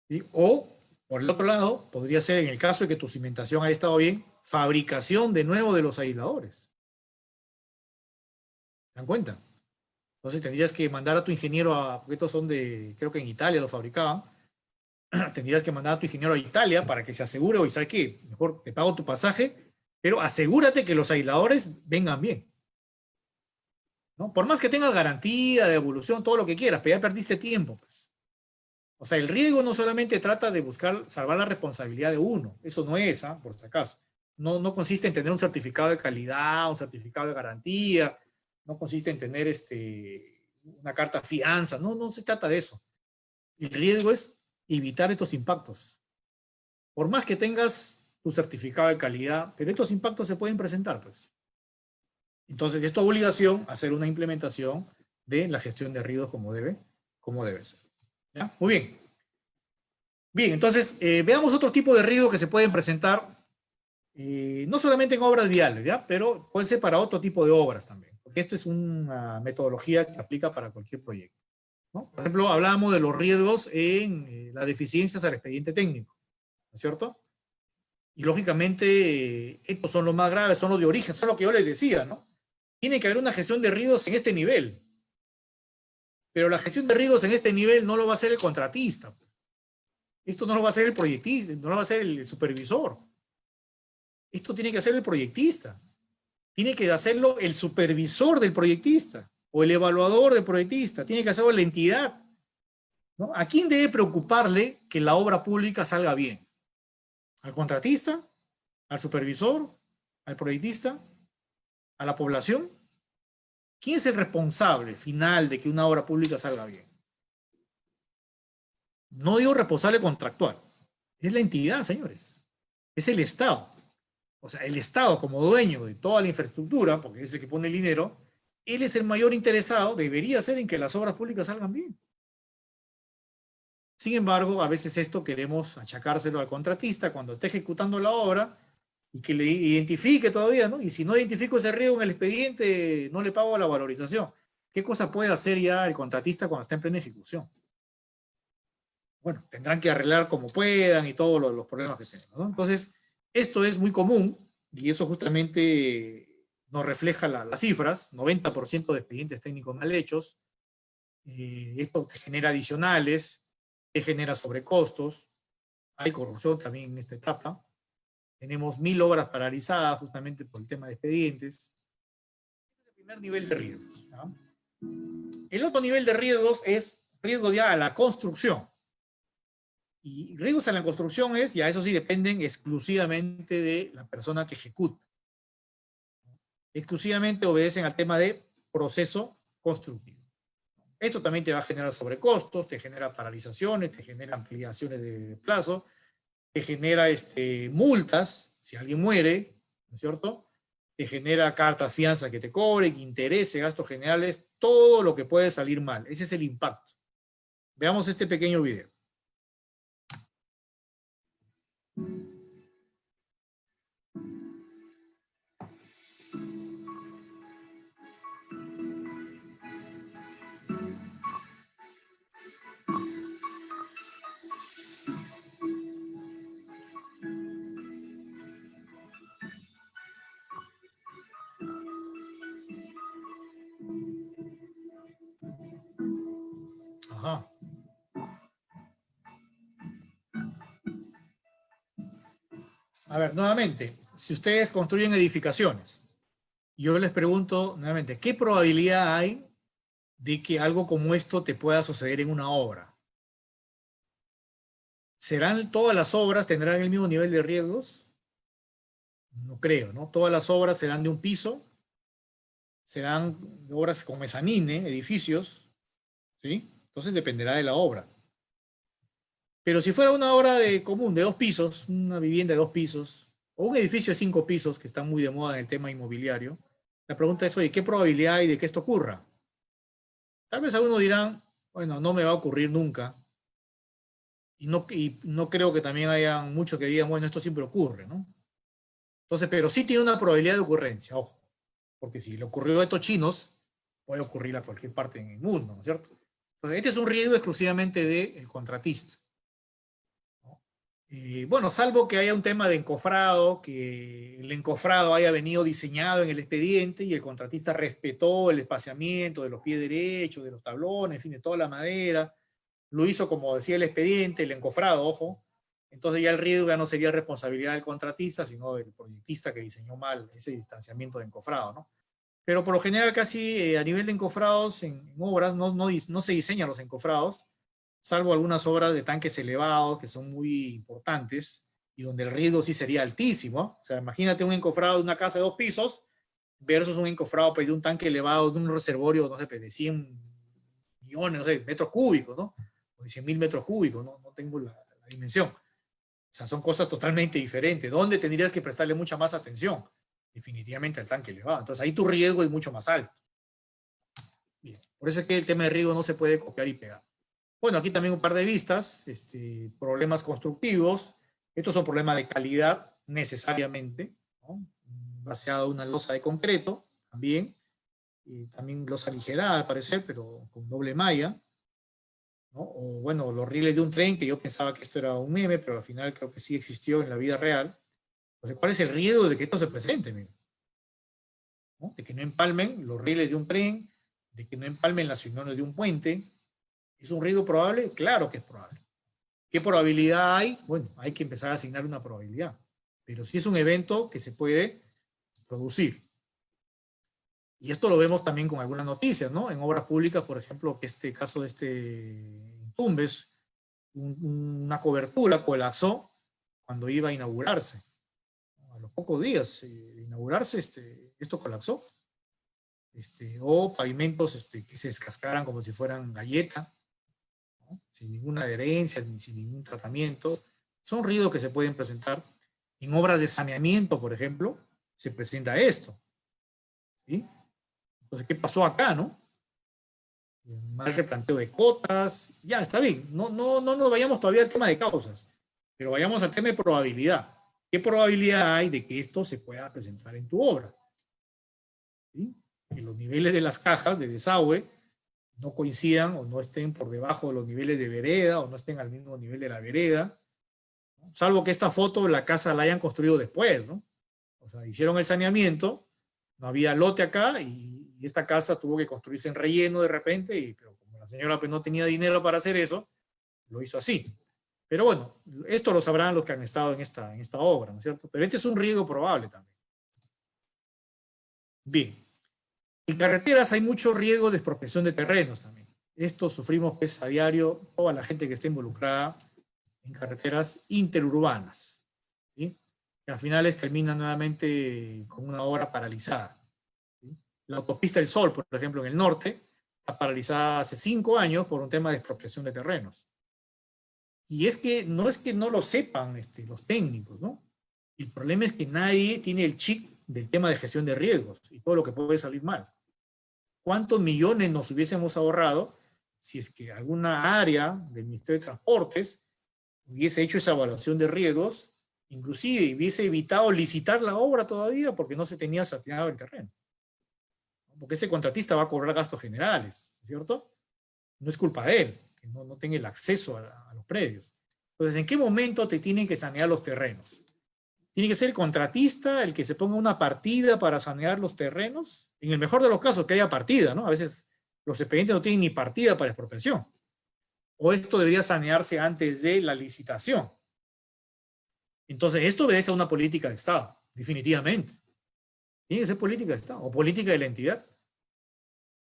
¿Sí? O Por el otro lado, podría ser, en el caso de que tu cimentación haya estado bien, fabricación de nuevo de los aisladores. ¿Se dan cuenta? Entonces tendrías que mandar a tu ingeniero porque estos son de, creo que en Italia lo fabricaban, tendrías que mandar a tu ingeniero a Italia para que se asegure, oye, ¿sabes qué? Mejor te pago tu pasaje, pero asegúrate que los aisladores vengan bien. ¿No? Por más que tengas garantía de evolución, todo lo que quieras, pero ya perdiste tiempo, pues. O sea, el riesgo no solamente trata de buscar salvar la responsabilidad de uno, eso no es, por si acaso. No consiste en tener un certificado de calidad, un certificado de garantía, no consiste en tener una carta fianza, no se trata de eso. El riesgo es evitar estos impactos. Por más que tengas tu certificado de calidad, pero estos impactos se pueden presentar, pues. Entonces, es tu obligación hacer una implementación de la gestión de riesgos como debe ser. ¿Ya? Muy bien. Bien, entonces, veamos otro tipo de riesgos que se pueden presentar, no solamente en obras viales, ¿ya? Pero puede ser para otro tipo de obras también, porque esto es una metodología que aplica para cualquier proyecto, ¿no? Por ejemplo, hablábamos de los riesgos en las deficiencias al expediente técnico, ¿no es cierto? Y lógicamente, estos son los más graves, son los de origen, son lo que yo les decía, ¿no? Tiene que haber una gestión de riesgos en este nivel. Pero la gestión de riesgos en este nivel no lo va a hacer el contratista. Esto no lo va a hacer el proyectista, no lo va a hacer el supervisor. Esto tiene que hacer el proyectista. Tiene que hacerlo el supervisor del proyectista o el evaluador del proyectista. Tiene que hacerlo la entidad, ¿no? ¿A quién debe preocuparle que la obra pública salga bien? ¿Al contratista? ¿Al supervisor? ¿Al proyectista? ¿A la población? ¿Quién es el responsable final de que una obra pública salga bien? No digo responsable contractual. Es la entidad, señores. Es el Estado. O sea, el Estado como dueño de toda la infraestructura, porque es el que pone el dinero, él es el mayor interesado, debería ser en que las obras públicas salgan bien. Sin embargo, a veces esto queremos achacárselo al contratista cuando está ejecutando la obra y que le identifique todavía, ¿no? Y si no identifico ese riesgo en el expediente, no le pago la valorización. ¿Qué cosa puede hacer ya el contratista cuando está en plena ejecución? Bueno, tendrán que arreglar como puedan y todos los problemas que tenemos, ¿no? Entonces, esto es muy común y eso justamente nos refleja las cifras, 90% de expedientes técnicos mal hechos. Esto te genera adicionales, te genera sobrecostos, hay corrupción también en esta etapa. Tenemos 1000 obras paralizadas justamente por el tema de expedientes. Este es el primer nivel de riesgos, ¿no? El otro nivel de riesgos es riesgo ya a la construcción. Y riesgos a la construcción es, ya eso sí, dependen exclusivamente de la persona que ejecuta. Exclusivamente obedecen al tema de proceso constructivo. Esto también te va a generar sobrecostos, te genera paralizaciones, te genera ampliaciones de plazo, te genera multas si alguien muere, ¿no es cierto? Te genera cartas fianza que te cobren, intereses, gastos generales, todo lo que puede salir mal. Ese es el impacto. Veamos este pequeño video. Ajá. A ver, nuevamente, si ustedes construyen edificaciones, yo les pregunto nuevamente, ¿qué probabilidad hay de que algo como esto te pueda suceder en una obra? ¿Serán todas las obras, tendrán el mismo nivel de riesgos? No creo, ¿no? Todas las obras serán de un piso, serán obras con mezanine, edificios, ¿sí? Entonces dependerá de la obra. Pero si fuera una obra común de 2 pisos, una vivienda de 2 pisos, o un edificio de 5 pisos, que está muy de moda en el tema inmobiliario, la pregunta es, oye, ¿qué probabilidad hay de que esto ocurra? Tal vez algunos dirán, bueno, no me va a ocurrir nunca. Y no creo que también haya muchos que digan, bueno, esto siempre ocurre, ¿no? Entonces, pero sí tiene una probabilidad de ocurrencia, ojo. Porque si le ocurrió a estos chinos, puede ocurrir a cualquier parte en el mundo, ¿no es cierto? Entonces, este es un riesgo exclusivamente del contratista, ¿no? Bueno, salvo que haya un tema de encofrado, que el encofrado haya venido diseñado en el expediente y el contratista respetó el espaciamiento de los pies derechos, de los tablones, en fin, de toda la madera, lo hizo como decía el expediente, el encofrado, ojo, entonces ya el riesgo ya no sería responsabilidad del contratista, sino del proyectista que diseñó mal ese distanciamiento de encofrado, ¿no? Pero por lo general casi a nivel de encofrados en obras no se diseñan los encofrados, salvo algunas obras de tanques elevados que son muy importantes y donde el riesgo sí sería altísimo. O sea, imagínate un encofrado de una casa de 2 pisos versus un encofrado de un tanque elevado de un reservorio, no sé, de 100 millones, no sé, metros cúbicos, ¿no? O de 100.000 metros cúbicos, no tengo la dimensión. O sea, son cosas totalmente diferentes. ¿Dónde tendrías que prestarle mucha más atención? Definitivamente al tanque elevado. Entonces ahí tu riesgo es mucho más alto. Bien. Por eso es que el tema de riesgo no se puede copiar y pegar. Bueno, aquí también un par de vistas, problemas constructivos. Estos son problemas de calidad, necesariamente, ¿no? Vaciado una losa de concreto, también. También losa aligerada, al parecer, pero con doble malla, ¿no? O bueno, los rieles de un tren, que yo pensaba que esto era un meme, pero al final creo que sí existió en la vida real. Entonces, ¿cuál es el riesgo de que esto se presente? ¿No? De que no empalmen los rieles de un tren, de que no empalmen las uniones de un puente. ¿Es un riesgo probable? Claro que es probable. ¿Qué probabilidad hay? Bueno, hay que empezar a asignar una probabilidad. Pero sí es un evento que se puede producir. Y esto lo vemos también con algunas noticias, ¿no? En obras públicas, por ejemplo, que este caso de Tumbes, una cobertura colapsó cuando iba a inaugurarse. A los pocos días de inaugurarse, esto colapsó. O pavimentos que se descascaran como si fueran galleta, ¿no? Sin ninguna adherencia, ni sin ningún tratamiento. Son riesgos que se pueden presentar. En obras de saneamiento, por ejemplo, se presenta esto. ¿Sí? Entonces, ¿qué pasó acá, no? Mal replanteo de cotas, ya, está bien. No nos vayamos todavía al tema de causas, pero vayamos al tema de probabilidad. ¿Qué probabilidad hay de que esto se pueda presentar en tu obra? ¿Sí? Que los niveles de las cajas de desagüe no coincidan o no estén por debajo de los niveles de vereda o no estén al mismo nivel de la vereda, ¿no? Salvo que esta foto la casa la hayan construido después, ¿no? O sea, hicieron el saneamiento, no había lote acá y esta casa tuvo que construirse en relleno de repente, pero como la señora pues no tenía dinero para hacer eso, lo hizo así. Pero bueno, esto lo sabrán los que han estado en esta obra, ¿no es cierto? Pero este es un riesgo probable también. Bien. En carreteras hay mucho riesgo de expropiación de terrenos también. Esto sufrimos pues a diario toda la gente que está involucrada en carreteras interurbanas, ¿sí? Que al final termina nuevamente con una obra paralizada, ¿sí? La autopista del Sol, por ejemplo, en el norte, está paralizada hace 5 años por un tema de expropiación de terrenos. Y es que no lo sepan los técnicos, ¿no? El problema es que nadie tiene el chip del tema de gestión de riesgos y todo lo que puede salir mal. ¿Cuántos millones nos hubiésemos ahorrado si es que alguna área del Ministerio de Transportes hubiese hecho esa evaluación de riesgos, inclusive hubiese evitado licitar la obra todavía porque no se tenía saneado el terreno? Porque ese contratista va a cobrar gastos generales, ¿cierto? No es culpa de él, que no tenga el acceso a los predios. Entonces, ¿en qué momento te tienen que sanear los terrenos? ¿Tiene que ser el contratista el que se ponga una partida para sanear los terrenos? En el mejor de los casos, que haya partida, ¿no? A veces los expedientes no tienen ni partida para expropiación. O esto debería sanearse antes de la licitación. Entonces, esto obedece a una política de Estado, definitivamente. Tiene que ser política de Estado o política de la entidad.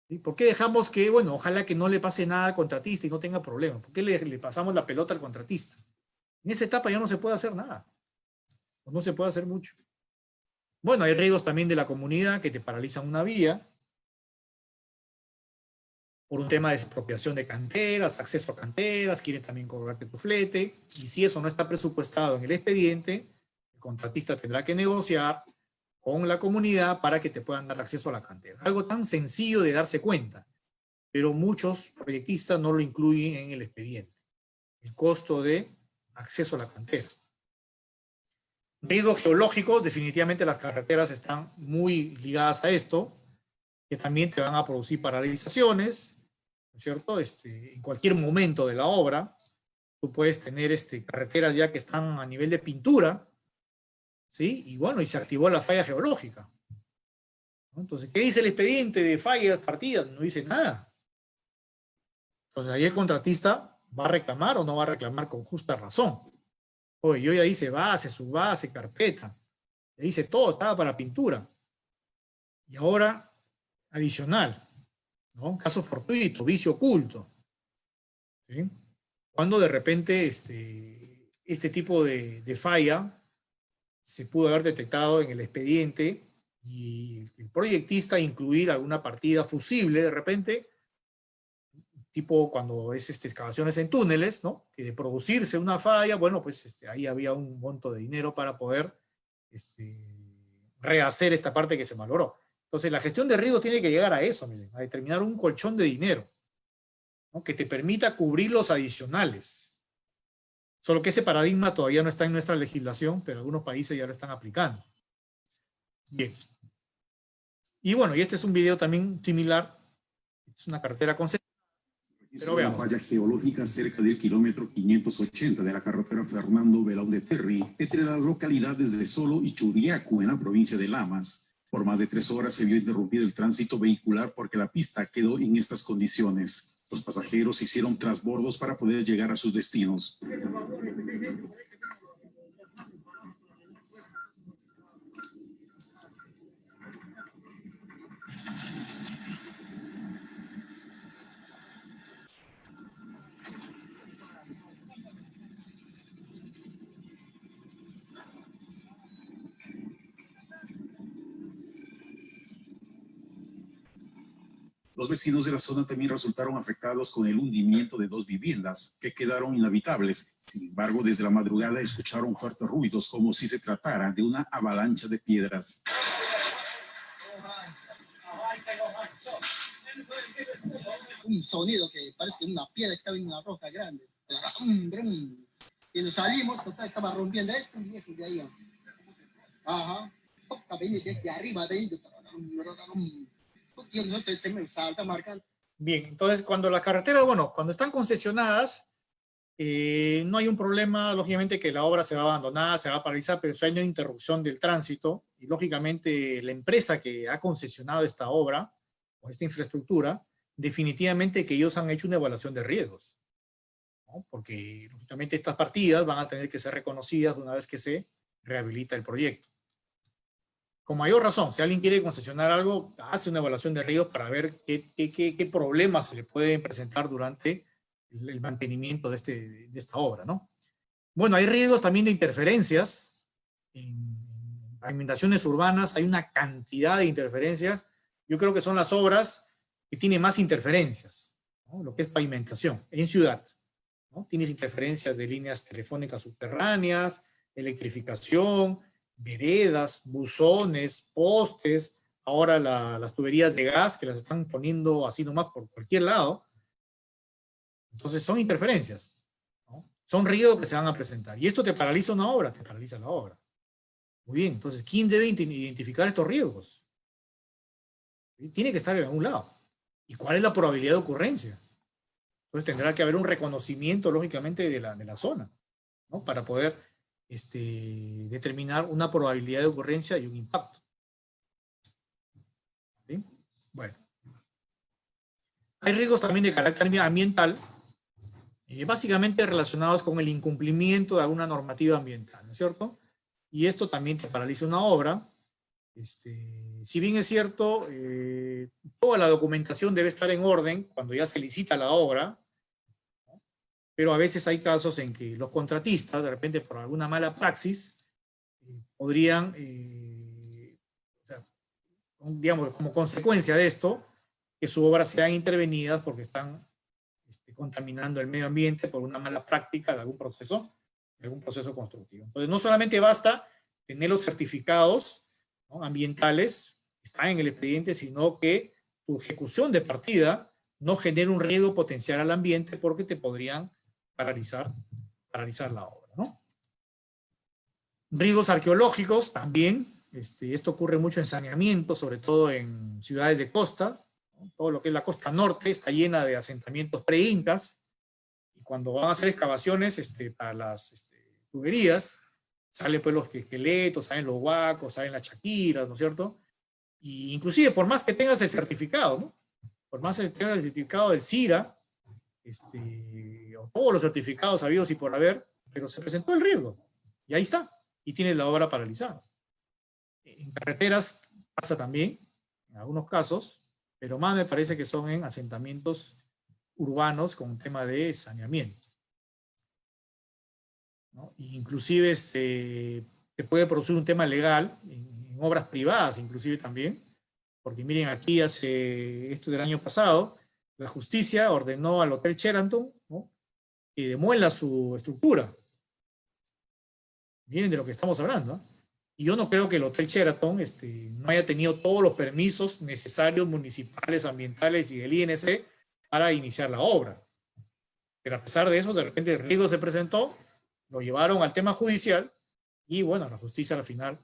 ¿Sí? ¿Por qué dejamos que, bueno, ojalá que no le pase nada al contratista y no tenga problema? ¿Por qué le pasamos la pelota al contratista? En esa etapa ya no se puede hacer nada. O no se puede hacer mucho. Bueno, hay riesgos también de la comunidad que te paralizan una vía por un tema de expropiación de canteras, acceso a canteras, quieren también cobrarte tu flete, y si eso no está presupuestado en el expediente, el contratista tendrá que negociar con la comunidad para que te puedan dar acceso a la cantera. Algo tan sencillo de darse cuenta, pero muchos proyectistas no lo incluyen en el expediente. El costo de acceso a la cantera. Riesgos geológicos, definitivamente las carreteras están muy ligadas a esto, que también te van a producir paralizaciones, ¿no es cierto? En cualquier momento de la obra, tú puedes tener carreteras ya que están a nivel de pintura, ¿sí? Y bueno, y se activó la falla geológica, ¿no? Entonces, ¿qué dice el expediente de fallas partidas? No dice nada. Entonces, ahí el contratista va a reclamar o no va a reclamar con justa razón. Oye, yo ya hice base, subbase, carpeta. Ya hice todo, estaba para pintura. Y ahora, adicional, ¿no? Caso fortuito, vicio oculto, ¿sí? Cuando de repente este tipo de falla se pudo haber detectado en el expediente y el proyectista incluir alguna partida fusible de repente, tipo cuando es excavaciones en túneles, ¿no? Que de producirse una falla, bueno, pues ahí había un monto de dinero para poder rehacer esta parte que se malogró. Entonces la gestión de riesgos tiene que llegar a eso, miren, a determinar un colchón de dinero, ¿no? Que te permita cubrir los adicionales. Solo que ese paradigma todavía no está en nuestra legislación, pero algunos países ya lo están aplicando. Bien. Y bueno, y este es un video también similar. Es una carretera con... Pero veamos. Una falla geológica cerca del kilómetro 580 de la carretera Fernando Belaúnde de Terry, entre las localidades de Solo y Churiaco, en la provincia de Lamas. Por más de 3 horas se vio interrumpido el tránsito vehicular porque la pista quedó en estas condiciones. Los pasajeros hicieron transbordos para poder llegar a sus destinos. Los vecinos de la zona también resultaron afectados con el hundimiento de 2 viviendas que quedaron inhabitables. Sin embargo, desde la madrugada escucharon fuertes ruidos como si se tratara de una avalancha de piedras. Un sonido que parece que una piedra que estaba en una roca grande. Y nos salimos, estaba rompiendo esto y eso de ahí. Ajá. Desde arriba, de ahí. Bien, entonces cuando las carreteras, bueno, cuando están concesionadas, no hay un problema, lógicamente, que la obra se va a abandonar, se va a paralizar, pero si hay una interrupción del tránsito, y lógicamente la empresa que ha concesionado esta obra, o esta infraestructura, definitivamente que ellos han hecho una evaluación de riesgos, ¿no? Porque lógicamente estas partidas van a tener que ser reconocidas una vez que se rehabilita el proyecto. Con mayor razón, si alguien quiere concesionar algo, hace una evaluación de riesgos para ver qué problemas se le pueden presentar durante el mantenimiento de esta obra, ¿no? Bueno, hay riesgos también de interferencias. En pavimentaciones urbanas hay una cantidad de interferencias. Yo creo que son las obras que tienen más interferencias, ¿no? Lo que es pavimentación en ciudad, ¿no? Tienes interferencias de líneas telefónicas subterráneas, electrificación, veredas, buzones, postes, ahora las tuberías de gas que las están poniendo así nomás por cualquier lado. Entonces son interferencias, ¿no? Son riesgos que se van a presentar. Y esto te paraliza una obra, te paraliza la obra. Muy bien, entonces, ¿quién debe identificar estos riesgos? Tiene que estar en algún lado. ¿Y cuál es la probabilidad de ocurrencia? Entonces tendrá que haber un reconocimiento, lógicamente, de la zona, ¿no? Para poder determinar una probabilidad de ocurrencia y un impacto. ¿Sí? Bueno. Hay riesgos también de carácter ambiental, básicamente relacionados con el incumplimiento de alguna normativa ambiental, ¿no es cierto? Y esto también te paraliza una obra. Si bien es cierto, toda la documentación debe estar en orden cuando ya se licita la obra, ¿no? Pero a veces hay casos en que los contratistas, de repente por alguna mala praxis, podrían, o sea, digamos, como consecuencia de esto, que sus obras sean intervenidas porque están contaminando el medio ambiente por una mala práctica de algún proceso constructivo. Entonces, no solamente basta tener los certificados, ¿no?, ambientales, están en el expediente, sino que tu ejecución de partida no genere un riesgo potencial al ambiente porque te podrían paralizar la obra, ¿no? Riesgos arqueológicos también. Esto ocurre mucho en saneamiento, sobre todo en ciudades de costa, ¿no? Todo lo que es la costa norte está llena de asentamientos pre-incas, y cuando van a hacer excavaciones para las tuberías, salen pues los esqueletos, salen los huacos, salen las chaquiras, ¿no es cierto? Y inclusive, por más que tengas el certificado, ¿no? Por más que tengas el certificado del CIRA, o todos los certificados habidos y por haber, pero se presentó el riesgo. Y ahí está. Y tienes la obra paralizada. En carreteras pasa también, en algunos casos, pero más me parece que son en asentamientos urbanos con un tema de saneamiento, ¿no? Inclusive se puede producir un tema legal en obras privadas, inclusive también, porque miren, aquí esto del año pasado, la justicia ordenó al Hotel Sheraton, ¿no?, que demuela su estructura. Miren de lo que estamos hablando, ¿no? Y yo no creo que el Hotel Sheraton no haya tenido todos los permisos necesarios municipales, ambientales y del INC para iniciar la obra. Pero a pesar de eso, de repente el riesgo se presentó, lo llevaron al tema judicial y bueno, la justicia al final,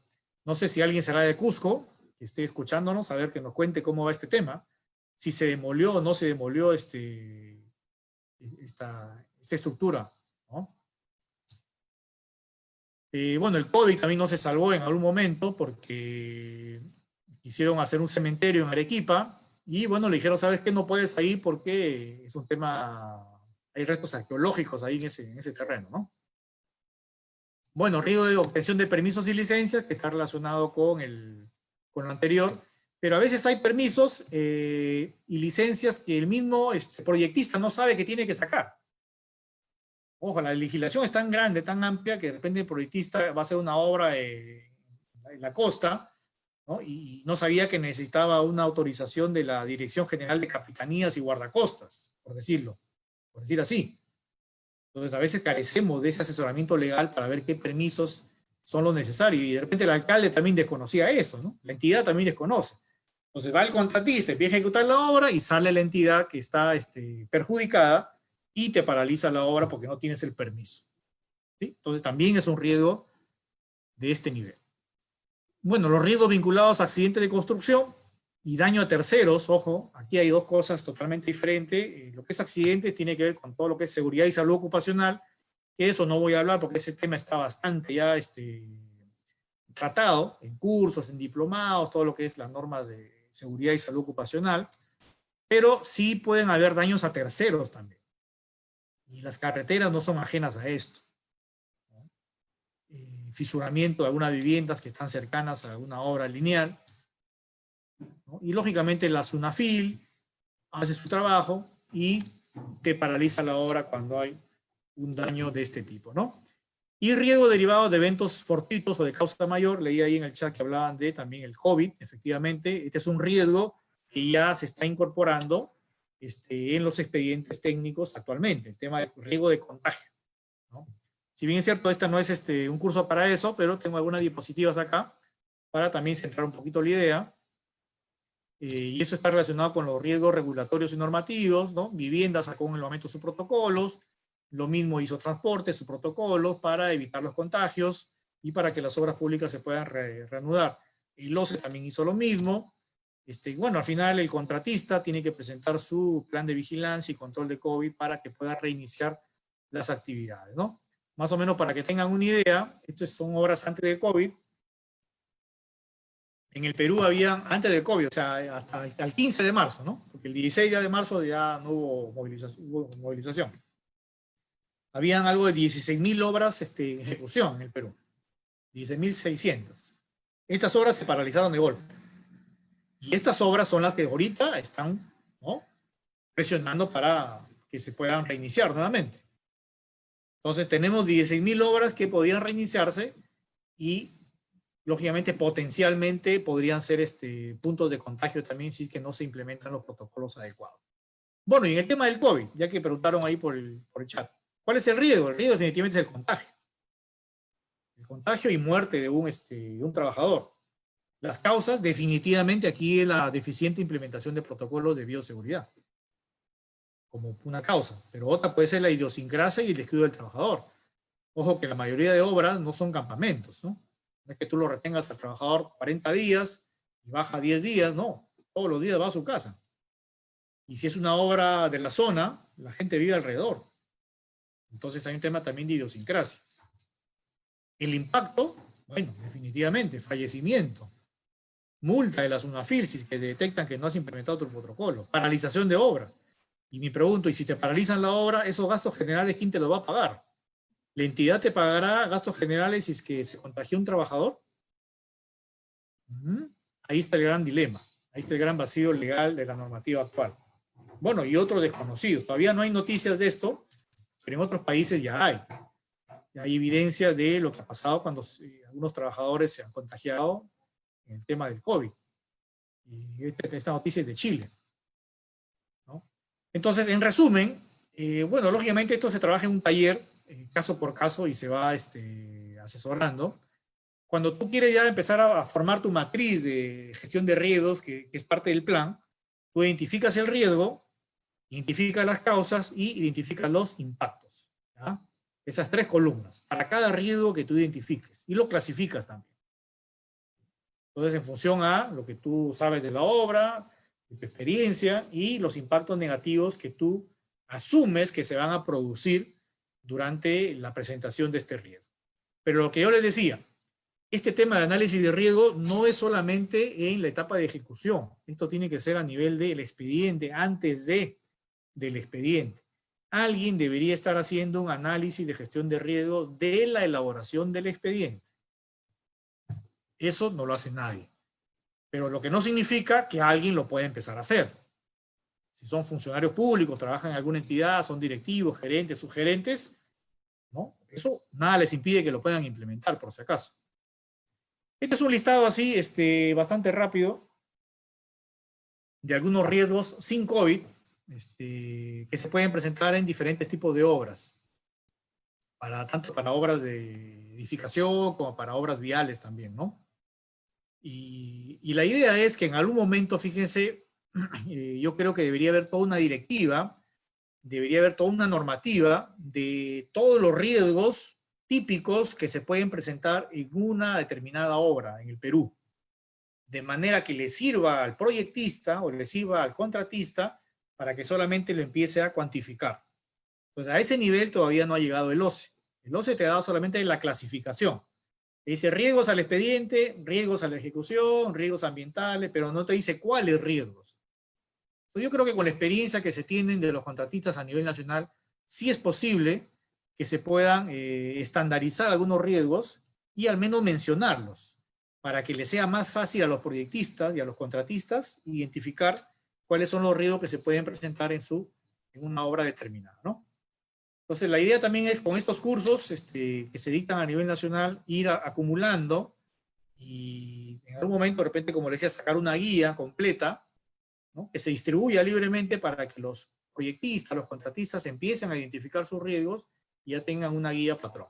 no sé si alguien será de Cusco, que esté escuchándonos, a ver que nos cuente cómo va este tema, si se demolió o no se demolió esta estructura, ¿no? Bueno, el COVID también no se salvó en algún momento porque quisieron hacer un cementerio en Arequipa y bueno, le dijeron, ¿sabes qué? No puedes ahí porque es un tema, hay restos arqueológicos ahí en ese terreno, ¿no? Bueno, riesgo de obtención de permisos y licencias que está relacionado con lo anterior, pero a veces hay permisos y licencias que el mismo proyectista no sabe que tiene que sacar. Ojo, la legislación es tan grande, tan amplia, que de repente el proyectista va a hacer una obra en la costa, ¿no? Y no sabía que necesitaba una autorización de la Dirección General de Capitanías y Guardacostas, por decir así. Entonces, a veces carecemos de ese asesoramiento legal para ver qué permisos son los necesarios. Y de repente el alcalde también desconocía eso, ¿no? La entidad también desconoce. Entonces va el contratista, empieza a ejecutar la obra y sale la entidad que está perjudicada y te paraliza la obra porque no tienes el permiso, ¿sí? Entonces también es un riesgo de este nivel. Bueno, los riesgos vinculados a accidentes de construcción y daño a terceros, ojo, aquí hay dos cosas totalmente diferentes. Lo que es accidentes tiene que ver con todo lo que es seguridad y salud ocupacional, que eso no voy a hablar porque ese tema está bastante ya tratado en cursos, en diplomados, todo lo que es las normas de seguridad y salud ocupacional, pero sí pueden haber daños a terceros también. Y las carreteras no son ajenas a esto, ¿no? Fisuramiento de algunas viviendas que están cercanas a una obra lineal, ¿no? Y lógicamente la SUNAFIL hace su trabajo y te paraliza la obra cuando hay un daño de este tipo, ¿no? Y riesgo derivado de eventos fortuitos o de causa mayor, leí ahí en el chat que hablaban de también el COVID, efectivamente, este es un riesgo que ya se está incorporando en los expedientes técnicos actualmente, el tema de riesgo de contagio, ¿no? Si bien es cierto, esta no es un curso para eso, pero tengo algunas diapositivas acá para también centrar un poquito la idea. Y eso está relacionado con los riesgos regulatorios y normativos, ¿no? Viviendas sacó en el momento sus protocolos, lo mismo hizo transporte, sus protocolos para evitar los contagios y para que las obras públicas se puedan reanudar. El OCE también hizo lo mismo. Bueno, al final el contratista tiene que presentar su plan de vigilancia y control de COVID para que pueda reiniciar las actividades, ¿no? Más o menos para que tengan una idea, estas son obras antes del COVID. En el Perú habían, antes del COVID, o sea, hasta el 15 de marzo, ¿no? Porque el 16 de marzo ya no hubo movilización. Habían algo de 16.000 obras en ejecución en el Perú. 16.600. Estas obras se paralizaron de golpe. Y estas obras son las que ahorita están, ¿no?, presionando para que se puedan reiniciar nuevamente. Entonces tenemos 16.000 obras que podían reiniciarse y lógicamente potencialmente podrían ser puntos de contagio también si es que no se implementan los protocolos adecuados. Bueno, y en el tema del COVID, ya que preguntaron ahí por el chat, ¿cuál es el riesgo? El riesgo definitivamente es el contagio. El contagio y muerte de un trabajador. Las causas, definitivamente aquí es la deficiente implementación de protocolos de bioseguridad, como una causa, pero otra puede ser la idiosincrasia y el descuido del trabajador. Ojo que la mayoría de obras no son campamentos, ¿no? No es que tú lo retengas al trabajador 40 días y baja 10 días, no, todos los días va a su casa. Y si es una obra de la zona, la gente vive alrededor. Entonces hay un tema también de idiosincrasia. El impacto, bueno, definitivamente, fallecimiento, multa de la SUNAFIL si que detectan que no has implementado tu protocolo, paralización de obra. Y me pregunto, ¿y si te paralizan la obra, esos gastos generales, quién te los va a pagar? ¿La entidad te pagará gastos generales si es que se contagió un trabajador? Ahí está el gran dilema, ahí está el gran vacío legal de la normativa actual. Bueno, y otros desconocidos. Todavía no hay noticias de esto, pero en otros países ya hay. Ya hay evidencia de lo que ha pasado cuando algunos trabajadores se han contagiado en el tema del COVID. Y esta noticia es de Chile, ¿no? Entonces, en resumen, bueno, lógicamente esto se trabaja en un taller, caso por caso, y se va asesorando. Cuando tú quieres ya empezar a formar tu matriz de gestión de riesgos, que es parte del plan, tú identificas el riesgo, identificas las causas y identificas los impactos, ¿ya? Esas 3 columnas, para cada riesgo que tú identifiques, y lo clasificas también. Entonces, en función a lo que tú sabes de la obra, de tu experiencia, y los impactos negativos que tú asumes que se van a producir durante la presentación de este riesgo. Pero lo que yo les decía, este tema de análisis de riesgo no es solamente en la etapa de ejecución. Esto tiene que ser a nivel del expediente, antes del expediente. Alguien debería estar haciendo un análisis de gestión de riesgos de la elaboración del expediente. Eso no lo hace nadie. Pero lo que no significa que alguien lo pueda empezar a hacer. Si son funcionarios públicos, trabajan en alguna entidad, son directivos, gerentes, subgerentes, ¿no? Eso nada les impide que lo puedan implementar, por si acaso. Este es un listado así, bastante rápido, de algunos riesgos sin COVID, que se pueden presentar en diferentes tipos de obras. Tanto para obras de edificación como para obras viales también, ¿no? Y la idea es que en algún momento, fíjense, yo creo que debería haber toda una directiva, debería haber toda una normativa de todos los riesgos típicos que se pueden presentar en una determinada obra en el Perú, de manera que le sirva al proyectista o le sirva al contratista para que solamente lo empiece a cuantificar. Entonces, a ese nivel todavía no ha llegado el OCE. El OCE te ha dado solamente la clasificación. Te dice riesgos al expediente, riesgos a la ejecución, riesgos ambientales, pero no te dice cuáles riesgos. Entonces, yo creo que con la experiencia que se tienen de los contratistas a nivel nacional, sí es posible que se puedan estandarizar algunos riesgos y al menos mencionarlos, para que les sea más fácil a los proyectistas y a los contratistas identificar cuáles son los riesgos que se pueden presentar en una obra determinada, ¿no? Entonces, la idea también es, con estos cursos que se dictan a nivel nacional, ir acumulando y en algún momento, de repente, como les decía, sacar una guía completa, ¿no? Que se distribuya libremente para que los proyectistas, los contratistas empiecen a identificar sus riesgos y ya tengan una guía patrón,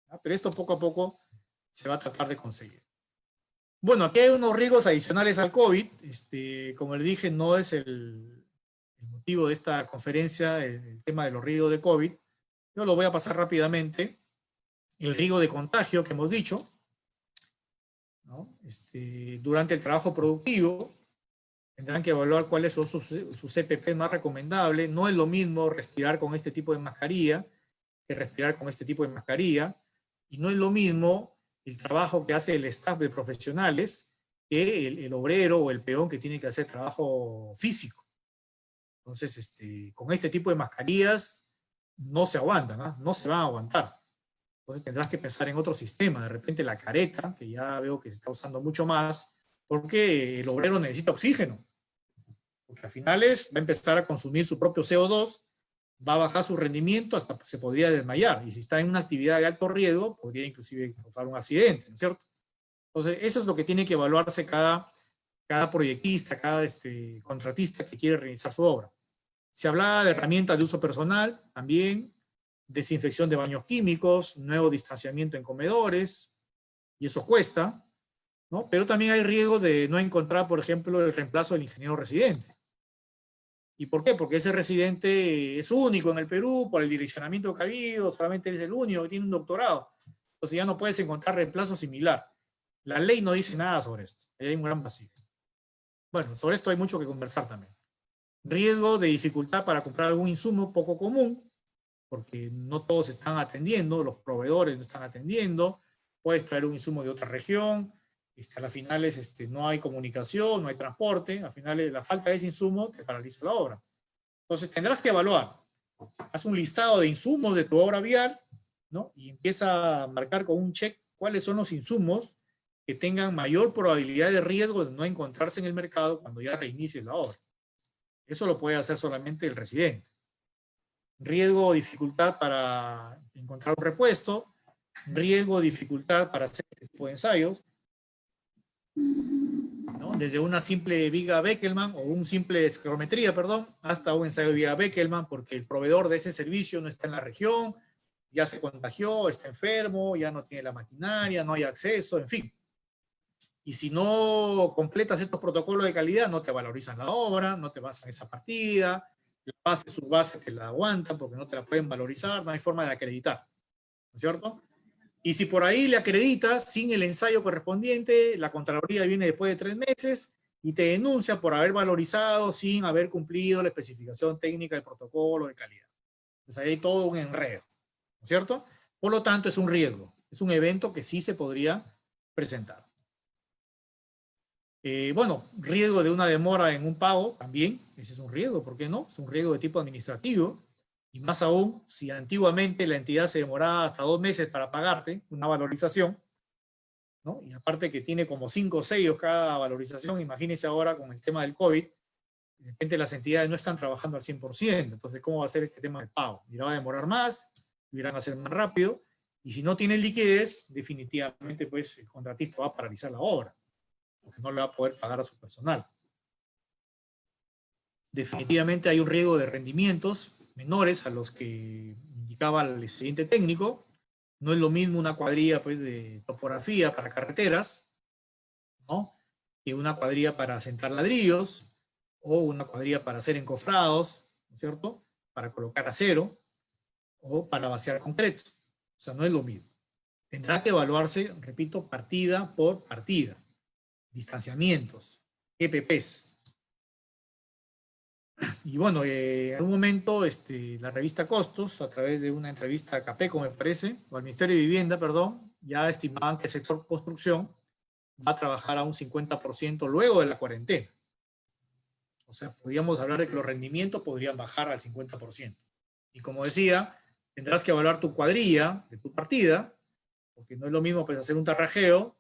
¿no? Pero esto poco a poco se va a tratar de conseguir. Bueno, aquí hay unos riesgos adicionales al COVID. Como les dije, no es el motivo de esta conferencia el tema de los riesgos de COVID. Yo lo voy a pasar rápidamente. El riesgo de contagio que hemos dicho, ¿no? Durante el trabajo productivo, tendrán que evaluar cuáles son sus EPP más recomendables. No es lo mismo respirar con este tipo de mascarilla que respirar con este tipo de mascarilla. Y no es lo mismo el trabajo que hace el staff de profesionales que el obrero o el peón que tiene que hacer trabajo físico. Entonces, con este tipo de mascarillas no se aguantan, ¿eh? No se van a aguantar. Entonces tendrás que pensar en otro sistema. De repente la careta, que ya veo que se está usando mucho más, porque el obrero necesita oxígeno. Porque al final va a empezar a consumir su propio CO2, va a bajar su rendimiento, hasta se podría desmayar. Y si está en una actividad de alto riesgo, podría inclusive causar un accidente, ¿no es cierto? Entonces, eso es lo que tiene que evaluarse cada proyectista, cada contratista que quiere realizar su obra. Se hablaba de herramientas de uso personal, también, desinfección de baños químicos, nuevo distanciamiento en comedores, y eso cuesta, ¿no? Pero también hay riesgo de no encontrar, por ejemplo, el reemplazo del ingeniero residente. ¿Y por qué? Porque ese residente es único en el Perú, por el direccionamiento que ha habido, solamente él es el único que tiene un doctorado. Entonces ya no puedes encontrar reemplazo similar. La ley no dice nada sobre esto. Ahí hay un gran vacío. Bueno, sobre esto hay mucho que conversar también. Riesgo de dificultad para comprar algún insumo poco común. porque no todos están atendiendo, los proveedores no están atendiendo, puedes traer un insumo de otra región, a las finales no hay comunicación, no hay transporte, a finales la falta de ese insumo te paraliza la obra. Entonces tendrás que evaluar, haz un listado de insumos de tu obra vial, ¿no? Y empieza a marcar con un check cuáles son los insumos que tengan mayor probabilidad de riesgo de no encontrarse en el mercado cuando ya reinicies la obra. Eso lo puede hacer solamente el residente. Riesgo o dificultad para encontrar un repuesto, riesgo o dificultad para hacer este tipo de ensayos, ¿no? Desde una simple viga Beckelman o un simple esclerometría, perdón, hasta un ensayo de viga Beckelman, porque el proveedor de ese servicio no está en la región, ya se contagió, está enfermo, ya no tiene la maquinaria, no hay acceso, en fin. Y si no completas estos protocolos de calidad, no te valorizan la obra, no te basan esa partida, la base, subbase te la aguantan porque no te la pueden valorizar, no hay forma de acreditar, ¿no es cierto? Y si por ahí le acreditas sin el ensayo correspondiente, la Contraloría viene después de 3 meses y te denuncia por haber valorizado sin haber cumplido la especificación técnica del protocolo de calidad. Pues ahí hay todo un enredo, ¿no es cierto? Por lo tanto, es un riesgo, es un evento que sí se podría presentar. Bueno, riesgo de una demora en un pago también, ese es un riesgo, ¿por qué no? Es un riesgo de tipo administrativo, y más aún si antiguamente la entidad se demoraba hasta 2 meses para pagarte una valorización, ¿no? Y aparte que tiene como 5 sellos cada valorización, imagínense ahora con el tema del COVID, de repente las entidades no están trabajando al 100%, entonces ¿cómo va a ser este tema del pago? ¿Irá a demorar más? ¿Irán a hacer más rápido? Y si no tienen liquidez, definitivamente pues el contratista va a paralizar la obra, porque no le va a poder pagar a su personal. Definitivamente hay un riesgo de rendimientos menores a los que indicaba el expediente técnico. No es lo mismo una cuadrilla pues, de topografía para carreteras, ¿no? Que una cuadrilla para sentar ladrillos, o una cuadrilla para hacer encofrados, ¿no es cierto? Para colocar acero, o para vaciar concreto. O sea, no es lo mismo. Tendrá que evaluarse, repito, partida por partida. Distanciamientos, EPPs. Y bueno, en algún momento la revista Costos, a través de una entrevista a Capeco, me parece, o al Ministerio de Vivienda, perdón, ya estimaban que el sector construcción va a trabajar a un 50% luego de la cuarentena. O sea, podríamos hablar de que los rendimientos podrían bajar al 50%. Y como decía, tendrás que evaluar tu cuadrilla de tu partida, porque no es lo mismo pues, hacer un tarrajeo,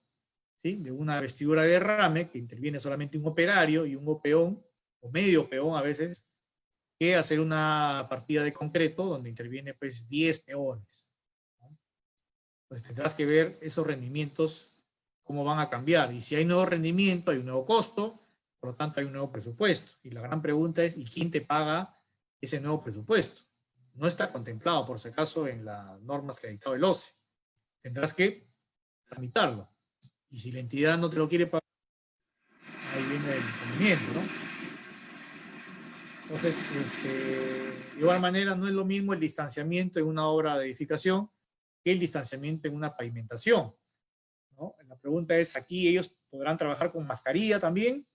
¿sí? De una vestidura de derrame, que interviene solamente un operario y un peón, o medio peón a veces, que hacer una partida de concreto donde interviene pues 10 peones, ¿no? Entonces tendrás que ver esos rendimientos, cómo van a cambiar. Y si hay nuevo rendimiento, hay un nuevo costo, por lo tanto hay un nuevo presupuesto. Y la gran pregunta es, ¿y quién te paga ese nuevo presupuesto? No está contemplado, por si acaso, en las normas que ha dictado el OCE. Tendrás que tramitarlo. Y si la entidad no te lo quiere pagar, ahí viene el inconveniente, ¿no? Entonces, de igual manera, no es lo mismo el distanciamiento en una obra de edificación que el distanciamiento en una pavimentación, ¿no? La pregunta es, ¿aquí ellos podrán trabajar con mascarilla también?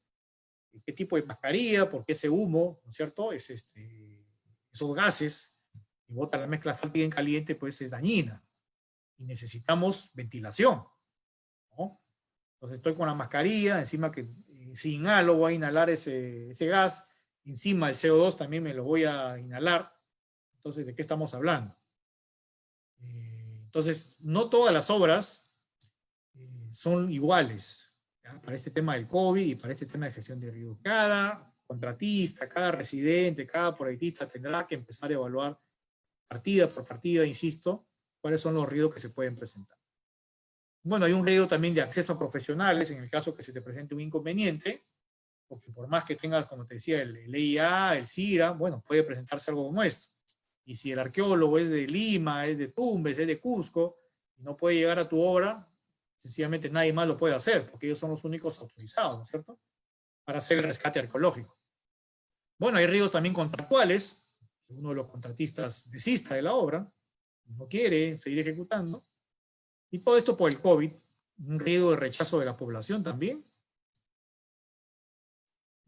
¿Qué tipo de mascarilla? Porque ese humo, ¿no es cierto? Es esos gases que bota la mezcla asfáltica en caliente, pues es dañina. Y necesitamos ventilación, ¿no? Entonces estoy con la mascarilla, encima que si inhalo voy a inhalar ese gas, encima el CO2 también me lo voy a inhalar. Entonces, ¿de qué estamos hablando? Entonces, no todas las obras son iguales, ¿ya? Para este tema del COVID y para este tema de gestión de riesgo. Cada contratista, cada residente, cada proyectista tendrá que empezar a evaluar partida por partida, insisto, cuáles son los riesgos que se pueden presentar. Bueno, hay un riesgo también de acceso a profesionales en el caso que se te presente un inconveniente, porque por más que tengas, como te decía, el EIA, el CIRA, bueno, puede presentarse algo como esto. Y si el arqueólogo es de Lima, es de Tumbes, es de Cusco, y no puede llegar a tu obra, sencillamente nadie más lo puede hacer, porque ellos son los únicos autorizados, ¿no es cierto?, para hacer el rescate arqueológico. Bueno, hay riesgos también contractuales, que uno de los contratistas desista de la obra, no quiere seguir ejecutando, y todo esto por el COVID, un riesgo de rechazo de la población también,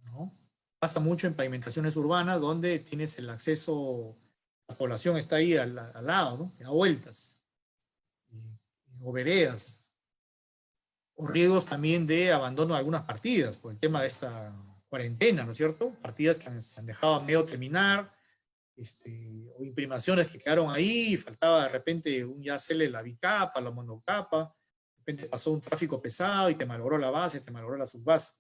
¿no? Pasa mucho en pavimentaciones urbanas donde tienes el acceso La población está ahí al lado, ¿no? Que da vueltas. O veredas. O riesgos también de abandono de algunas partidas, por el tema de esta cuarentena, ¿no es cierto? Partidas que se han dejado a medio terminar, o imprimaciones que quedaron ahí, faltaba de repente ya hacerle la bicapa, la monocapa, de repente pasó un tráfico pesado y te malogró la base, te malogró la subbase.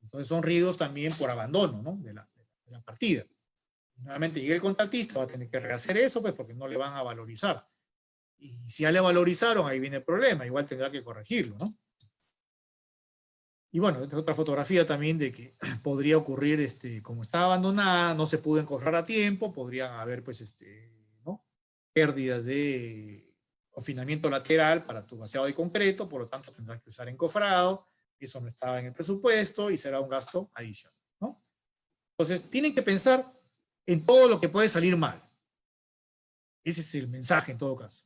Entonces son riesgos también por abandono, ¿no? de la partida. Nuevamente llega el contratista, va a tener que rehacer eso, pues porque no le van a valorizar. Y si ya le valorizaron, ahí viene el problema, igual tendrá que corregirlo, ¿no? Y bueno, esta es otra fotografía también de que podría ocurrir, como está abandonada, no se pudo encofrar a tiempo, podrían haber, pues, ¿no? Pérdidas de confinamiento lateral para tu vaciado de concreto, por lo tanto tendrás que usar encofrado, eso no estaba en el presupuesto y será un gasto adicional, ¿no? Entonces, tienen que pensar en todo lo que puede salir mal. Ese es el mensaje en todo caso,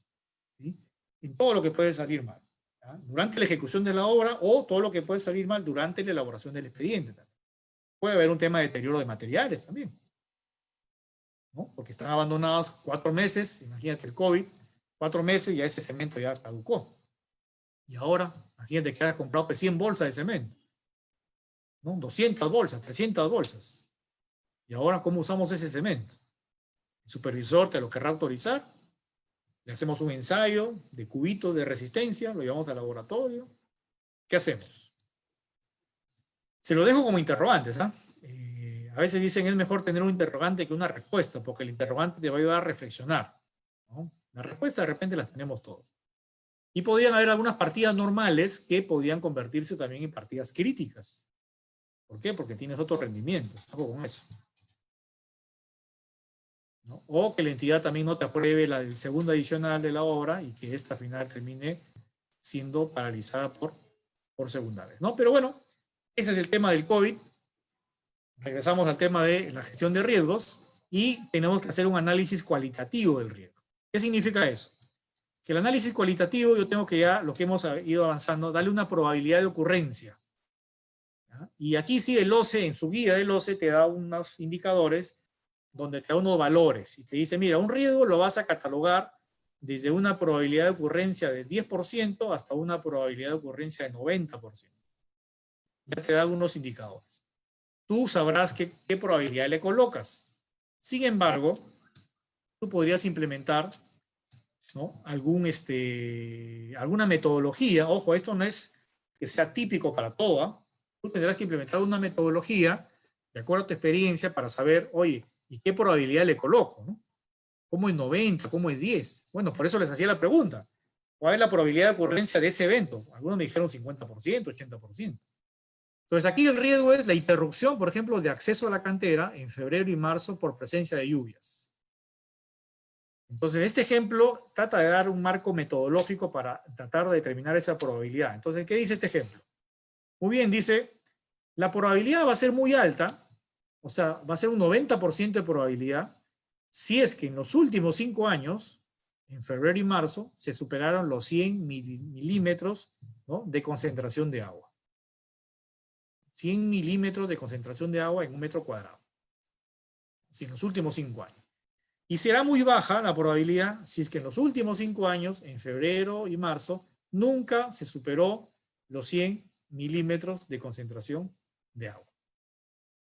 ¿sí? En todo lo que puede salir mal, ¿ya? Durante la ejecución de la obra o todo lo que puede salir mal durante la elaboración del expediente también. Puede haber un tema de deterioro de materiales también, ¿no? Porque están abandonados 4 meses, imagínate el COVID, 4 meses y ya ese cemento ya caducó. Y ahora, imagínate que hayas comprado 100 bolsas de cemento, ¿no? 200 bolsas, 300 bolsas. Y ahora, ¿cómo usamos ese cemento? El supervisor te lo querrá autorizar. Le hacemos un ensayo de cubitos de resistencia, lo llevamos al laboratorio. ¿Qué hacemos? Se lo dejo como interrogantes, ¿ah? A veces dicen es mejor tener un interrogante que una respuesta, porque el interrogante te va a ayudar a reflexionar, ¿no? La respuesta de repente las tenemos todos. Y podrían haber algunas partidas normales que podrían convertirse también en partidas críticas. ¿Por qué? Porque tienes otros rendimientos. Algo con eso, ¿no? O que la entidad también no te apruebe el segundo adicional de la obra y que esta final termine siendo paralizada por segunda vez, ¿no? Pero bueno, ese es el tema del COVID. Regresamos al tema de la gestión de riesgos y tenemos que hacer un análisis cualitativo del riesgo. ¿Qué significa eso? Que el análisis cualitativo, yo tengo que ya, lo que hemos ido avanzando, darle una probabilidad de ocurrencia, ¿ya? Y aquí sí el OCE, en su guía del OCE, te da unos indicadores donde te da unos valores y te dice, mira, un riesgo lo vas a catalogar desde una probabilidad de ocurrencia de 10% hasta una probabilidad de ocurrencia de 90%. Ya te da algunos indicadores. Tú sabrás qué probabilidad le colocas. Sin embargo, tú podrías implementar, ¿no? Alguna metodología. Ojo, esto no es que sea típico para todo. Tú tendrás que implementar una metodología de acuerdo a tu experiencia para saber, oye, ¿y qué probabilidad le coloco, ¿no? ¿Cómo es 90? ¿Cómo es 10? Bueno, por eso les hacía la pregunta. ¿Cuál es la probabilidad de ocurrencia de ese evento? Algunos me dijeron 50%, 80%. Entonces aquí el riesgo es la interrupción, por ejemplo, de acceso a la cantera en febrero y marzo por presencia de lluvias. Entonces este ejemplo trata de dar un marco metodológico para tratar de determinar esa probabilidad. Entonces, ¿qué dice este ejemplo? Muy bien, dice, la probabilidad va a ser muy alta, o sea, va a ser un 90% de probabilidad, si es que en los últimos 5 años, en febrero y marzo, se superaron los 100 milímetros, ¿no?, de concentración de agua. 100 milímetros de concentración de agua en 1 metro cuadrado. Si en los últimos 5 años. Y será muy baja la probabilidad si es que en los últimos 5 años, en febrero y marzo, nunca se superó los 100 milímetros de concentración de agua.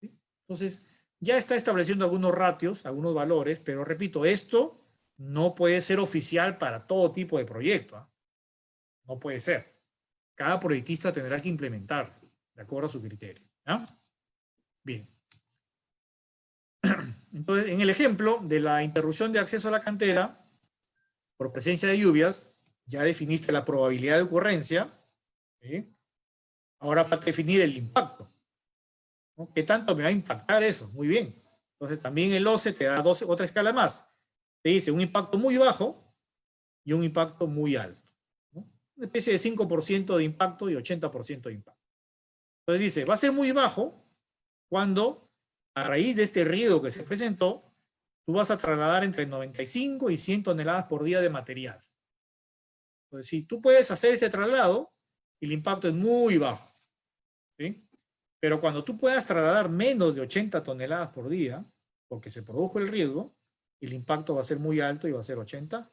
¿Sí? Entonces, ya está estableciendo algunos ratios, algunos valores, pero repito, esto no puede ser oficial para todo tipo de proyecto, ¿eh? No puede ser. Cada proyectista tendrá que implementarlo de acuerdo a su criterio, ¿ya? Bien. Entonces, en el ejemplo de la interrupción de acceso a la cantera por presencia de lluvias, ya definiste la probabilidad de ocurrencia, ¿sí? Ahora falta definir el impacto, ¿no? ¿Qué tanto me va a impactar eso? Muy bien. Entonces también el OCE te da otra escala más. Te dice un impacto muy bajo y un impacto muy alto, ¿no? Una especie de 5% de impacto y 80% de impacto. Entonces dice, va a ser muy bajo cuando, a raíz de este riesgo que se presentó, tú vas a trasladar entre 95 y 100 toneladas por día de material. Entonces, si tú puedes hacer este traslado, el impacto es muy bajo, ¿sí? Pero cuando tú puedas trasladar menos de 80 toneladas por día, porque se produjo el riesgo, el impacto va a ser muy alto y va a ser 80%.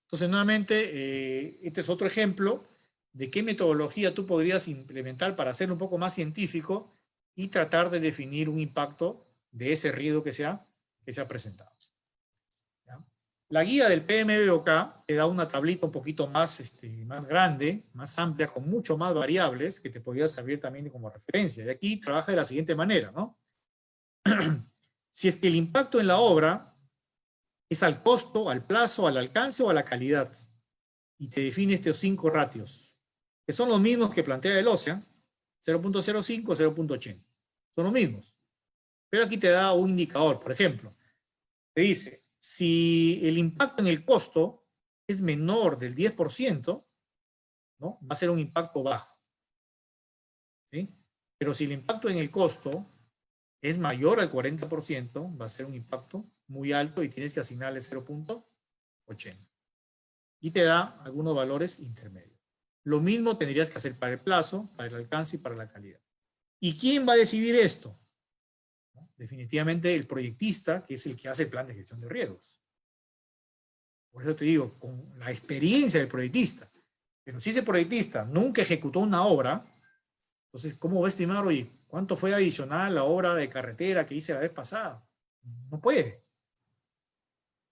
Entonces, nuevamente, este es otro ejemplo de qué metodología tú podrías implementar para hacerlo un poco más científico y tratar de definir un impacto de ese riesgo que se ha presentado. ¿Ya? La guía del PMBOK te da una tablita un poquito más, más grande, más amplia, con mucho más variables que te podría servir también como referencia. Y aquí trabaja de la siguiente manera, ¿no? Si es que el impacto en la obra es al costo, al plazo, al alcance o a la calidad, y te define estos 5 ratios, que son los mismos que plantea el OCEA, 0.05, 0.80. Son los mismos. Pero aquí te da un indicador, por ejemplo. Te dice, si el impacto en el costo es menor del 10%, ¿no? Va a ser un impacto bajo. ¿Sí? Pero si el impacto en el costo es mayor al 40%, va a ser un impacto muy alto y tienes que asignarle 0.80. Y te da algunos valores intermedios. Lo mismo tendrías que hacer para el plazo, para el alcance y para la calidad. ¿Y quién va a decidir esto? ¿No? Definitivamente el proyectista, que es el que hace el plan de gestión de riesgos. Por eso te digo, con la experiencia del proyectista. Pero si ese proyectista nunca ejecutó una obra, entonces, ¿cómo va a estimar, oye, cuánto fue adicional la obra de carretera que hice la vez pasada? No puede.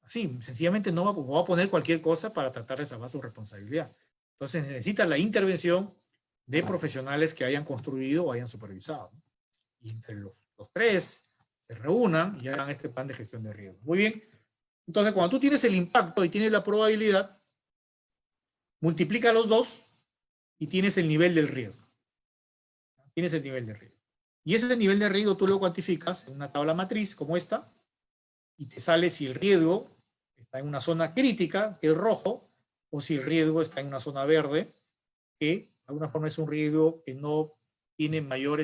Así, sencillamente no va a poner cualquier cosa para tratar de salvar su responsabilidad. Entonces necesita la intervención de profesionales que hayan construido o hayan supervisado. Y entre los 3 se reúnan y hagan este plan de gestión de riesgos. Muy bien. Entonces, cuando tú tienes el impacto y tienes la probabilidad, multiplica los 2 y tienes el nivel del riesgo. Tienes el nivel de riesgo. Y ese nivel de riesgo tú lo cuantificas en una tabla matriz como esta, y te sale si el riesgo está en una zona crítica, que es rojo, o si el riesgo está en una zona verde, que de alguna forma es un riesgo que no tiene mayor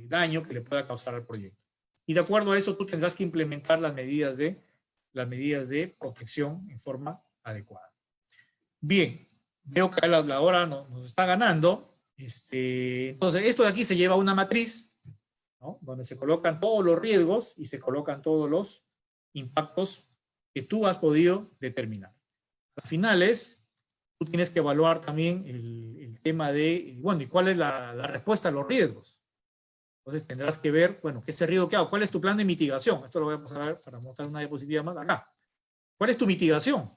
daño que le pueda causar al proyecto. Y de acuerdo a eso tú tendrás que implementar las medidas de protección en forma adecuada. Bien, veo que la hora nos está ganando. Entonces, esto de aquí se lleva a una matriz, ¿no? Donde se colocan todos los riesgos y se colocan todos los impactos que tú has podido determinar. Al final tú tienes que evaluar también el tema de, bueno, ¿y cuál es la respuesta a los riesgos? Entonces tendrás que ver, bueno, ¿qué es el riesgo que hago? ¿Cuál es tu plan de mitigación? Esto lo voy a pasar a ver para mostrar una diapositiva más acá. ¿Cuál es tu mitigación?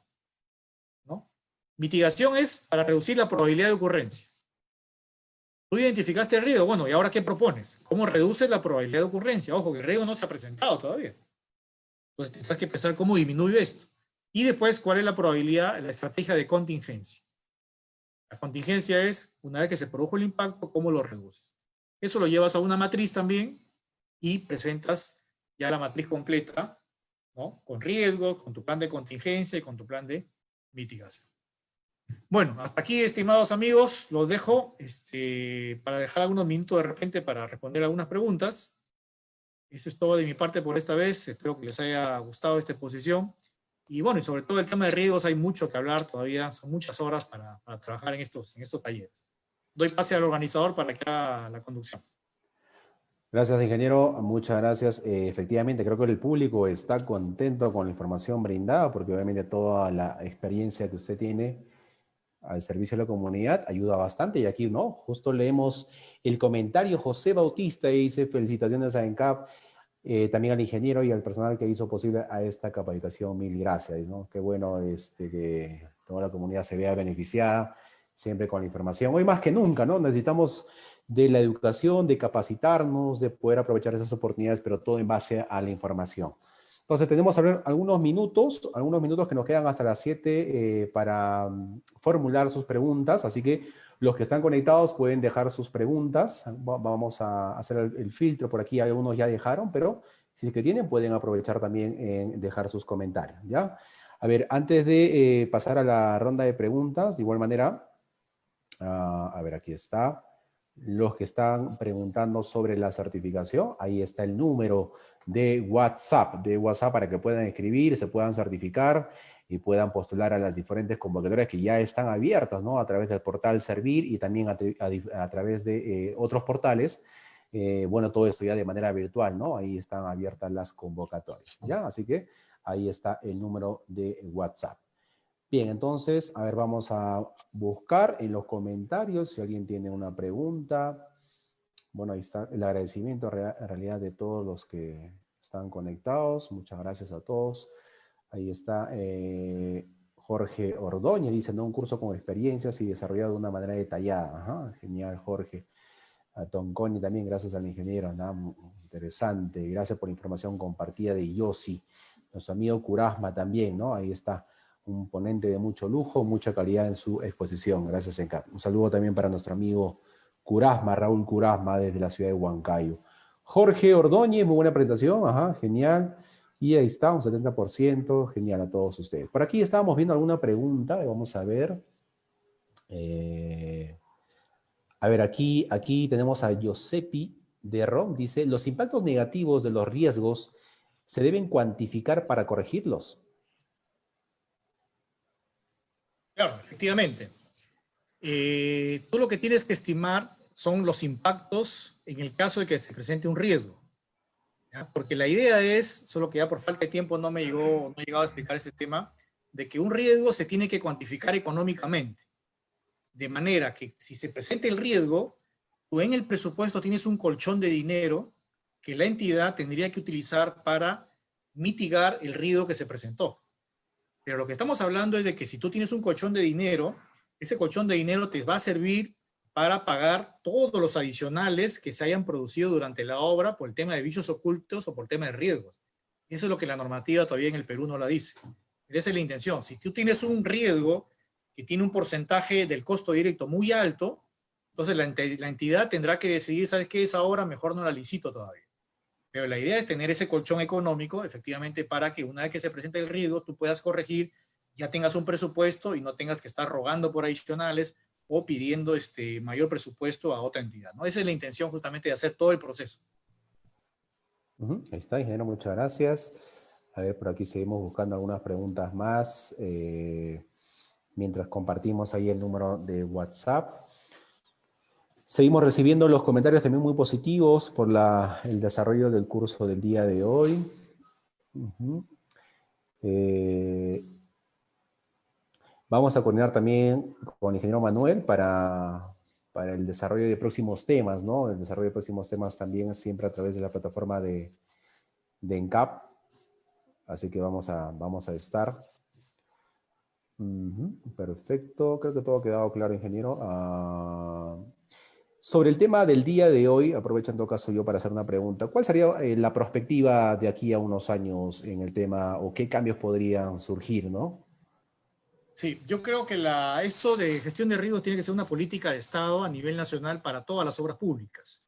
¿No? Mitigación es para reducir la probabilidad de ocurrencia. Tú identificaste el riesgo, bueno, ¿y ahora qué propones? ¿Cómo reduces la probabilidad de ocurrencia? Ojo, que el riesgo no se ha presentado todavía. Entonces tendrás que pensar cómo disminuyo esto. Y después, ¿cuál es la probabilidad, la estrategia de contingencia? La contingencia es, una vez que se produjo el impacto, ¿cómo lo reduces? Eso lo llevas a una matriz también y presentas ya la matriz completa, ¿no? Con riesgos, con tu plan de contingencia y con tu plan de mitigación. Bueno, hasta aquí, estimados amigos, los dejo para dejar algunos minutos de repente para responder algunas preguntas. Eso es todo de mi parte por esta vez. Espero que les haya gustado esta exposición. Y bueno, y sobre todo el tema de riesgos, hay mucho que hablar todavía. Son muchas horas para trabajar en estos talleres. Doy pase al organizador para que haga la conducción. Gracias, ingeniero. Muchas gracias. Efectivamente, creo que el público está contento con la información brindada, porque obviamente toda la experiencia que usted tiene al servicio de la comunidad ayuda bastante. Y aquí, ¿no? Justo leemos el comentario. José Bautista dice, felicitaciones a ENCAP, también al ingeniero y al personal que hizo posible a esta capacitación. Mil gracias, ¿no? Qué bueno que toda la comunidad se vea beneficiada siempre con la información. Hoy más que nunca, ¿no? Necesitamos de la educación, de capacitarnos, de poder aprovechar esas oportunidades, pero todo en base a la información. Entonces tenemos algunos minutos que nos quedan hasta las 7 para formular sus preguntas, así que los que están conectados pueden dejar sus preguntas. Vamos a hacer el filtro por aquí, algunos ya dejaron, pero si es que tienen pueden aprovechar también en dejar sus comentarios, ¿ya? A ver, antes de pasar a la ronda de preguntas, de igual manera, a ver, aquí está. Los que están preguntando sobre la certificación, ahí está el número de WhatsApp para que puedan escribir, se puedan certificar y puedan postular a las diferentes convocatorias que ya están abiertas, ¿no? A través del portal Servir y también a través de otros portales Bueno, todo esto ya de manera virtual, ¿no? Ahí están abiertas las convocatorias, ¿ya? Así que ahí está el número de WhatsApp. Bien, entonces, a ver, vamos a buscar en los comentarios si alguien tiene una pregunta. Bueno, ahí está el agradecimiento en realidad de todos los que están conectados. Muchas gracias a todos. Ahí está Jorge Ordóñez, dice, ¿no? Un curso con experiencias y desarrollado de una manera detallada. Ajá, genial, Jorge. A Tonconi también, gracias al ingeniero, ¿no? Interesante. Gracias por la información compartida de Yossi. Nuestro amigo Curasma también, ¿no? Ahí está. Un ponente de mucho lujo, mucha calidad en su exposición. Gracias, Enca. Un saludo también para nuestro amigo Curasma, Raúl Curasma, desde la ciudad de Huancayo. Jorge Ordóñez, muy buena presentación, ajá, genial. Y ahí está, un 70%, genial a todos ustedes. Por aquí estábamos viendo alguna pregunta, vamos a ver. A ver, aquí tenemos a Giuseppi de Rom, dice, ¿los impactos negativos de los riesgos se deben cuantificar para corregirlos? Claro, efectivamente. Tú lo que tienes que estimar son los impactos en el caso de que se presente un riesgo, ¿ya? Porque la idea es, solo que ya por falta de tiempo no he llegado a explicar este tema, de que un riesgo se tiene que cuantificar económicamente. De manera que si se presenta el riesgo, tú en el presupuesto tienes un colchón de dinero que la entidad tendría que utilizar para mitigar el riesgo que se presentó. Pero lo que estamos hablando es de que si tú tienes un colchón de dinero, ese colchón de dinero te va a servir para pagar todos los adicionales que se hayan producido durante la obra por el tema de bichos ocultos o por el tema de riesgos. Eso es lo que la normativa todavía en el Perú no la dice. Pero esa es la intención. Si tú tienes un riesgo que tiene un porcentaje del costo directo muy alto, entonces la entidad tendrá que decidir, ¿sabes qué? Esa obra mejor no la licito todavía. Pero la idea es tener ese colchón económico, efectivamente, para que una vez que se presente el riesgo, tú puedas corregir, ya tengas un presupuesto y no tengas que estar rogando por adicionales o pidiendo mayor presupuesto a otra entidad, ¿no? Esa es la intención justamente de hacer todo el proceso. Ahí está, ingeniero, muchas gracias. A ver, por aquí seguimos buscando algunas preguntas más, mientras compartimos ahí el número de WhatsApp. Seguimos recibiendo los comentarios también muy positivos por el desarrollo del curso del día de hoy. Vamos a coordinar también con el ingeniero Manuel para el desarrollo de próximos temas, ¿no? El desarrollo de próximos temas también siempre a través de la plataforma de ENCAP. Así que vamos a estar. Perfecto, creo que todo ha quedado claro, ingeniero. Sobre el tema del día de hoy, aprovecho en todo caso yo para hacer una pregunta. ¿Cuál sería la perspectiva de aquí a unos años en el tema o qué cambios podrían surgir, no? Sí, yo creo que esto de gestión de riesgos tiene que ser una política de Estado a nivel nacional para todas las obras públicas.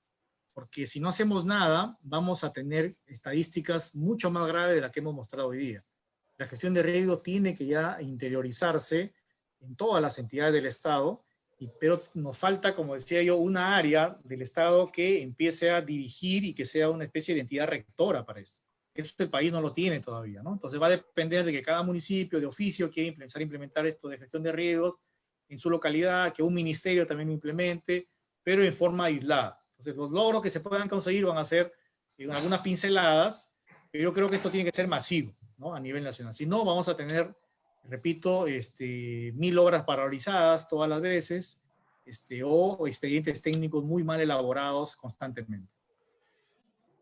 Porque si no hacemos nada, vamos a tener estadísticas mucho más graves de las que hemos mostrado hoy día. La gestión de riesgos tiene que ya interiorizarse en todas las entidades del Estado, pero nos falta, como decía yo, una área del Estado que empiece a dirigir y que sea una especie de entidad rectora para eso. Eso el país no lo tiene todavía, ¿no? Entonces va a depender de que cada municipio de oficio quiera empezar a implementar esto de gestión de riesgos en su localidad, que un ministerio también lo implemente, pero en forma aislada. Entonces los logros que se puedan conseguir van a ser algunas pinceladas, pero yo creo que esto tiene que ser masivo, ¿no? A nivel nacional. Si no, vamos a tener, repito, 1000 obras paralizadas todas las veces, o expedientes técnicos muy mal elaborados constantemente.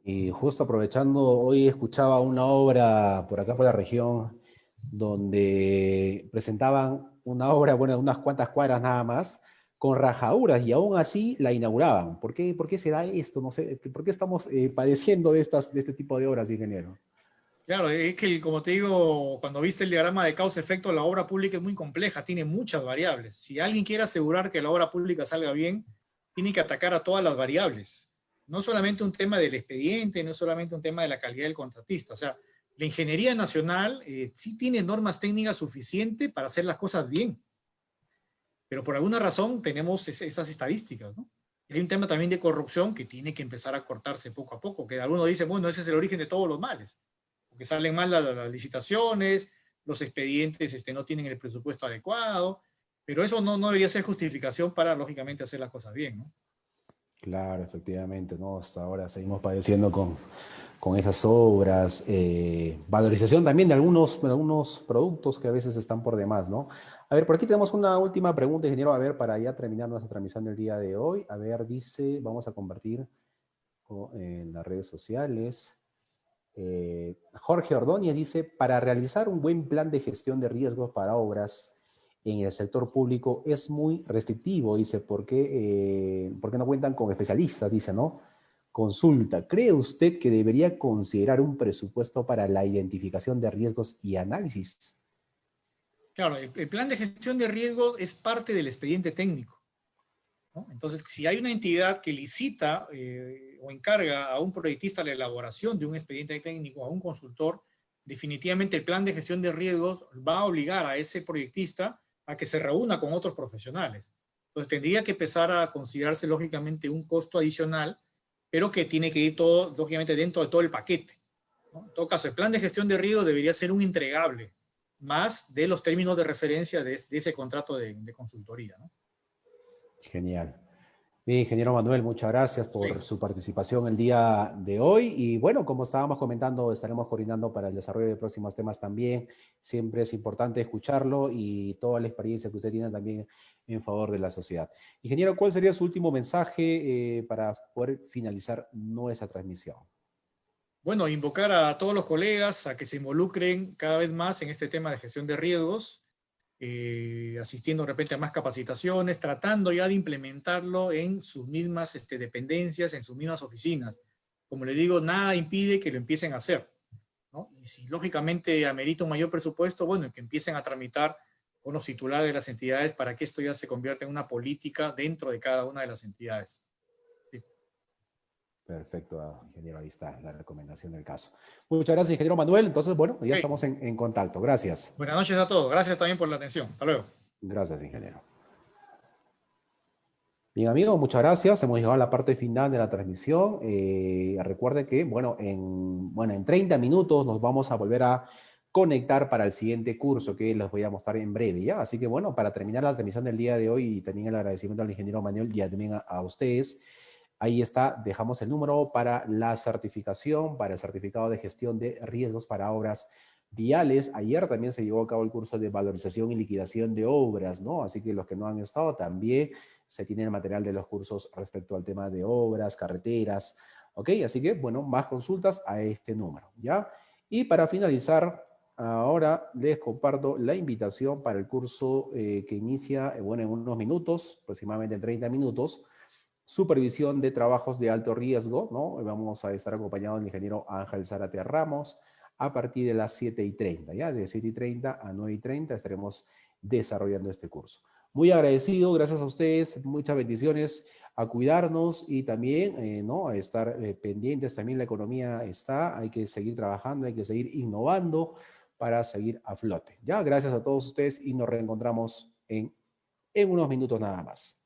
Y justo aprovechando, hoy escuchaba una obra por acá por la región donde presentaban una obra, bueno, de unas cuantas cuadras nada más, con rajaduras y aún así la inauguraban. ¿Por qué se da esto? No sé, ¿por qué estamos padeciendo de este tipo de obras, ingeniero? Claro, es que, como te digo, cuando viste el diagrama de causa-efecto, la obra pública es muy compleja, tiene muchas variables. Si alguien quiere asegurar que la obra pública salga bien, tiene que atacar a todas las variables. No solamente un tema del expediente, no solamente un tema de la calidad del contratista. O sea, la ingeniería nacional sí tiene normas técnicas suficientes para hacer las cosas bien. Pero por alguna razón tenemos esas estadísticas, ¿no? Y hay un tema también de corrupción que tiene que empezar a cortarse poco a poco, que algunos dicen, bueno, ese es el origen de todos los males. Porque salen mal las licitaciones, los expedientes no tienen el presupuesto adecuado, pero eso no debería ser justificación para, lógicamente, hacer las cosas bien, ¿no? Claro, efectivamente, ¿no? Hasta ahora seguimos padeciendo con esas obras, valorización también de algunos productos que a veces están por demás, ¿no? A ver, por aquí tenemos una última pregunta, ingeniero, a ver, para ya terminar nuestra transmisión del día de hoy. A ver, dice, vamos a compartir en las redes sociales. Jorge Ordóñez dice, para realizar un buen plan de gestión de riesgos para obras en el sector público es muy restrictivo, dice, ¿por qué no cuentan con especialistas? Dice, ¿no? Consulta, ¿cree usted que debería considerar un presupuesto para la identificación de riesgos y análisis? Claro, el plan de gestión de riesgos es parte del expediente técnico, ¿no? Entonces, si hay una entidad que licita o encarga a un proyectista la elaboración de un expediente técnico, a un consultor, definitivamente el plan de gestión de riesgos va a obligar a ese proyectista a que se reúna con otros profesionales. Entonces, tendría que empezar a considerarse, lógicamente, un costo adicional, pero que tiene que ir todo, lógicamente, dentro de todo el paquete, ¿no? En todo caso, el plan de gestión de riesgos debería ser un entregable, más de los términos de referencia de ese contrato de consultoría, ¿no? Genial. Bien, ingeniero Manuel, muchas gracias por su participación el día de hoy. Y bueno, como estábamos comentando, estaremos coordinando para el desarrollo de próximos temas también. Siempre es importante escucharlo y toda la experiencia que usted tiene también en favor de la sociedad. Ingeniero, ¿cuál sería su último mensaje para poder finalizar nuestra transmisión? Bueno, invocar a todos los colegas a que se involucren cada vez más en este tema de gestión de riesgos, asistiendo de repente a más capacitaciones, tratando ya de implementarlo en sus mismas dependencias, en sus mismas oficinas. Como le digo, nada impide que lo empiecen a hacer, ¿no? Y si lógicamente amerita un mayor presupuesto, bueno, que empiecen a tramitar con los titulares de las entidades para que esto ya se convierta en una política dentro de cada una de las entidades. Sí. Perfecto, ingeniero, ahí está la recomendación del caso. Muchas gracias, ingeniero Manuel. Entonces, bueno, ya estamos en contacto. Gracias. Buenas noches a todos. Gracias también por la atención. Hasta luego. Gracias, ingeniero. Bien, amigos, muchas gracias. Hemos llegado a la parte final de la transmisión. Recuerde que, en 30 minutos nos vamos a volver a conectar para el siguiente curso que les voy a mostrar en breve, ¿ya? Así que, bueno, para terminar la transmisión del día de hoy y también el agradecimiento al ingeniero Manuel y también a ustedes, ahí está, dejamos el número para la certificación, para el certificado de gestión de riesgos para obras viales. Ayer también se llevó a cabo el curso de valorización y liquidación de obras, ¿no? Así que los que no han estado también se tiene el material de los cursos respecto al tema de obras, carreteras, ¿ok? Así que, bueno, más consultas a este número, ¿ya? Y para finalizar, ahora les comparto la invitación para el curso que inicia, en unos minutos, aproximadamente en 30 minutos, supervisión de trabajos de alto riesgo, ¿no? Vamos a estar acompañados del ingeniero Ángel Zárate Ramos a partir de las 7:30, ¿ya? De 7:30 a 9:30 estaremos desarrollando este curso. Muy agradecido, gracias a ustedes, muchas bendiciones, a cuidarnos y también, ¿no? A estar pendientes, también la economía está, hay que seguir trabajando, hay que seguir innovando para seguir a flote, ¿ya? Gracias a todos ustedes y nos reencontramos en unos minutos nada más.